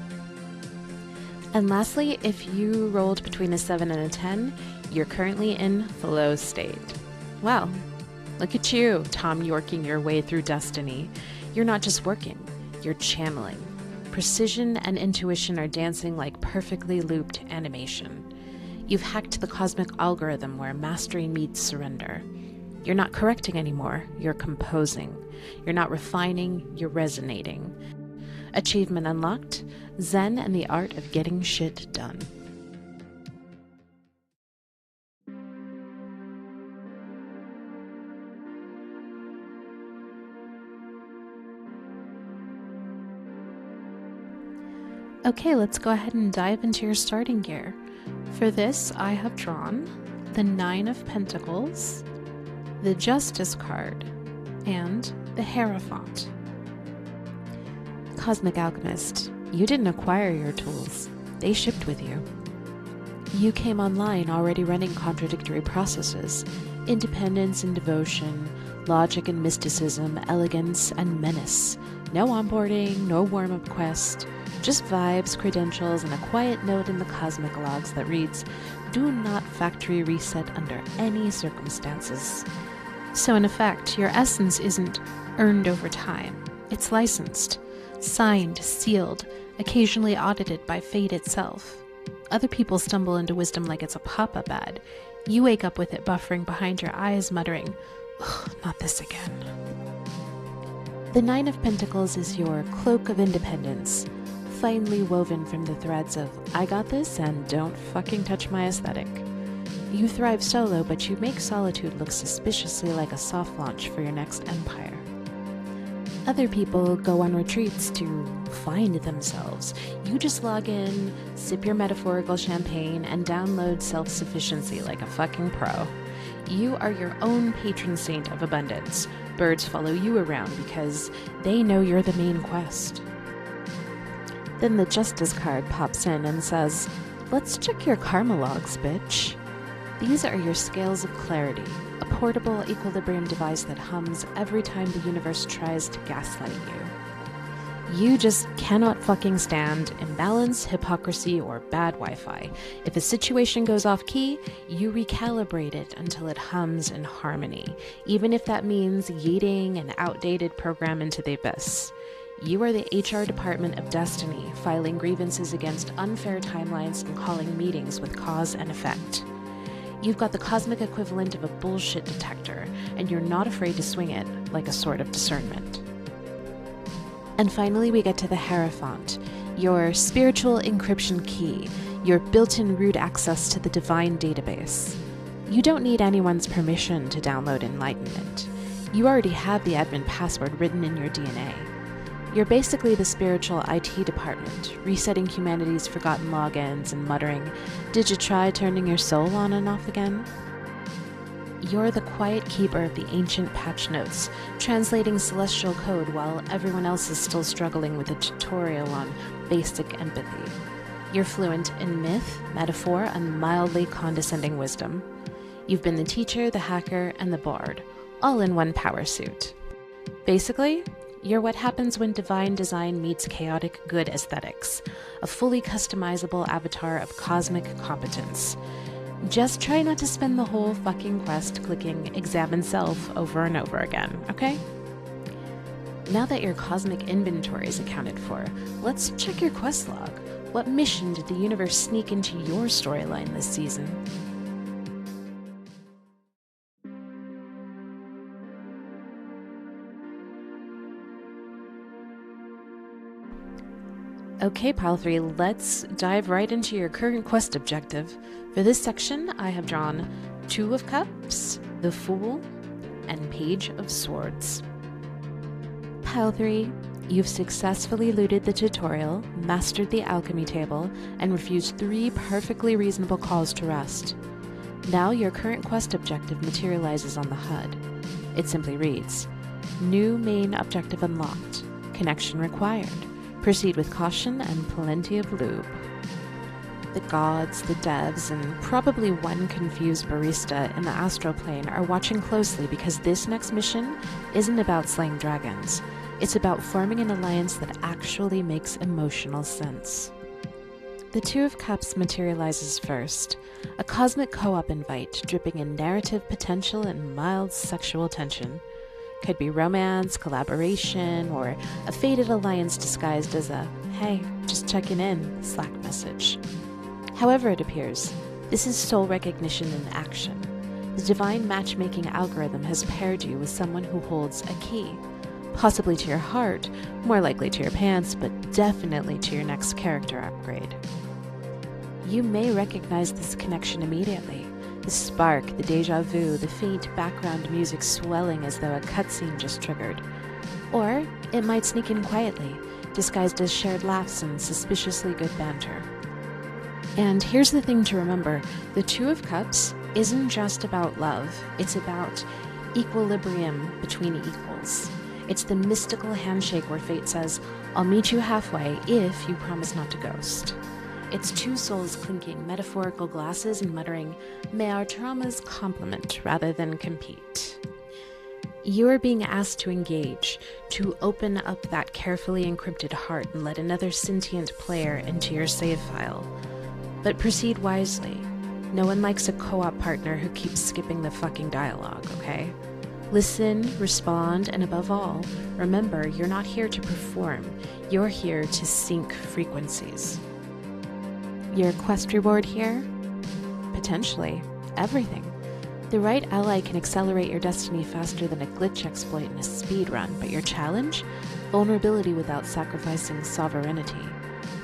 And lastly, if you rolled between a 7 and a 10, you're currently in flow state. Well, look at you, Tom Yorking your way through destiny. You're not just working, you're channeling. Precision and intuition are dancing like perfectly looped animation. You've hacked the cosmic algorithm where mastery meets surrender. You're not correcting anymore, you're composing. You're not refining, you're resonating. Achievement unlocked, Zen and the art of getting shit done. Okay, let's go ahead and dive into your starting gear. For this, I have drawn the 9 of Pentacles, the Justice card, and the Hierophant. Cosmic Alchemist, you didn't acquire your tools. They shipped with you. You came online already running contradictory processes: independence and devotion, logic and mysticism, elegance and menace. No onboarding, no warm-up quest, just vibes, credentials, and a quiet note in the cosmic logs that reads, "Do not factory reset under any circumstances." So in effect, your essence isn't earned over time. It's licensed, signed, sealed, occasionally audited by fate itself. Other people stumble into wisdom like it's a pop-up ad. You wake up with it buffering behind your eyes, muttering, "Ugh, not this again." The Nine of Pentacles is your cloak of independence, finely woven from the threads of "I got this" and "don't fucking touch my aesthetic." You thrive solo, but you make solitude look suspiciously like a soft launch for your next empire. Other people go on retreats to find themselves. You just log in, sip your metaphorical champagne, and download self-sufficiency like a fucking pro. You are your own patron saint of abundance. Birds follow you around because they know you're the main quest. Then the Justice card pops in and says, "Let's check your karma logs, bitch." These are your scales of clarity, a portable equilibrium device that hums every time the universe tries to gaslight you. You just cannot fucking stand imbalance, hypocrisy, or bad Wi-Fi. If a situation goes off key, you recalibrate it until it hums in harmony, even if that means yeeting an outdated program into the abyss. You are the HR department of destiny, filing grievances against unfair timelines and calling meetings with cause and effect. You've got the cosmic equivalent of a bullshit detector, and you're not afraid to swing it like a sword of discernment. And finally, we get to the Hierophant, your spiritual encryption key, your built-in root access to the divine database. You don't need anyone's permission to download enlightenment. You already have the admin password written in your DNA. You're basically the spiritual IT department, resetting humanity's forgotten logins and muttering, "Did you try turning your soul on and off again?" You're the quiet keeper of the ancient patch notes, translating celestial code while everyone else is still struggling with a tutorial on basic empathy. You're fluent in myth, metaphor, and mildly condescending wisdom. You've been the teacher, the hacker, and the bard, all in one power suit. Basically, you're what happens when divine design meets chaotic good aesthetics, a fully customizable avatar of cosmic competence. Just try not to spend the whole fucking quest clicking "Examine Self" over and over again, okay? Now that your cosmic inventory is accounted for, let's check your quest log. What mission did the universe sneak into your storyline this season? Okay, Pile 3, let's dive right into your current quest objective. For this section, I have drawn Two of Cups, the Fool, and Page of Swords. Pile 3, you've successfully looted the tutorial, mastered the alchemy table, and refused 3 perfectly reasonable calls to rest. Now your current quest objective materializes on the HUD. It simply reads, "New main objective unlocked. Connection required. Proceed with caution and plenty of lube." The gods, the devs, and probably one confused barista in the astral plane are watching closely because this next mission isn't about slaying dragons. It's about forming an alliance that actually makes emotional sense. The Two of Cups materializes first, a cosmic co-op invite dripping in narrative potential and mild sexual tension. Could be romance, collaboration, or a fated alliance disguised as a "hey, just checking in" Slack message. However it appears, this is soul recognition in action. The divine matchmaking algorithm has paired you with someone who holds a key, possibly to your heart, more likely to your pants, but definitely to your next character upgrade. You may recognize this connection immediately. The spark, the deja vu, the faint background music swelling as though a cutscene just triggered. Or it might sneak in quietly, disguised as shared laughs and suspiciously good banter. And here's the thing to remember, the Two of Cups isn't just about love, it's about equilibrium between equals. It's the mystical handshake where fate says, "I'll meet you halfway if you promise not to ghost." It's two souls clinking metaphorical glasses and muttering, "May our traumas complement rather than compete." You are being asked to engage, to open up that carefully encrypted heart and let another sentient player into your save file. But proceed wisely. No one likes a co-op partner who keeps skipping the fucking dialogue, okay? Listen, respond, and above all, remember you're not here to perform. You're here to sync frequencies. Your quest reward here? Potentially. Everything. The right ally can accelerate your destiny faster than a glitch exploit in a speedrun, but your challenge? Vulnerability without sacrificing sovereignty.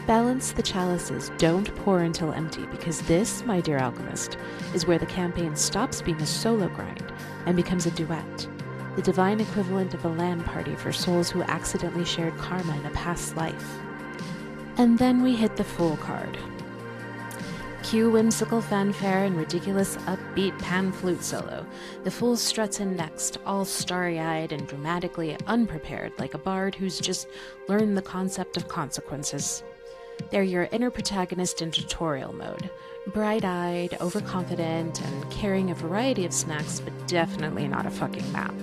Balance the chalices, don't pour until empty, because this, my dear alchemist, is where the campaign stops being a solo grind and becomes a duet. The divine equivalent of a LAN party for souls who accidentally shared karma in a past life. And then we hit the Fool card. Cue whimsical fanfare and ridiculous upbeat pan flute solo. The Fool struts in next, all starry-eyed and dramatically unprepared, like a bard who's just learned the concept of consequences. They're your inner protagonist in tutorial mode. Bright-eyed, overconfident, and carrying a variety of snacks, but definitely not a fucking map.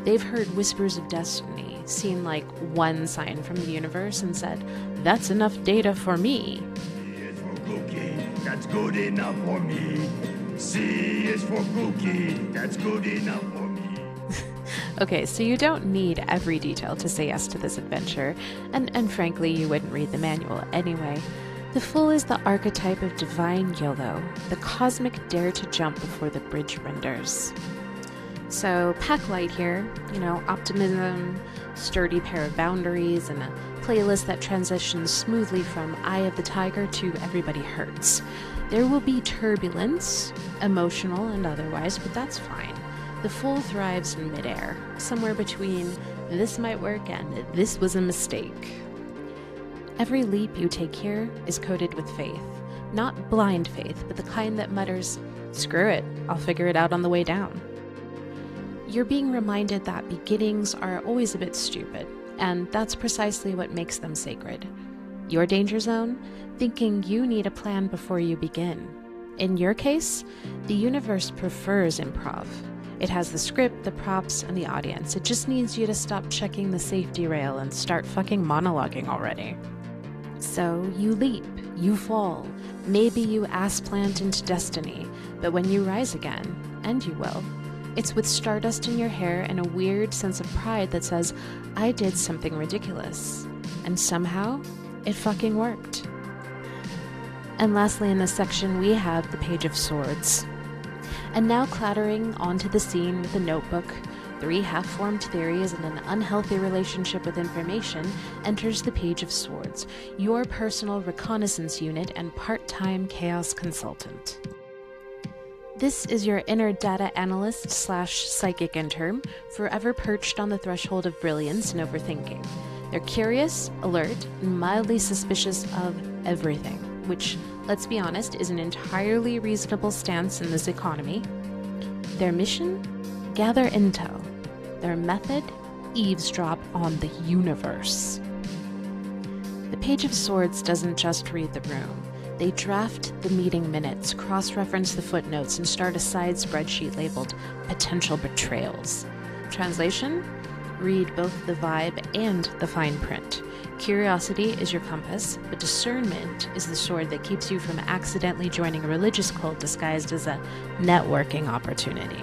They've heard whispers of destiny, seen like one sign from the universe and said, "That's enough data for me." Cookie, that's good enough for me. C is for cookie, that's good enough for me. Okay, so you don't need every detail to say yes to this adventure, and frankly, you wouldn't read the manual anyway. The Fool is the archetype of divine YOLO, the cosmic dare to jump before the bridge renders. So, pack light here, optimism, sturdy pair of boundaries, and a playlist that transitions smoothly from Eye of the Tiger to Everybody Hurts. There will be turbulence, emotional and otherwise, but that's fine. The Fool thrives in midair, somewhere between this might work and this was a mistake. Every leap you take here is coated with faith. Not blind faith, but the kind that mutters, "Screw it, I'll figure it out on the way down." You're being reminded that beginnings are always a bit stupid, and that's precisely what makes them sacred. Your danger zone? Thinking you need a plan before you begin. In your case, the universe prefers improv. It has the script, the props, and the audience. It just needs you to stop checking the safety rail and start fucking monologuing already. So you leap, you fall, maybe you ass plant into destiny, but when you rise again, and you will, it's with stardust in your hair and a weird sense of pride that says, I did something ridiculous. And somehow, it fucking worked. And lastly in this section, we have the Page of Swords. And now clattering onto the scene with a notebook, 3 half-formed theories and an unhealthy relationship with information, enters the Page of Swords, your personal reconnaissance unit and part-time chaos consultant. This is your inner data analyst / psychic intern, forever perched on the threshold of brilliance and overthinking. They're curious, alert, and mildly suspicious of everything, which, let's be honest, is an entirely reasonable stance in this economy. Their mission? Gather intel. Their method? Eavesdrop on the universe. The Page of Swords doesn't just read the room. They draft the meeting minutes, cross-reference the footnotes, and start a side spreadsheet labeled Potential Betrayals. Translation? Read both the vibe and the fine print. Curiosity is your compass, but discernment is the sword that keeps you from accidentally joining a religious cult disguised as a networking opportunity.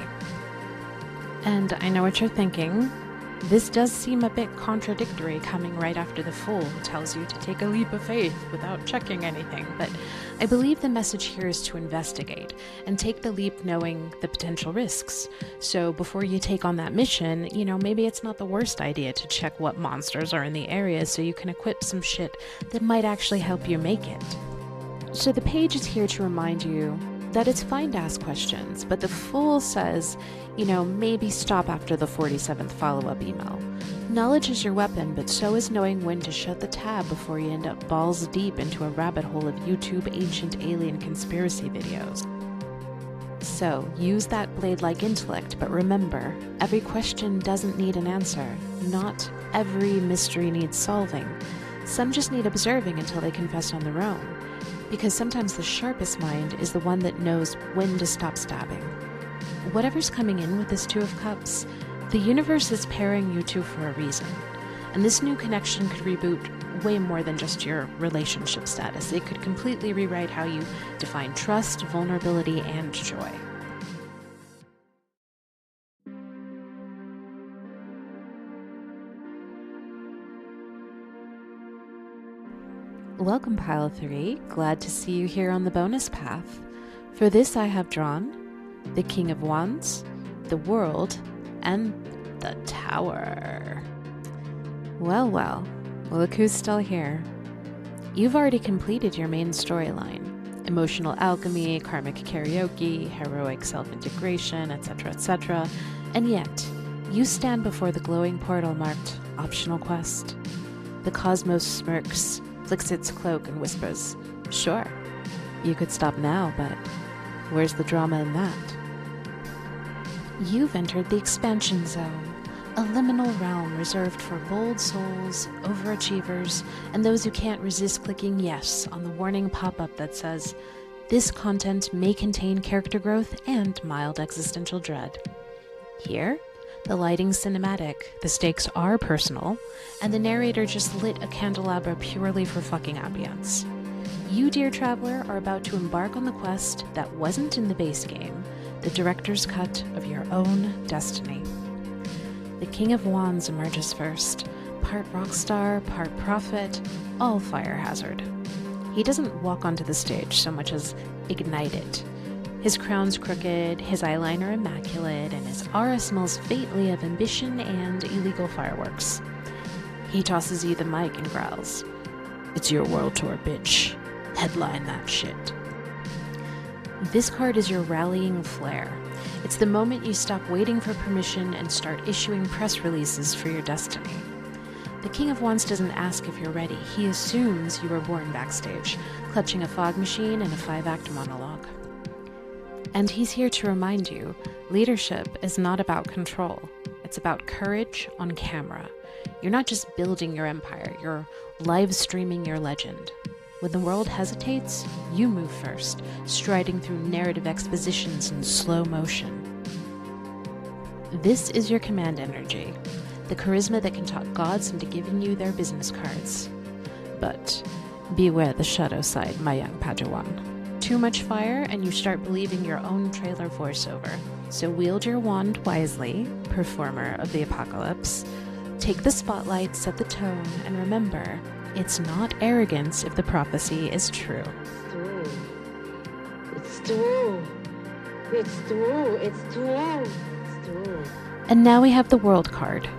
And I know what you're thinking. This does seem a bit contradictory coming right after the Fool tells you to take a leap of faith without checking anything, but I believe the message here is to investigate and take the leap knowing the potential risks. So before you take on that mission, maybe it's not the worst idea to check what monsters are in the area so you can equip some shit that might actually help you make it. So the page is here to remind you that it's fine to ask questions, but the Fool says, maybe stop after the 47th follow-up email. Knowledge is your weapon, but so is knowing when to shut the tab before you end up balls deep into a rabbit hole of YouTube ancient alien conspiracy videos. So, use that blade-like intellect, but remember, every question doesn't need an answer. Not every mystery needs solving. Some just need observing until they confess on their own. Because sometimes the sharpest mind is the one that knows when to stop stabbing. Whatever's coming in with this Two of Cups, the universe is pairing you two for a reason. And this new connection could reboot way more than just your relationship status. It could completely rewrite how you define trust, vulnerability, and joy. Welcome, Pile 3. Glad to see you here on the bonus path. For this I have drawn the King of Wands, the World, and the Tower. Well, look who's still here. You've already completed your main storyline. Emotional alchemy, karmic karaoke, heroic self-integration, etc., and yet, you stand before the glowing portal marked Optional Quest. The cosmos smirks, flicks its cloak, and whispers, "Sure, you could stop now, but where's the drama in that?" You've entered the Expansion Zone, a liminal realm reserved for bold souls, overachievers, and those who can't resist clicking yes on the warning pop-up that says, "This content may contain character growth and mild existential dread." Here, the lighting's cinematic, the stakes are personal, and the narrator just lit a candelabra purely for fucking ambience. You, dear traveler, are about to embark on the quest that wasn't in the base game, the director's cut of your own destiny. The King of Wands emerges first, part rockstar, part prophet, all fire hazard. He doesn't walk onto the stage so much as ignite it. His crown's crooked, his eyeliner immaculate, and his aura smells faintly of ambition and illegal fireworks. He tosses you the mic and growls, "It's your world tour, bitch. Headline that shit." This card is your rallying flare. It's the moment you stop waiting for permission and start issuing press releases for your destiny. The King of Wands doesn't ask if you're ready. He assumes you were born backstage, clutching a fog machine and a 5-act monologue. And he's here to remind you, leadership is not about control. It's about courage on camera. You're not just building your empire, you're live streaming your legend. When the world hesitates, you move first, striding through narrative expositions in slow motion. This is your command energy, the charisma that can talk gods into giving you their business cards. But beware the shadow side, my young Padawan. Too much fire and you start believing your own trailer voiceover. So wield your wand wisely, performer of the apocalypse. Take the spotlight, set the tone, and remember, it's not arrogance if the prophecy is true. It's true. It's true. It's true. It's true. And now we have the World card.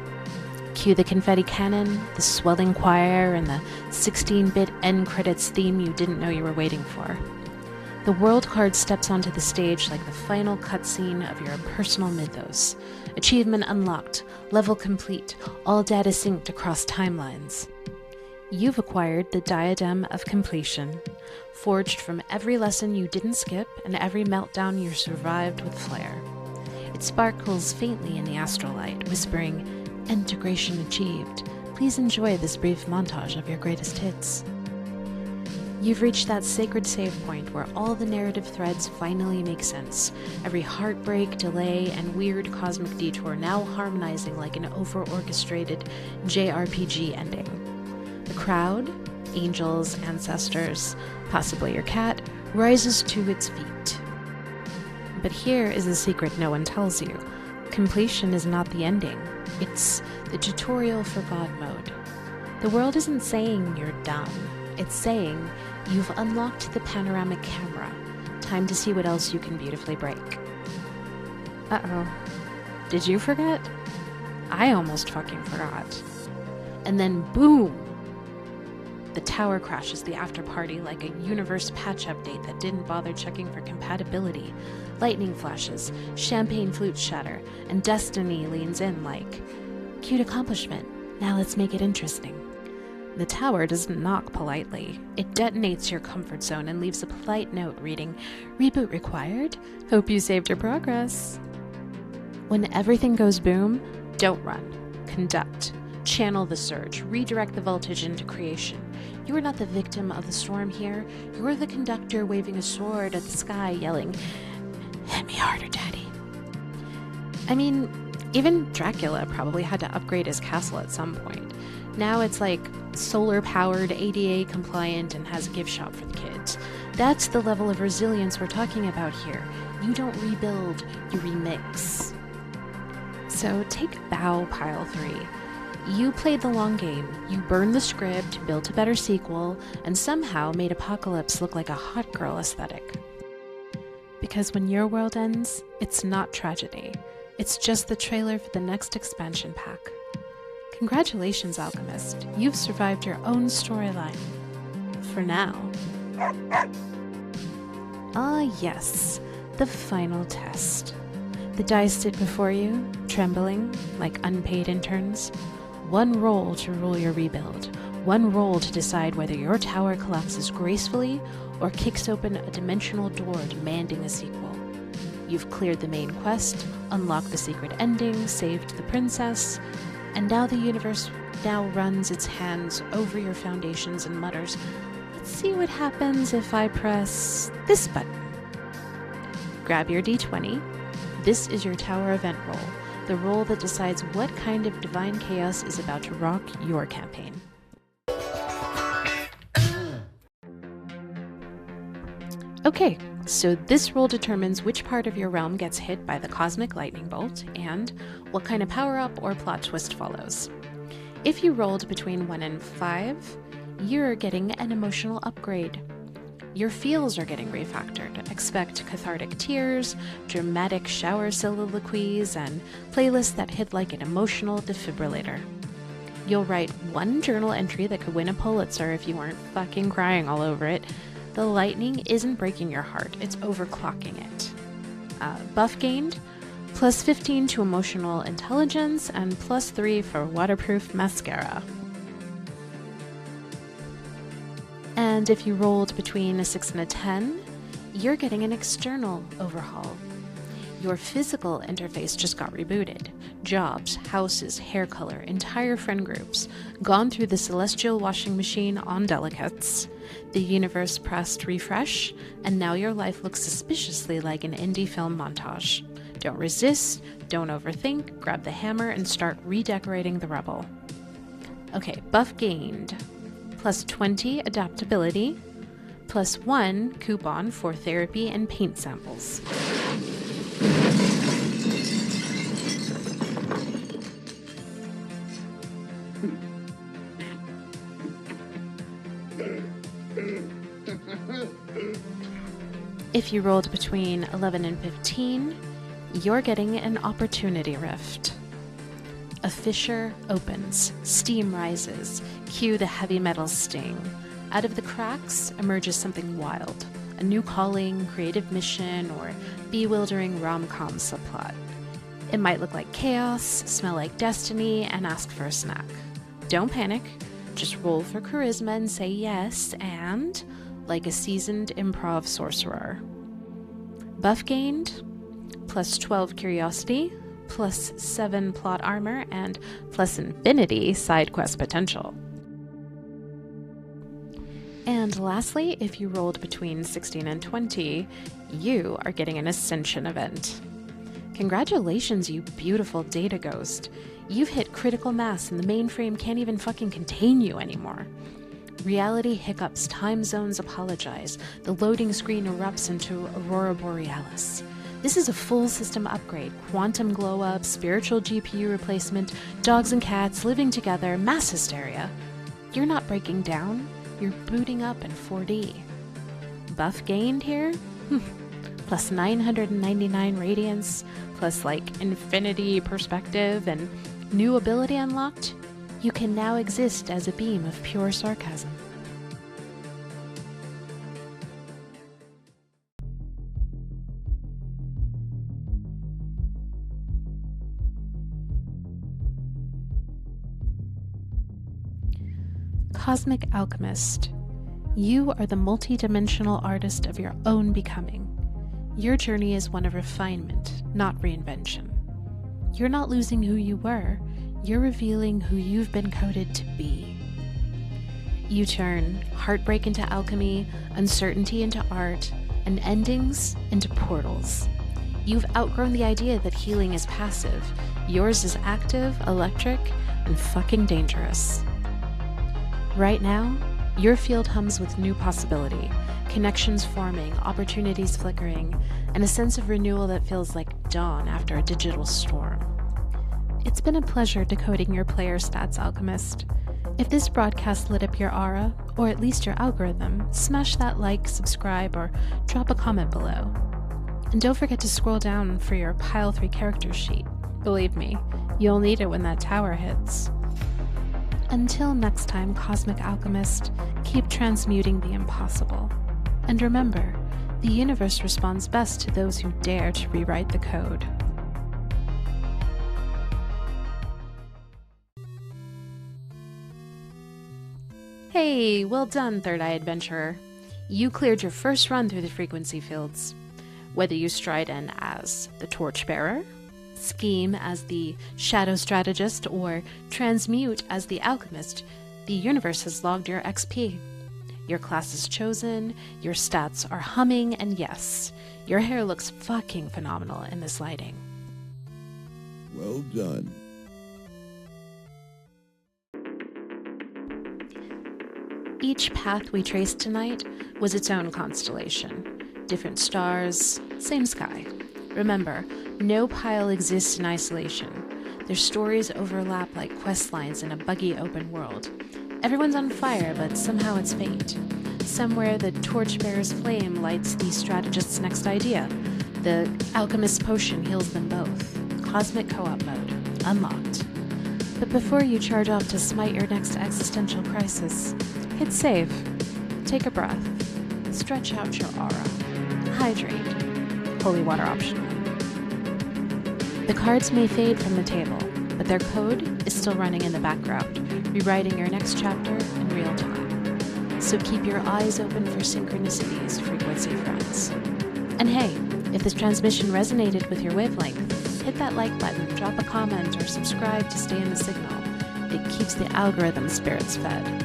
Cue the confetti cannon, the swelling choir, and the 16-bit end credits theme you didn't know you were waiting for. The World card steps onto the stage like the final cutscene of your personal mythos. Achievement unlocked, level complete, all data synced across timelines. You've acquired the Diadem of Completion, forged from every lesson you didn't skip and every meltdown you survived with flair. It sparkles faintly in the astral light, whispering, "Integration achieved. Please enjoy this brief montage of your greatest hits." You've reached that sacred save point where all the narrative threads finally make sense. Every heartbreak, delay, and weird cosmic detour now harmonizing like an over-orchestrated JRPG ending. The crowd, angels, ancestors, possibly your cat, rises to its feet. But here is a secret no one tells you. Completion is not the ending. It's the tutorial for God mode. The world isn't saying you're done. It's saying you've unlocked the panoramic camera. Time to see what else you can beautifully break. Uh-oh. Did you forget? I almost fucking forgot. And then boom! The tower crashes the after party like a universe patch update that didn't bother checking for compatibility. Lightning flashes, champagne flutes shatter, and destiny leans in like, "Cute accomplishment. Now let's make it interesting." The tower doesn't knock politely. It detonates your comfort zone and leaves a polite note reading, "Reboot required? Hope you saved your progress." When everything goes boom, don't run. Conduct. Channel the surge, redirect the voltage into creation. You are not the victim of the storm here. You are the conductor waving a sword at the sky, yelling, "Hit me harder, Daddy." I mean, even Dracula probably had to upgrade his castle at some point. Now it's like solar-powered, ADA compliant, and has a gift shop for the kids. That's the level of resilience we're talking about here. You don't rebuild, you remix. So take Bow Pile 3. You played the long game. You burned the script, built a better sequel, and somehow made Apocalypse look like a hot girl aesthetic. Because when your world ends, it's not tragedy. It's just the trailer for the next expansion pack. Congratulations, Alchemist. You've survived your own storyline. For now. Ah, yes. The final test. The dice sit before you, trembling like unpaid interns. One roll to rule your rebuild. One roll to decide whether your tower collapses gracefully or kicks open a dimensional door demanding a sequel. You've cleared the main quest, unlocked the secret ending, saved the princess, and now the universe now runs its hands over your foundations and mutters, "Let's see what happens if I press this button." Grab your D20. This is your tower event roll, the roll that decides what kind of divine chaos is about to rock your campaign. Okay, so this roll determines which part of your realm gets hit by the cosmic lightning bolt and what kind of power-up or plot twist follows. If you rolled between 1 and 5, you're getting an emotional upgrade. Your feels are getting refactored. Expect cathartic tears, dramatic shower soliloquies, and playlists that hit like an emotional defibrillator. You'll write one journal entry that could win a Pulitzer if you weren't fucking crying all over it. The lightning isn't breaking your heart, it's overclocking it. Buff gained, plus 15 to emotional intelligence, and plus 3 for waterproof mascara. And if you rolled between a 6 and a 10, you're getting an external overhaul. Your physical interface just got rebooted. Jobs, houses, hair color, entire friend groups, gone through the celestial washing machine on delicates. The universe pressed refresh, and now your life looks suspiciously like an indie film montage. Don't resist, don't overthink, grab the hammer and start redecorating the rubble. Okay, buff gained. Plus 20 adaptability, plus 1 coupon for therapy and paint samples. If you rolled between 11 and 15, you're getting an opportunity rift. A fissure opens, steam rises, cue the heavy metal sting. Out of the cracks emerges something wild, a new calling, creative mission, or bewildering rom-com subplot. It might look like chaos, smell like destiny, and ask for a snack. Don't panic, just roll for charisma and say yes, and like a seasoned improv sorcerer. Buff gained, plus 12 curiosity, plus 7 plot armor, and plus infinity side quest potential. And lastly, if you rolled between 16 and 20, you are getting an Ascension event. Congratulations, you beautiful data ghost. You've hit critical mass and the mainframe can't even fucking contain you anymore. Reality hiccups, time zones apologize, the loading screen erupts into Aurora Borealis. This is a full system upgrade, quantum glow up, spiritual GPU replacement, dogs and cats living together, mass hysteria. You're not breaking down, you're booting up in 4D. Buff gained here? Plus 999 radiance, plus like infinity perspective, and new ability unlocked? You can now exist as a beam of pure sarcasm. Cosmic Alchemist, you are the multi-dimensional artist of your own becoming. Your journey is one of refinement, not reinvention. You're not losing who you were, you're revealing who you've been coded to be. You turn heartbreak into alchemy, uncertainty into art, and endings into portals. You've outgrown the idea that healing is passive. Yours is active, electric, and fucking dangerous. Right now, your field hums with new possibility, connections forming, opportunities flickering, and a sense of renewal that feels like dawn after a digital storm. It's been a pleasure decoding your player stats, Alchemist. If this broadcast lit up your aura, or at least your algorithm, smash that like, subscribe, or drop a comment below. And don't forget to scroll down for your Pile 3 character sheet. Believe me, you'll need it when that tower hits. Until next time, Cosmic Alchemist, keep transmuting the impossible. And remember, the universe responds best to those who dare to rewrite the code. Hey, well done, Third Eye Adventurer. You cleared your first run through the frequency fields. Whether you stride in as the Torchbearer, scheme as the Shadow Strategist, or transmute as the Alchemist, the universe has logged your XP. Your class is chosen, your stats are humming, and yes, your hair looks fucking phenomenal in this lighting. Well done. Each path we traced tonight was its own constellation. Different stars, same sky. Remember, no pile exists in isolation. Their stories overlap like quest lines in a buggy open world. Everyone's on fire, but somehow it's fate. Somewhere the Torchbearer's flame lights the strategist's next idea. The alchemist's potion heals them both. Cosmic co-op mode, unlocked. But before you charge off to smite your next existential crisis, hit save, take a breath, stretch out your aura, hydrate, holy water optional. The cards may fade from the table, but their code is still running in the background, rewriting your next chapter in real time. So keep your eyes open for synchronicities, frequency friends. And hey, if this transmission resonated with your wavelength, hit that like button, drop a comment, or subscribe to stay in the signal. It keeps the algorithm spirits fed.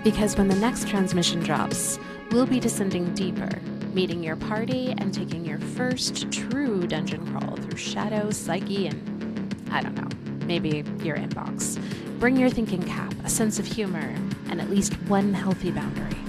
Because when the next transmission drops, we'll be descending deeper, meeting your party and taking your first true dungeon crawl through Shadow, Psyche, and I don't know, maybe your inbox. Bring your thinking cap, a sense of humor, and at least one healthy boundary.